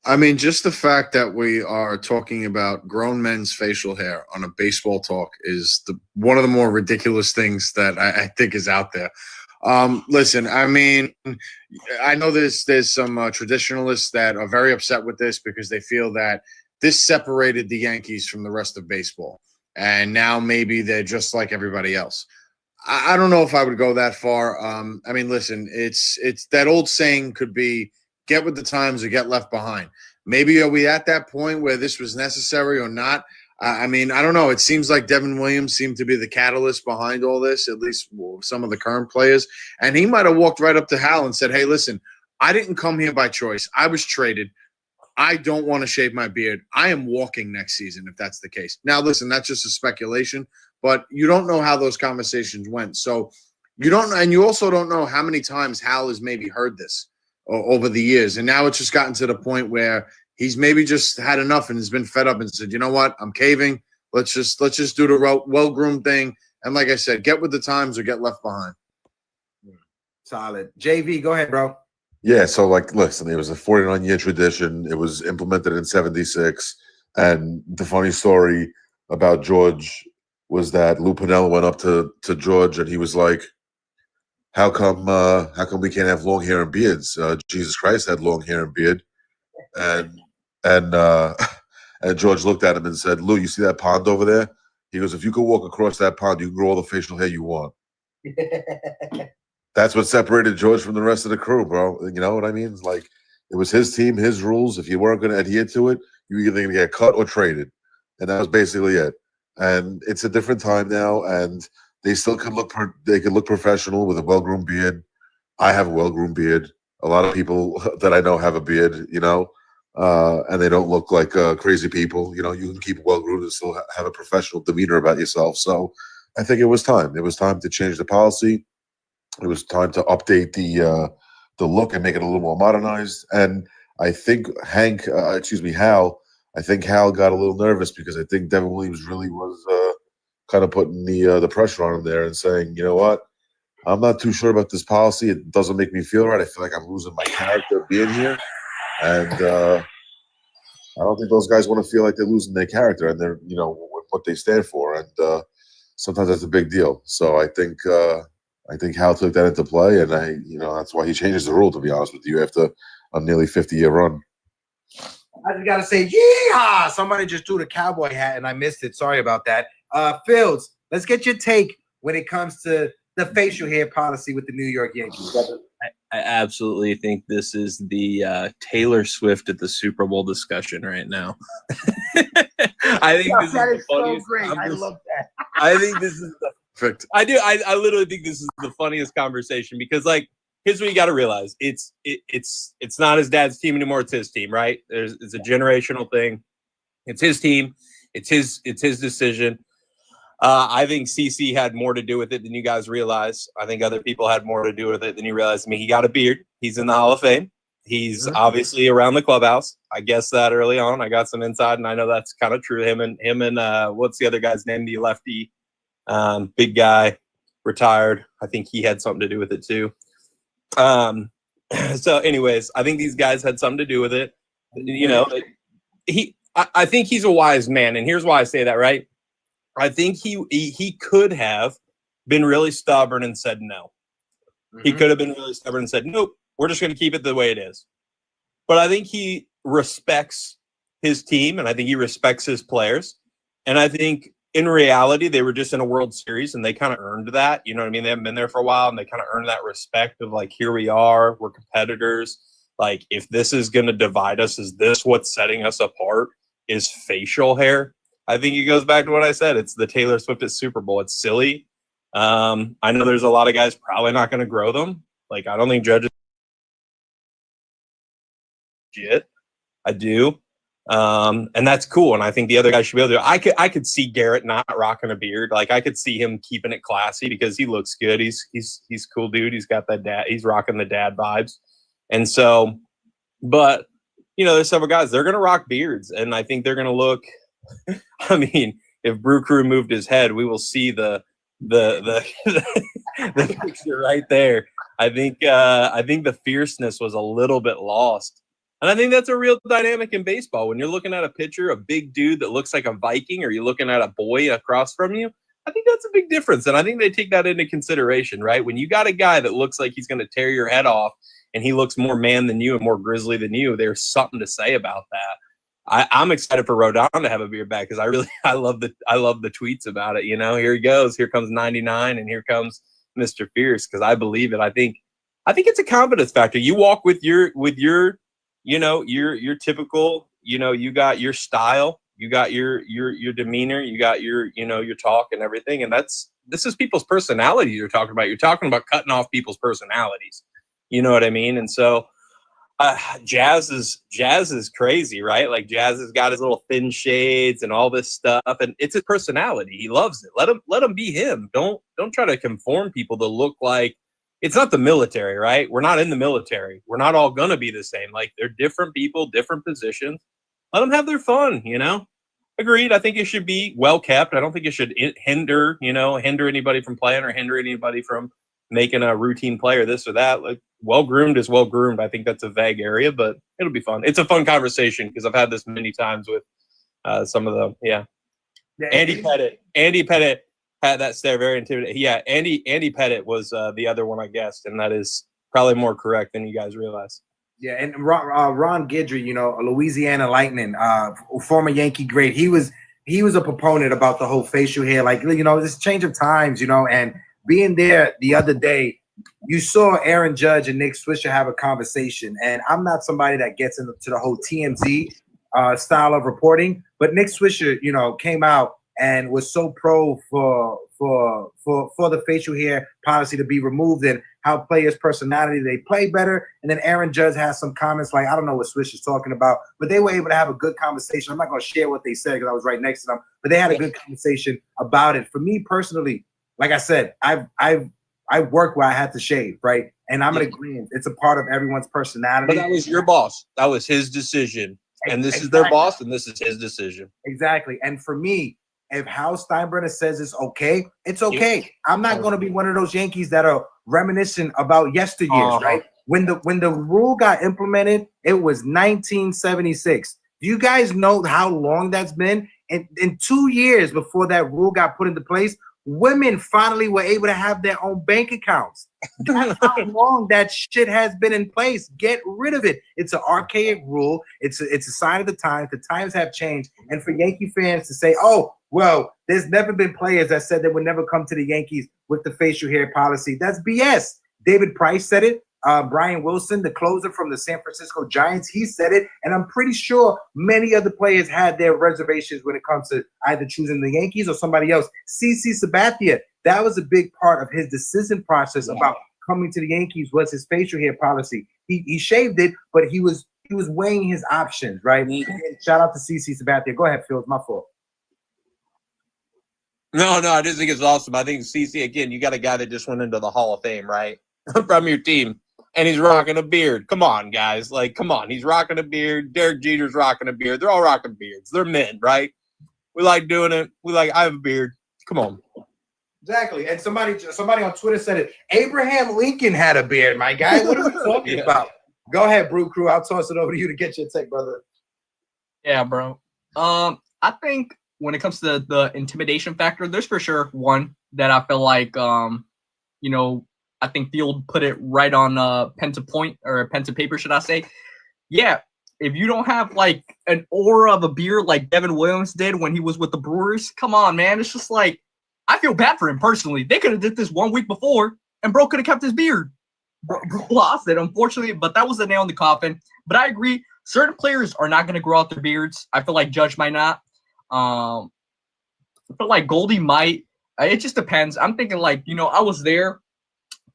I mean, just the fact that we are talking about grown men's facial hair on a baseball talk is one of the more ridiculous things that I think is out there. Listen, I mean, I know there's some traditionalists that are very upset with this because they feel that this separated the Yankees from the rest of baseball. And now maybe they're just like everybody else. I don't know if I would go that far. I mean, listen, it's that old saying could be get with the times or get left behind. Maybe are we at that point where this was necessary or not? I mean, I don't know. It seems like Devin Williams seemed to be the catalyst behind all this, at least some of the current players. And he might have walked right up to Hal and said, hey, listen, I didn't come here by choice. I was traded. I don't want to shave my beard. I am walking next season if that's the case. Now, listen, that's just a speculation, but you don't know how those conversations went. So you don't know, and you also don't know how many times Hal has maybe heard this over the years. And now it's just gotten to the point where he's maybe just had enough and has been fed up and said, you know what, I'm caving. Let's just do the well-groomed thing. And like I said, get with the times or get left behind. Solid. JV, go ahead, bro. Yeah, so like, listen, it was a 49-year tradition. It was implemented in 76. And the funny story about George was that Lou Piniella went up to George and he was like, how come we can't have long hair and beards? Jesus Christ had long hair and beard. And George looked at him and said, Lou, you see that pond over there? He goes, if you could walk across that pond, you can grow all the facial hair you want. That's what separated George from the rest of the crew, bro. You know what I mean? It's like, it was his team, his rules. If you weren't going to adhere to it, you were either going to get cut or traded. And that was basically it. And it's a different time now, and they still could look professional with a well-groomed beard. I have a well-groomed beard. A lot of people that I know have a beard, you know, and they don't look like crazy people. You know, you can keep it well-groomed and still have a professional demeanor about yourself. So I think it was time. It was time to change the policy. It was time to update the look and make it a little more modernized. And I think Hal I think Hal got a little nervous because I think Devin Williams really was kind of putting the pressure on him there and saying, you know what, I'm not too sure about this policy. It doesn't make me feel right. I feel like I'm losing my character being here, and I don't think those guys want to feel like they're losing their character and they're what they stand for, and sometimes that's a big deal. So I think Hal took that into play, and that's why he changes the rule. To be honest with you, after a nearly 50-year run. I just gotta say, yeehaw! Somebody just threw the cowboy hat and I missed it. Sorry about that. Fields, let's get your take when it comes to the facial hair policy with the New York Yankees. I absolutely think this is the Taylor Swift at the Super Bowl discussion right now. I think this that is is the funniest. so great. I love that. I think this is the perfect. I do. I literally think this is the funniest conversation because, like, here's what you got to realize: it's not his dad's team anymore. It's his team, right? It's a generational thing. It's his team. It's his decision. I think CC had more to do with it than you guys realize. I think other people had more to do with it than you realize. I mean, he got a beard. He's in the Hall of Fame. He's obviously around the clubhouse. I guessed that early on. I got some inside, and I know that's kind of true. Him and what's the other guy's name? The lefty, big guy, retired. I think he had something to do with it too. So, anyways, I think these guys had something to do with it. I think he's a wise man, and here's why I say that. Right? I think he could have been really stubborn and said no. He could have been really stubborn and said, nope, we're just going to keep it the way it is. But I think he respects his team, and I think he respects his players. And I think in reality, they were just in a World Series, and they kind of earned that. You know what I mean? They haven't been there for a while, and they kind of earned that respect of, like, here we are, we're competitors. Like, if this is going to divide us, is this what's setting us apart, is facial hair? I think it goes back to what I said. It's the Taylor Swift at Super Bowl. It's silly. I know there's a lot of guys probably not going to grow them. Like, I don't think judges legit. I do. And that's cool. And I think the other guys should be able to. I could see Garrett not rocking a beard. Like, I could see him keeping it classy because he looks good. He's a cool dude. He's got that dad. He's rocking the dad vibes. And so, but, there's several guys. They're going to rock beards. And I think they're going to look – I mean, if Brew Crew moved his head, we will see the picture right there. I think the fierceness was a little bit lost, and I think that's a real dynamic in baseball. When you're looking at a pitcher, a big dude that looks like a Viking, or you're looking at a boy across from you, I think that's a big difference, and I think they take that into consideration, right? When you got a guy that looks like he's going to tear your head off, and he looks more man than you and more grizzly than you, there's something to say about that. I'm excited for Rodon to have a beard back because I love the tweets about it. Here he goes. Here comes 99, and here comes Mr. Fierce because I believe it. I think it's a confidence factor. You walk with your typical. You got your style. You got your demeanor. You got your talk and everything. And this is people's personality you're talking about. You're talking about cutting off people's personalities. You know what I mean? And so. Jazz is crazy, right? Like, Jazz has got his little thin shades and all this stuff, and it's his personality. He loves it. Let him be him. Don't try to conform people to look like it's not the military, right? We're not in the military. We're not all gonna be the same. Like, they're different people, different positions. Let them have their fun. Agreed. I think it should be well kept. I don't think it should hinder anybody from playing or hinder anybody from making a routine play or this or that. Like, well-groomed is well-groomed. I think that's a vague area, but it'll be fun. It's a fun conversation because I've had this many times with some of them. Yeah. Andy Pettit had that stare, very intimidating. Yeah, Andy Pettit was the other one I guessed, and that is probably more correct than you guys realize. Yeah, and Ron Guidry, Louisiana Lightning, former Yankee great. He was a proponent about the whole facial hair, like, this change of times, and being there the other day, you saw Aaron Judge and Nick Swisher have a conversation, and I'm not somebody that gets into the whole TMZ style of reporting, but Nick Swisher, came out and was so pro for the facial hair policy to be removed and how players' personality, they play better. And then Aaron Judge has some comments like, I don't know what Swisher's talking about, but they were able to have a good conversation. I'm not going to share what they said because I was right next to them, but they had a good conversation about it. For me personally, like I said, I work where I had to shave, right? And I'm in agreement. It's a part of everyone's personality. But that was your boss. That was his decision. And this is their boss, and this is his decision. Exactly. And for me, if Hal Steinbrenner says it's okay, it's okay. I'm not going to be one of those Yankees that are reminiscent about yesteryears, right? When the rule got implemented, it was 1976. Do you guys know how long that's been? In 2 years before that rule got put into place, women finally were able to have their own bank accounts. That's how long that shit has been in place. Get rid of it. It's an archaic rule. It's a sign of the times. The times have changed. And for Yankee fans to say, oh, well, there's never been players that said they would never come to the Yankees with the facial hair policy. That's BS. David Price said it. Brian Wilson, the closer from the San Francisco Giants, he said it. And I'm pretty sure many other players had their reservations when it comes to either choosing the Yankees or somebody else. CC Sabathia, that was a big part of his decision process about coming to the Yankees was his facial hair policy. He shaved it, but he was weighing his options, right? And shout out to CC Sabathia. Go ahead, Phil. It's my fault. No, I just think it's awesome. I think CC, again, you got a guy that just went into the Hall of Fame, right? From your team. And he's rocking a beard. Come on, guys. Like, come on. He's rocking a beard. Derek Jeter's rocking a beard. They're all rocking beards. They're men, right? We like doing it. I have a beard. Come on. Exactly. And somebody on Twitter said it. Abraham Lincoln had a beard, my guy. What are we talking about? Go ahead, Brew Crew. I'll toss it over to you to get your take, brother. Yeah, bro. I think when it comes to the intimidation factor, there's for sure one that I feel like, I think Field put it right on pen to point or pen to paper, should I say. Yeah, if you don't have like an aura of a beard like Devin Williams did when he was with the Brewers, come on, man. It's just like, I feel bad for him personally. They could have did this 1 week before and bro could have kept his beard. Bro lost it, unfortunately, but that was the nail in the coffin. But I agree, certain players are not going to grow out their beards. I feel like Judge might not. I feel like Goldie might. It just depends. I'm thinking like, I was there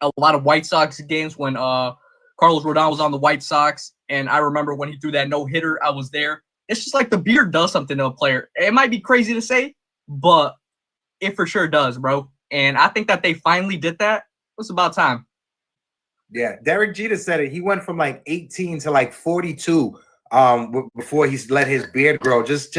a lot of White Sox games when Carlos Rodon was on the White Sox, and I remember when he threw that no-hitter, I was there. It's just like the beard does something to a player. It might be crazy to say, but it for sure does, bro. And I think that they finally did that. It's about time. Yeah, Derek Jeter said it. He went from like 18 to like 42 before he let his beard grow. Just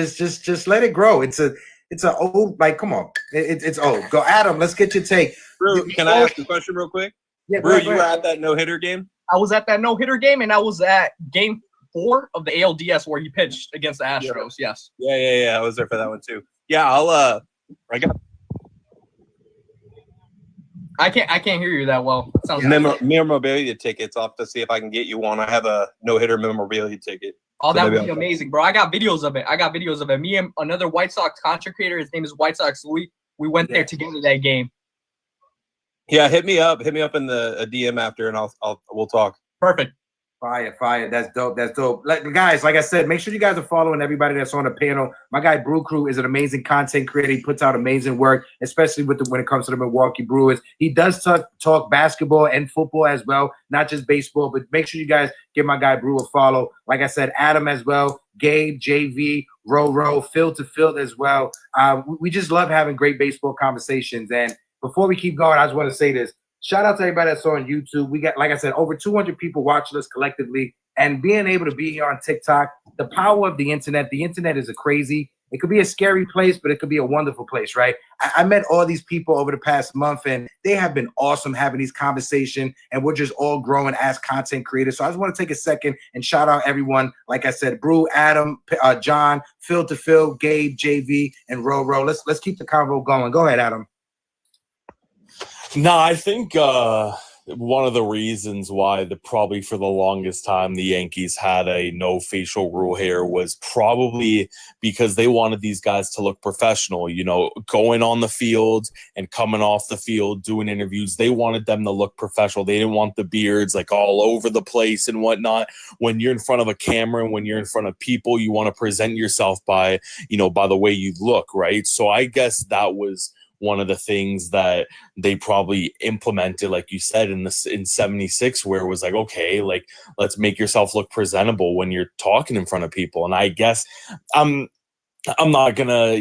let it grow. It's a old, like, come on. It's old. Go, Adam, let's get your take. Brew, can I ask a question real quick? Yeah, Brew, you were at that no-hitter game? I was at that no-hitter game, and I was at game 4 of the ALDS where he pitched against the Astros, yes. Yeah. I was there for that one, too. Yeah, I can't hear you that well. Sounds memorabilia tickets. I'll have to see if I can get you one. I have a no-hitter memorabilia ticket. Oh, that would be amazing, bro. I got videos of it. Me and another White Sox content creator, his name is White Sox Louis. We went there together that game. Yeah, hit me up in the DM after, and we'll talk. Perfect. Fire. That's dope. Guys, like I said, make sure you guys are following everybody that's on the panel. My guy Brew Crew is an amazing content creator. He puts out amazing work, especially when it comes to the Milwaukee Brewers. He does talk basketball and football as well, not just baseball. But make sure you guys give my guy Brew a follow. Like I said, Adam as well, Gabe, JV, Ro, Phil to Phil as well. We just love having great baseball conversations. And before we keep going, I just want to say this. Shout out to everybody that's on YouTube. We got, like I said, over 200 people watching us collectively, and being able to be here on TikTok. The power of the internet. The internet is crazy. It could be a scary place, but it could be a wonderful place, right? I met all these people over the past month, and they have been awesome having these conversations, and we're just all growing as content creators. So I just want to take a second and shout out everyone. Like I said, Brew, Adam, John, Phil to Phil, Gabe, JV, and Ro. Let's keep the convo going. Go ahead, Adam. No, I think one of the reasons why probably for the longest time the Yankees had a no facial rule here was probably because they wanted these guys to look professional, going on the field and coming off the field, doing interviews. They wanted them to look professional. They didn't want the beards like all over the place and whatnot. When you're in front of a camera and when you're in front of people, you want to present yourself by the way you look, right? So I guess that was one of the things that they probably implemented, like you said, in 76, where it was like, okay, like, let's make yourself look presentable when you're talking in front of people. And I guess I'm not gonna,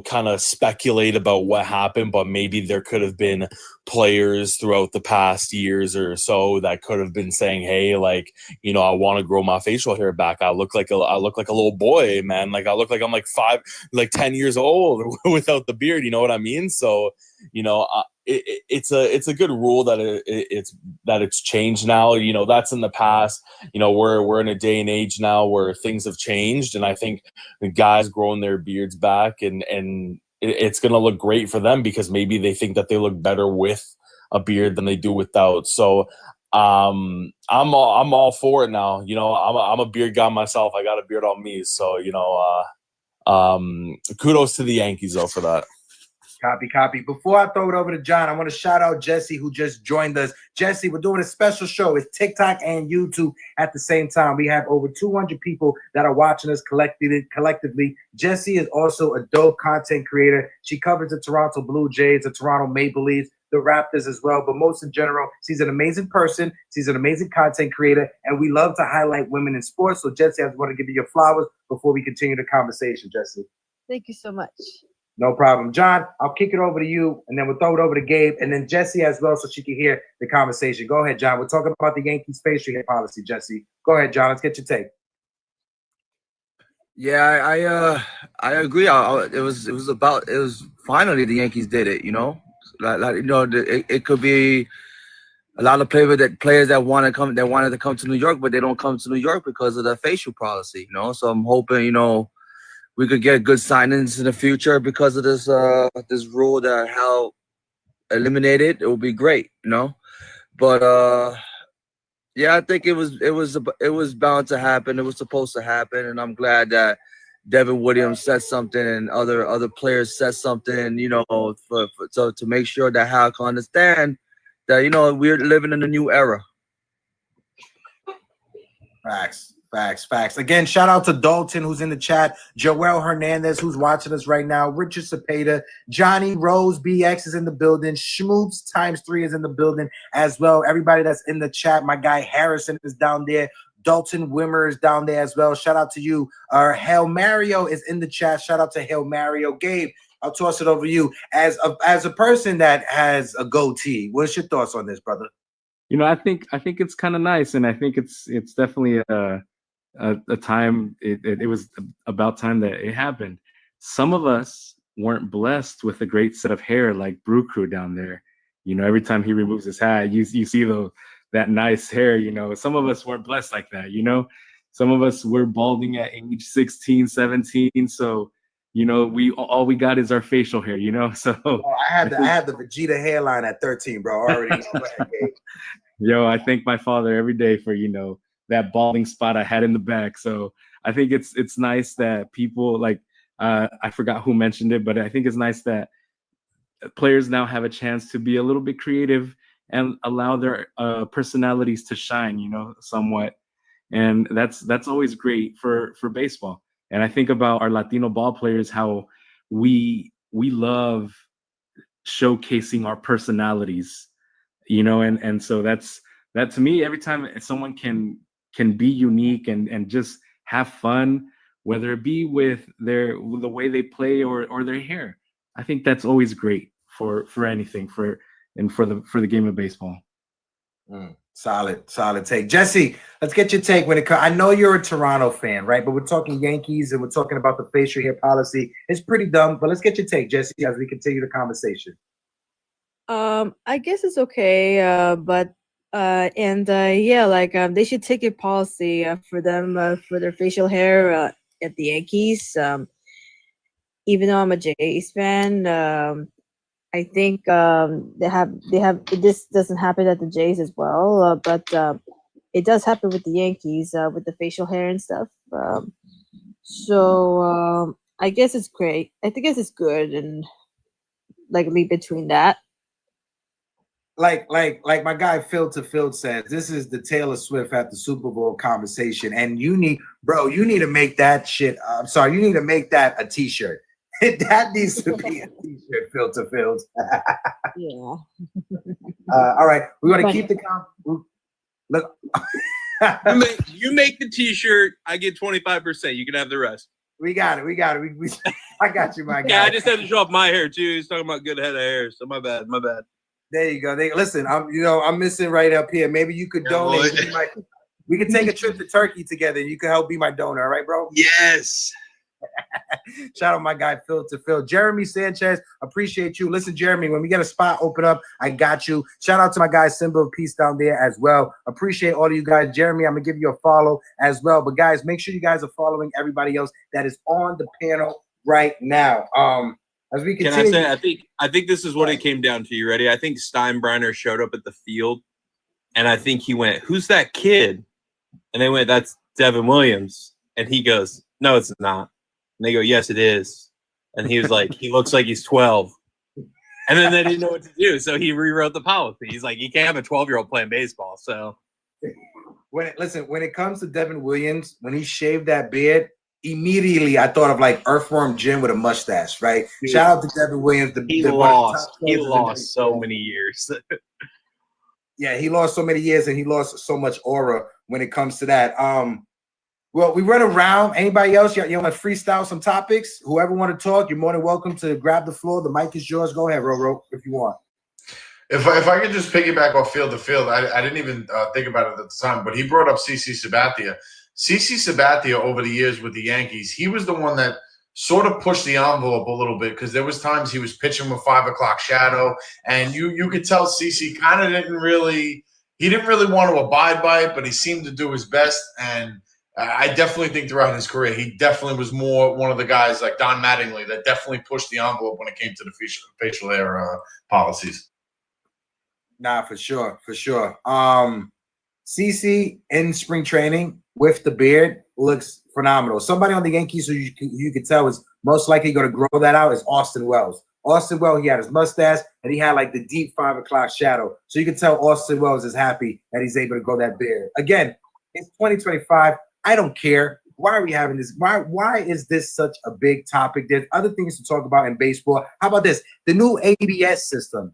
kind of speculate about what happened, but maybe there could have been players throughout the past years or so that could have been saying, "Hey, like, I want to grow my facial hair back. I look like a little boy, man. Like I look like I'm like 10 years old without the beard." You know what I mean? So, it's a good rule that it's changed now. That's in the past. We're in a day and age now where things have changed, and I think the guys growing their beards back and it's going to look great for them because maybe they think that they look better with a beard than they do without. So I'm all for it now. I'm a beard guy myself. I got a beard on me. So, kudos to the Yankees though for that. Copy. Before I throw it over to John, I want to shout out Jesse, who just joined us. Jesse, we're doing a special show. It's TikTok and YouTube at the same time. We have over 200 people that are watching us collectively. Jesse is also a dope content creator. She covers the Toronto Blue Jays, the Toronto Maple Leafs, the Raptors as well. But most in general, she's an amazing person. She's an amazing content creator. And we love to highlight women in sports. So, Jesse, I just want to give you your flowers before we continue the conversation, Jesse. Thank you so much. No problem. John, I'll kick it over to you, and then we'll throw it over to Gabe, and then Jesse as well so she can hear the conversation. Go ahead, John. We're talking about the Yankees facial hair policy, Jesse. Go ahead, John. Let's get your take. Yeah, I agree. It was finally the Yankees did it, it could be a lot of players that wanted to come to New York, but they don't come to New York because of the facial policy, So I'm hoping, we could get good signings in the future because of this this rule that help eliminate it. It would be great, But yeah, I think it was bound to happen. It was supposed to happen, and I'm glad that Devin Williams said something and other players said something, to make sure that Hal can understand that we're living in a new era. Facts. Again, shout out to Dalton, who's in the chat. Joel Hernandez, who's watching us right now. Richard Cepeda. Johnny Rose BX is in the building. Schmoops ×3 is in the building as well. Everybody that's in the chat. My guy Harrison is down there. Dalton Wimmer is down there as well. Shout out to you. Hail Mario is in the chat. Shout out to Hail Mario. Gabe, I'll toss it over to you. As a person that has a goatee, what's your thoughts on this, brother? I think it's kind of nice, and I think it's definitely a time. It was about time that it happened. Some of us weren't blessed with a great set of hair like Brew Crew down there. Every time he removes his hat, you see that nice hair. Some of us weren't blessed like that. Some of us were balding at age 16, 17. So all we got is our facial hair. So I had the Vegeta hairline at 13, bro. I already know that. Yo, I thank my father every day for that balding spot I had in the back. So I think it's nice that people like I forgot who mentioned it, but I think it's nice that players now have a chance to be a little bit creative and allow their personalities to shine, somewhat. And that's always great for baseball. And I think about our Latino ball players, how we love showcasing our personalities. And so that to me, every time someone can be unique and just have fun, whether it be with the way they play or their hair, I think that's always great for anything for the game of baseball. Solid take. Jesse, let's get your take when it comes. I know you're a Toronto fan, right? But we're talking Yankees and we're talking about the facial hair policy. It's pretty dumb, but let's get your take, Jesse, as we continue the conversation. I guess it's okay, but they should take a policy for them for their facial hair at the Yankees. Even though I'm a Jays fan, I think they have this doesn't happen at the Jays as well, but it does happen with the Yankees with the facial hair and stuff. So I guess it's great. I think it's good and leave between that. Like my guy Phil to Phil says, this is the Taylor Swift at the Super Bowl conversation, and you need to make that shit. You need to make that a T-shirt. That needs to be a T-shirt, Phil to Phil. Yeah. All right, we want to keep the You make the T-shirt. I get 25%. You can have the rest. We got it. I got you, my guy. Yeah, I just had to show off my hair too. He's talking about good head of hair, so my bad. There you go. Listen, I'm missing right up here. Maybe you could donate. We could take a trip to Turkey together. You could help be my donor, all right, bro? Yes. Shout out my guy Phil to Phil. Jeremy Sanchez, appreciate you. Listen, Jeremy, when we get a spot open up, I got you. Shout out to my guy Symbol of Peace down there as well. Appreciate all of you guys. Jeremy, I'm gonna give you a follow as well. But guys, make sure you guys are following everybody else that is on the panel right now. As we continue, Can I say I think this is what it came down to. You ready? I think Steinbrenner showed up at the field, and I think he went, "Who's that kid?" And they went, "That's Devin Williams." And he goes, "No, it's not." And they go, "Yes, it is." And he was like, "He looks like he's 12." And then they didn't know what to do, so he rewrote the policy. He's like, "You can't have a 12-year-old playing baseball." So, when it comes to Devin Williams, when he shaved that beard, immediately I thought of like Earthworm Jim with a mustache, right? Dude, shout out to Devin Williams. He lost so many years. Yeah, he lost so many years and he lost so much aura when it comes to that. Well, we run around. Anybody else? You want to freestyle some topics? Whoever want to talk, you're more than welcome to grab the floor. The mic is yours. Go ahead, Roro, if you want. If I could just piggyback off field to field, I didn't even think about it at the time, but he brought up CC Sabathia. CC Sabathia over the years with the Yankees, he was the one that sort of pushed the envelope a little bit because there was times he was pitching with 5 o'clock shadow, and you could tell CC kind of didn't really want to abide by it, but he seemed to do his best. And I definitely think throughout his career, he definitely was more one of the guys like Don Mattingly that definitely pushed the envelope when it came to the facial hair policies. Nah, for sure. CC in spring training with the beard looks phenomenal. Somebody on the Yankees who you could tell is most likely going to grow that out is Austin Wells. Austin Wells, he had his mustache and he had like the deep 5 o'clock shadow. So you can tell Austin Wells is happy that he's able to grow that beard. Again, it's 2025. I don't care. Why are we having this? Why is this such a big topic? There's other things to talk about in baseball. How about this? The new ABS system.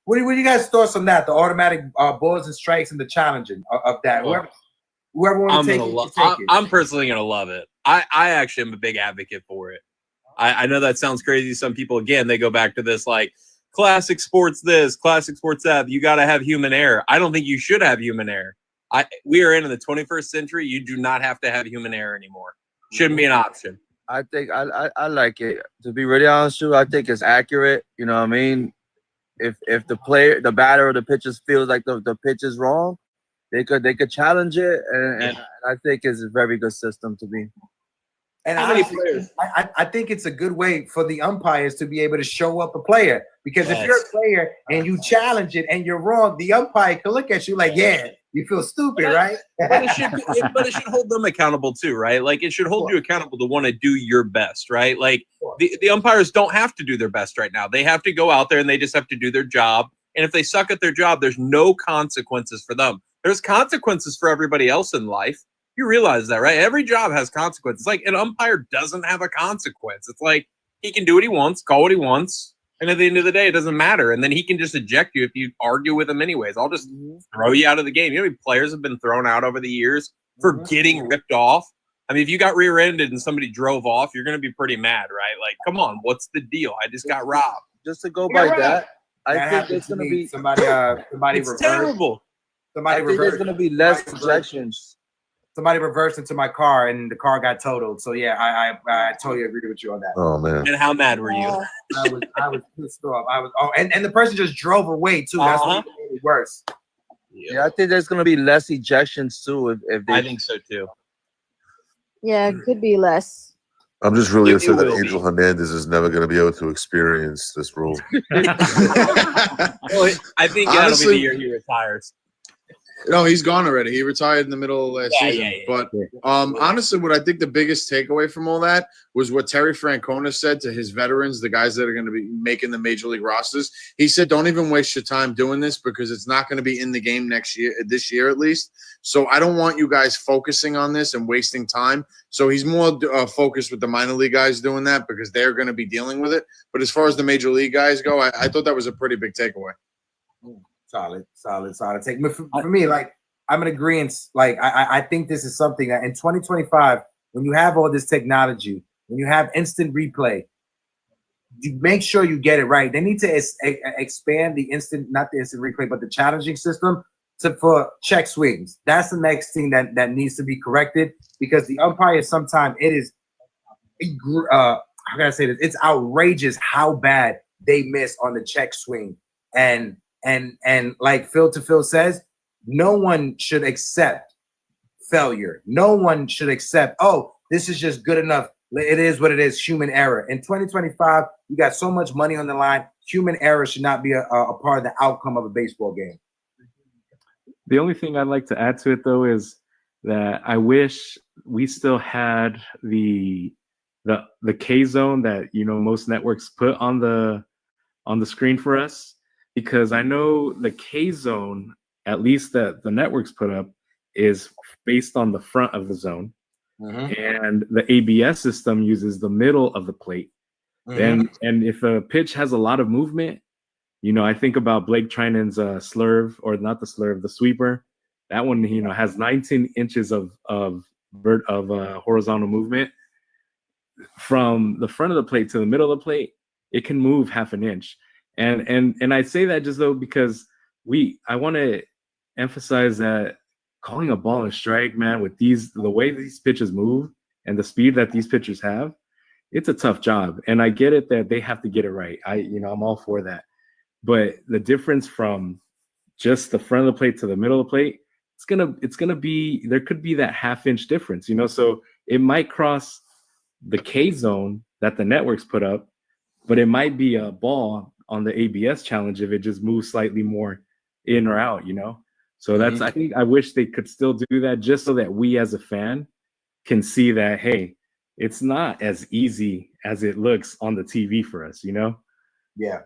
What are you guys' thoughts on that? The automatic balls and strikes and the challenging of that. Whoever wants to take it. I'm personally going to love it. I actually am a big advocate for it. I know that sounds crazy. Some people, again, they go back to this like classic sports this, classic sports that. You got to have human error. I don't think you should have human error. We are in the 21st century. You do not have to have human error anymore. Shouldn't be an option. I think I like it. To be really honest with you, I think it's accurate. You know what I mean? If the batter or the pitcher feels like the pitch is wrong, they could challenge it, and I think it's a very good system to be. And I think it's a good way for the umpires to be able to show up a player, because if you're a player and you challenge it and you're wrong, the umpire can look at you like, yeah, you feel stupid, right? But it should hold them accountable too, right? Like it should hold you accountable to want to do your best, right? Like the umpires don't have to do their best right now. They have to go out there and they just have to do their job. And if they suck at their job, there's no consequences for them. There's consequences for everybody else in life. You realize that, right? Every job has consequences. Like an umpire doesn't have a consequence. It's like he can do what he wants, call what he wants, and at the end of the day, it doesn't matter. And then he can just eject you if you argue with him anyways. I'll just throw you out of the game. You know how many players have been thrown out over the years for getting ripped off? I mean, if you got rear-ended and somebody drove off, you're going to be pretty mad, right? Like, come on, what's the deal? I just got robbed. Just to go by that, I think there's going to be somebody it's reversed. Terrible. Somebody I think there's going to be less ejections. Somebody reversed into my car and the car got totaled. So yeah, I totally agree with you on that. Oh man! And how mad were you? I was pissed off. And the person just drove away too. That's what made it worse. Yeah, I think there's going to be less ejections too. If they, I think so too. Yeah, it could be less. I'm just really upset that Angel Hernandez is never going to be able to experience this rule. Well, I think that'll be the year he retires. No, he's gone already. He retired in the middle of last season. Yeah. But honestly, what I think the biggest takeaway from all that was what Terry Francona said to his veterans, the guys that are going to be making the major league rosters. He said, don't even waste your time doing this because it's not going to be in the game this year at least. So I don't want you guys focusing on this and wasting time. So he's more focused with the minor league guys doing that because they're going to be dealing with it. But as far as the major league guys go, I thought that was a pretty big takeaway. Solid. Take for me, like I'm in agreement. Like I think this is something that in 2025, when you have all this technology, when you have instant replay, you make sure you get it right. They need to expand the not the instant replay, but the challenging system for check swings. That's the next thing that needs to be corrected, because the umpires sometimes how can I say this? It's outrageous how bad they miss on the check swing. And like Phil to Phil says, no one should accept failure. No one should accept, oh, this is just good enough. It is what it is, human error. In 2025, you got so much money on the line. Human error should not be a part of the outcome of a baseball game. The only thing I'd like to add to it, though, is that I wish we still had the K zone that most networks put on the screen for us, because I know the K zone, at least that the networks put up, is based on the front of the zone, and the ABS system uses the middle of the plate. And if a pitch has a lot of movement, I think about Blake Treinen's slurve, or not the slurve, the sweeper. That one, has 19 inches of horizontal movement. From the front of the plate to the middle of the plate, it can move half an inch. And I say that just though because I want to emphasize that calling a ball a strike, man, with the way these pitches move and the speed that these pitchers have, it's a tough job. And I get it that they have to get it right. I'm all for that. But the difference from just the front of the plate to the middle of the plate, it's gonna be, there could be that half-inch difference, so it might cross the K zone that the networks put up, but it might be a ball on the ABS challenge if it just moves slightly more in or out, So I wish they could still do that, just so that we as a fan can see that, hey, it's not as easy as it looks on the TV for us, Yeah.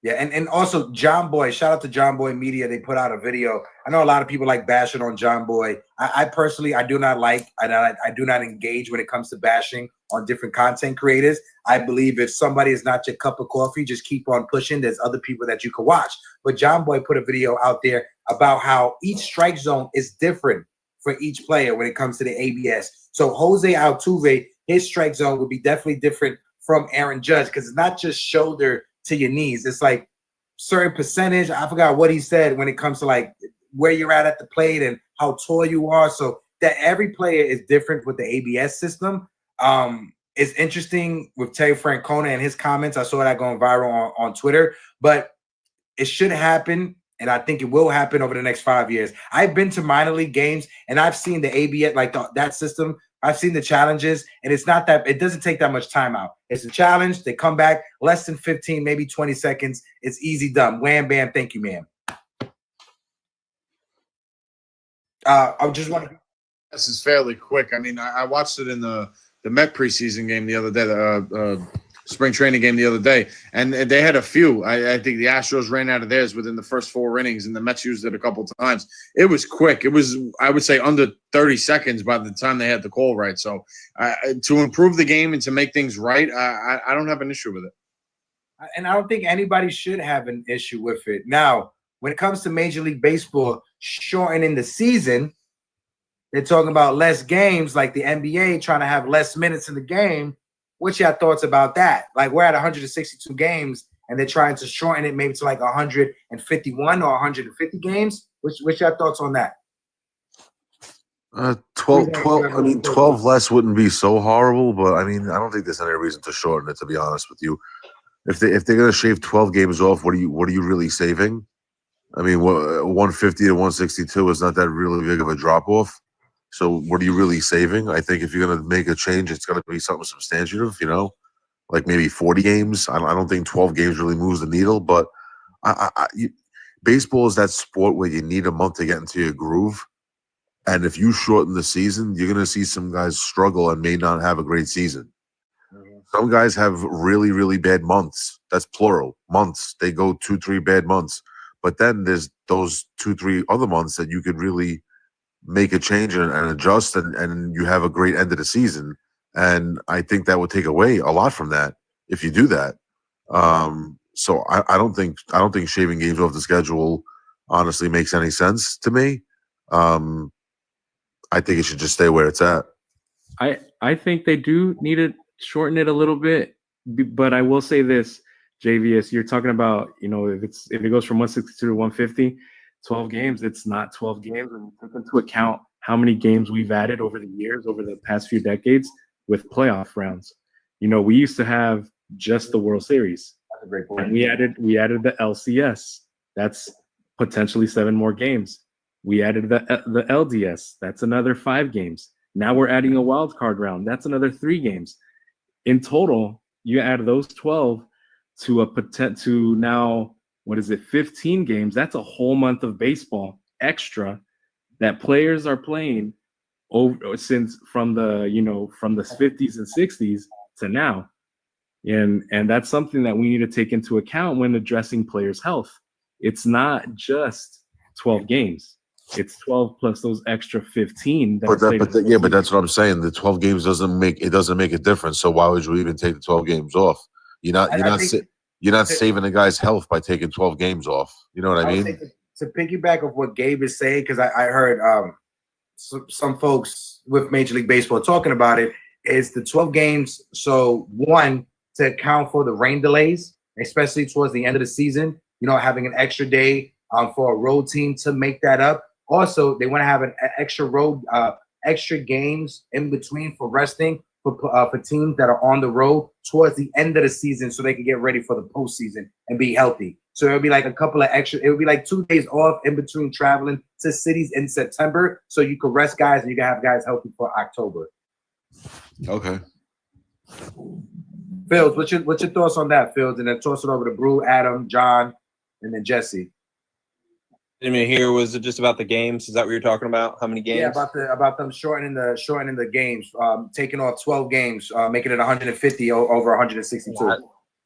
Yeah, and also John Boy, shout out to John Boy Media. They put out a video. I know a lot of people like bashing on John Boy. I personally, I do not like, I do not engage when it comes to bashing on different content creators. I believe if somebody is not your cup of coffee, just keep on pushing. There's other people that you can watch. But John Boy put a video out there about how each strike zone is different for each player when it comes to the ABS. So Jose Altuve, his strike zone would be definitely different from Aaron Judge, because it's not just shoulder to your knees. It's like certain percentage. I forgot what he said when it comes to like where you're at the plate and how tall you are. So that every player is different with the ABS system. It's interesting with Terry Francona and his comments. I saw that going viral on Twitter, but it should happen. And I think it will happen over the next 5 years. I've been to minor league games and I've seen the ABS, like that system. I've seen the challenges, and it's not that, it doesn't take that much time out. It's a challenge. They come back less than 15, maybe 20 seconds. It's easy done. Wham, bam. Thank you, ma'am. I just want to. This is fairly quick. I mean, I watched it in the Met preseason game the other day, spring training game the other day, and they had a few. I think the Astros ran out of theirs within the first 4 innings, and the Mets used it a couple times. It was quick. It was, I would say, under 30 seconds by the time they had the call right. So to improve the game and to make things right, I don't have an issue with it. And I don't think anybody should have an issue with it. Now, when it comes to Major League Baseball shortening the season, they're talking about less games, like the NBA trying to have less minutes in the game. What's your thoughts about that? Like, we're at 162 games and they're trying to shorten it maybe to like 151 or 150 games. What's your thoughts on that? 12 less wouldn't be so horrible, but I mean, I don't think there's any reason to shorten it, to be honest with you. If they're going to shave 12 games off, what are you really saving? I mean, 150 to 162 is not that really big of a drop off. So what are you really saving? I think if you're going to make a change, it's going to be something substantive, like maybe 40 games. I don't think 12 games really moves the needle, but baseball is that sport where you need a month to get into your groove. And if you shorten the season, you're going to see some guys struggle and may not have a great season. Some guys have really, really bad months. That's plural, months. They go 2-3 bad months. But then there's those 2-3 other months that you could really make a change and adjust, and you have a great end of the season. And I think that would take away a lot from that if you do that. So I don't think shaving games off the schedule honestly makes any sense to me. I think it should just stay where it's at. I think they do need to shorten it a little bit. But I will say this, JVS, you're talking about, if it goes from 162 to 150, 12 games, it's not 12 games. And take into account how many games we've added over the years, over the past few decades with playoff rounds. We used to have just the World Series. That's a great point. And we added the LCS. That's potentially 7 more games. We added the LDS. That's another 5 games. Now we're adding a wild card round. That's another 3 games. In total, you add those 12 to now, 15 games. That's a whole month of baseball extra that players are playing since from the 50s and 60s to now. And that's something that we need to take into account when addressing players' health. It's not just 12 games. It's 12 plus those extra 15. But that's what I'm saying. The 12 games doesn't make a difference. So why would you even take the 12 games off? You're not saving the guy's health by taking 12 games off. You know what I mean? To piggyback of what Gabe is saying, because I heard some folks with Major League Baseball talking about it, is the 12 games. So one, to account for the rain delays, especially towards the end of the season, having an extra day for a road team to make that up. Also, they want to have an extra games in between for resting for teams that are on the road towards the end of the season, so they can get ready for the postseason and be healthy. So it'll be like a couple of extra. It would be like 2 days off in between traveling to cities in September, so you can rest guys and you can have guys healthy for October. Okay. Fields, what's your thoughts on that, Fields? And then toss it over to Brew, Adam, John, and then Jesse. Didn't even hear. Was it just about the games? Is that what you're talking about? How many games? Yeah, about them shortening the games, taking off 12 games, making it 150 over 162.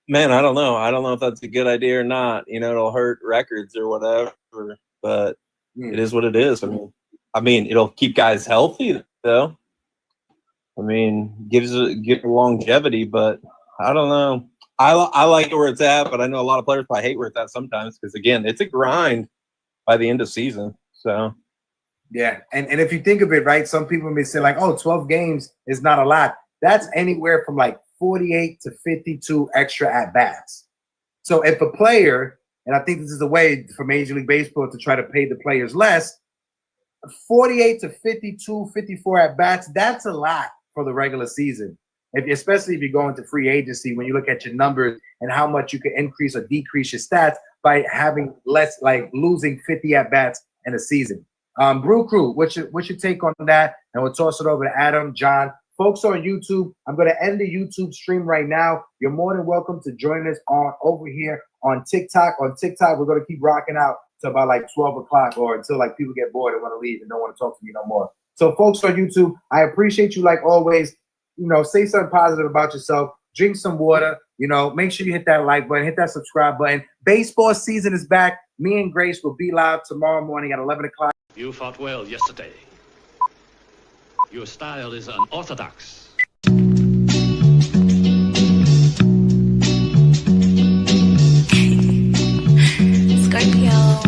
Man, I don't know. I don't know if that's a good idea or not. It'll hurt records or whatever. But it is what it is. I mean, it'll keep guys healthy though. Gives longevity, but I don't know. I like where it's at, but I know a lot of players probably hate where it's at sometimes because again, it's a grind by the end of season. So yeah, and if you think of it, right, some people may say like, oh, 12 games is not a lot. That's anywhere from like 48 to 52 extra at bats. So if a player, and I think this is a way for Major League Baseball to try to pay the players less, 48 to 52, 54 at bats, that's a lot for the regular season. Especially if you go into free agency, when you look at your numbers and how much you can increase or decrease your stats by having less, like losing 50 at bats in a season. Brew Crew, what's your take on that? And we'll toss it over to Adam, John. Folks on YouTube, I'm going to end the YouTube stream right now. You're more than welcome to join us over here on TikTok. On TikTok, we're going to keep rocking out to about like 12 o'clock or until like people get bored and want to leave and don't want to talk to me no more. So folks on YouTube, I appreciate you like always. Say something positive about yourself. Drink some water. Make sure you hit that like button, hit that subscribe button. Baseball season is back. Me and Grace will be live tomorrow morning at 11 o'clock. You fought well yesterday. Your style is unorthodox. Scorpio.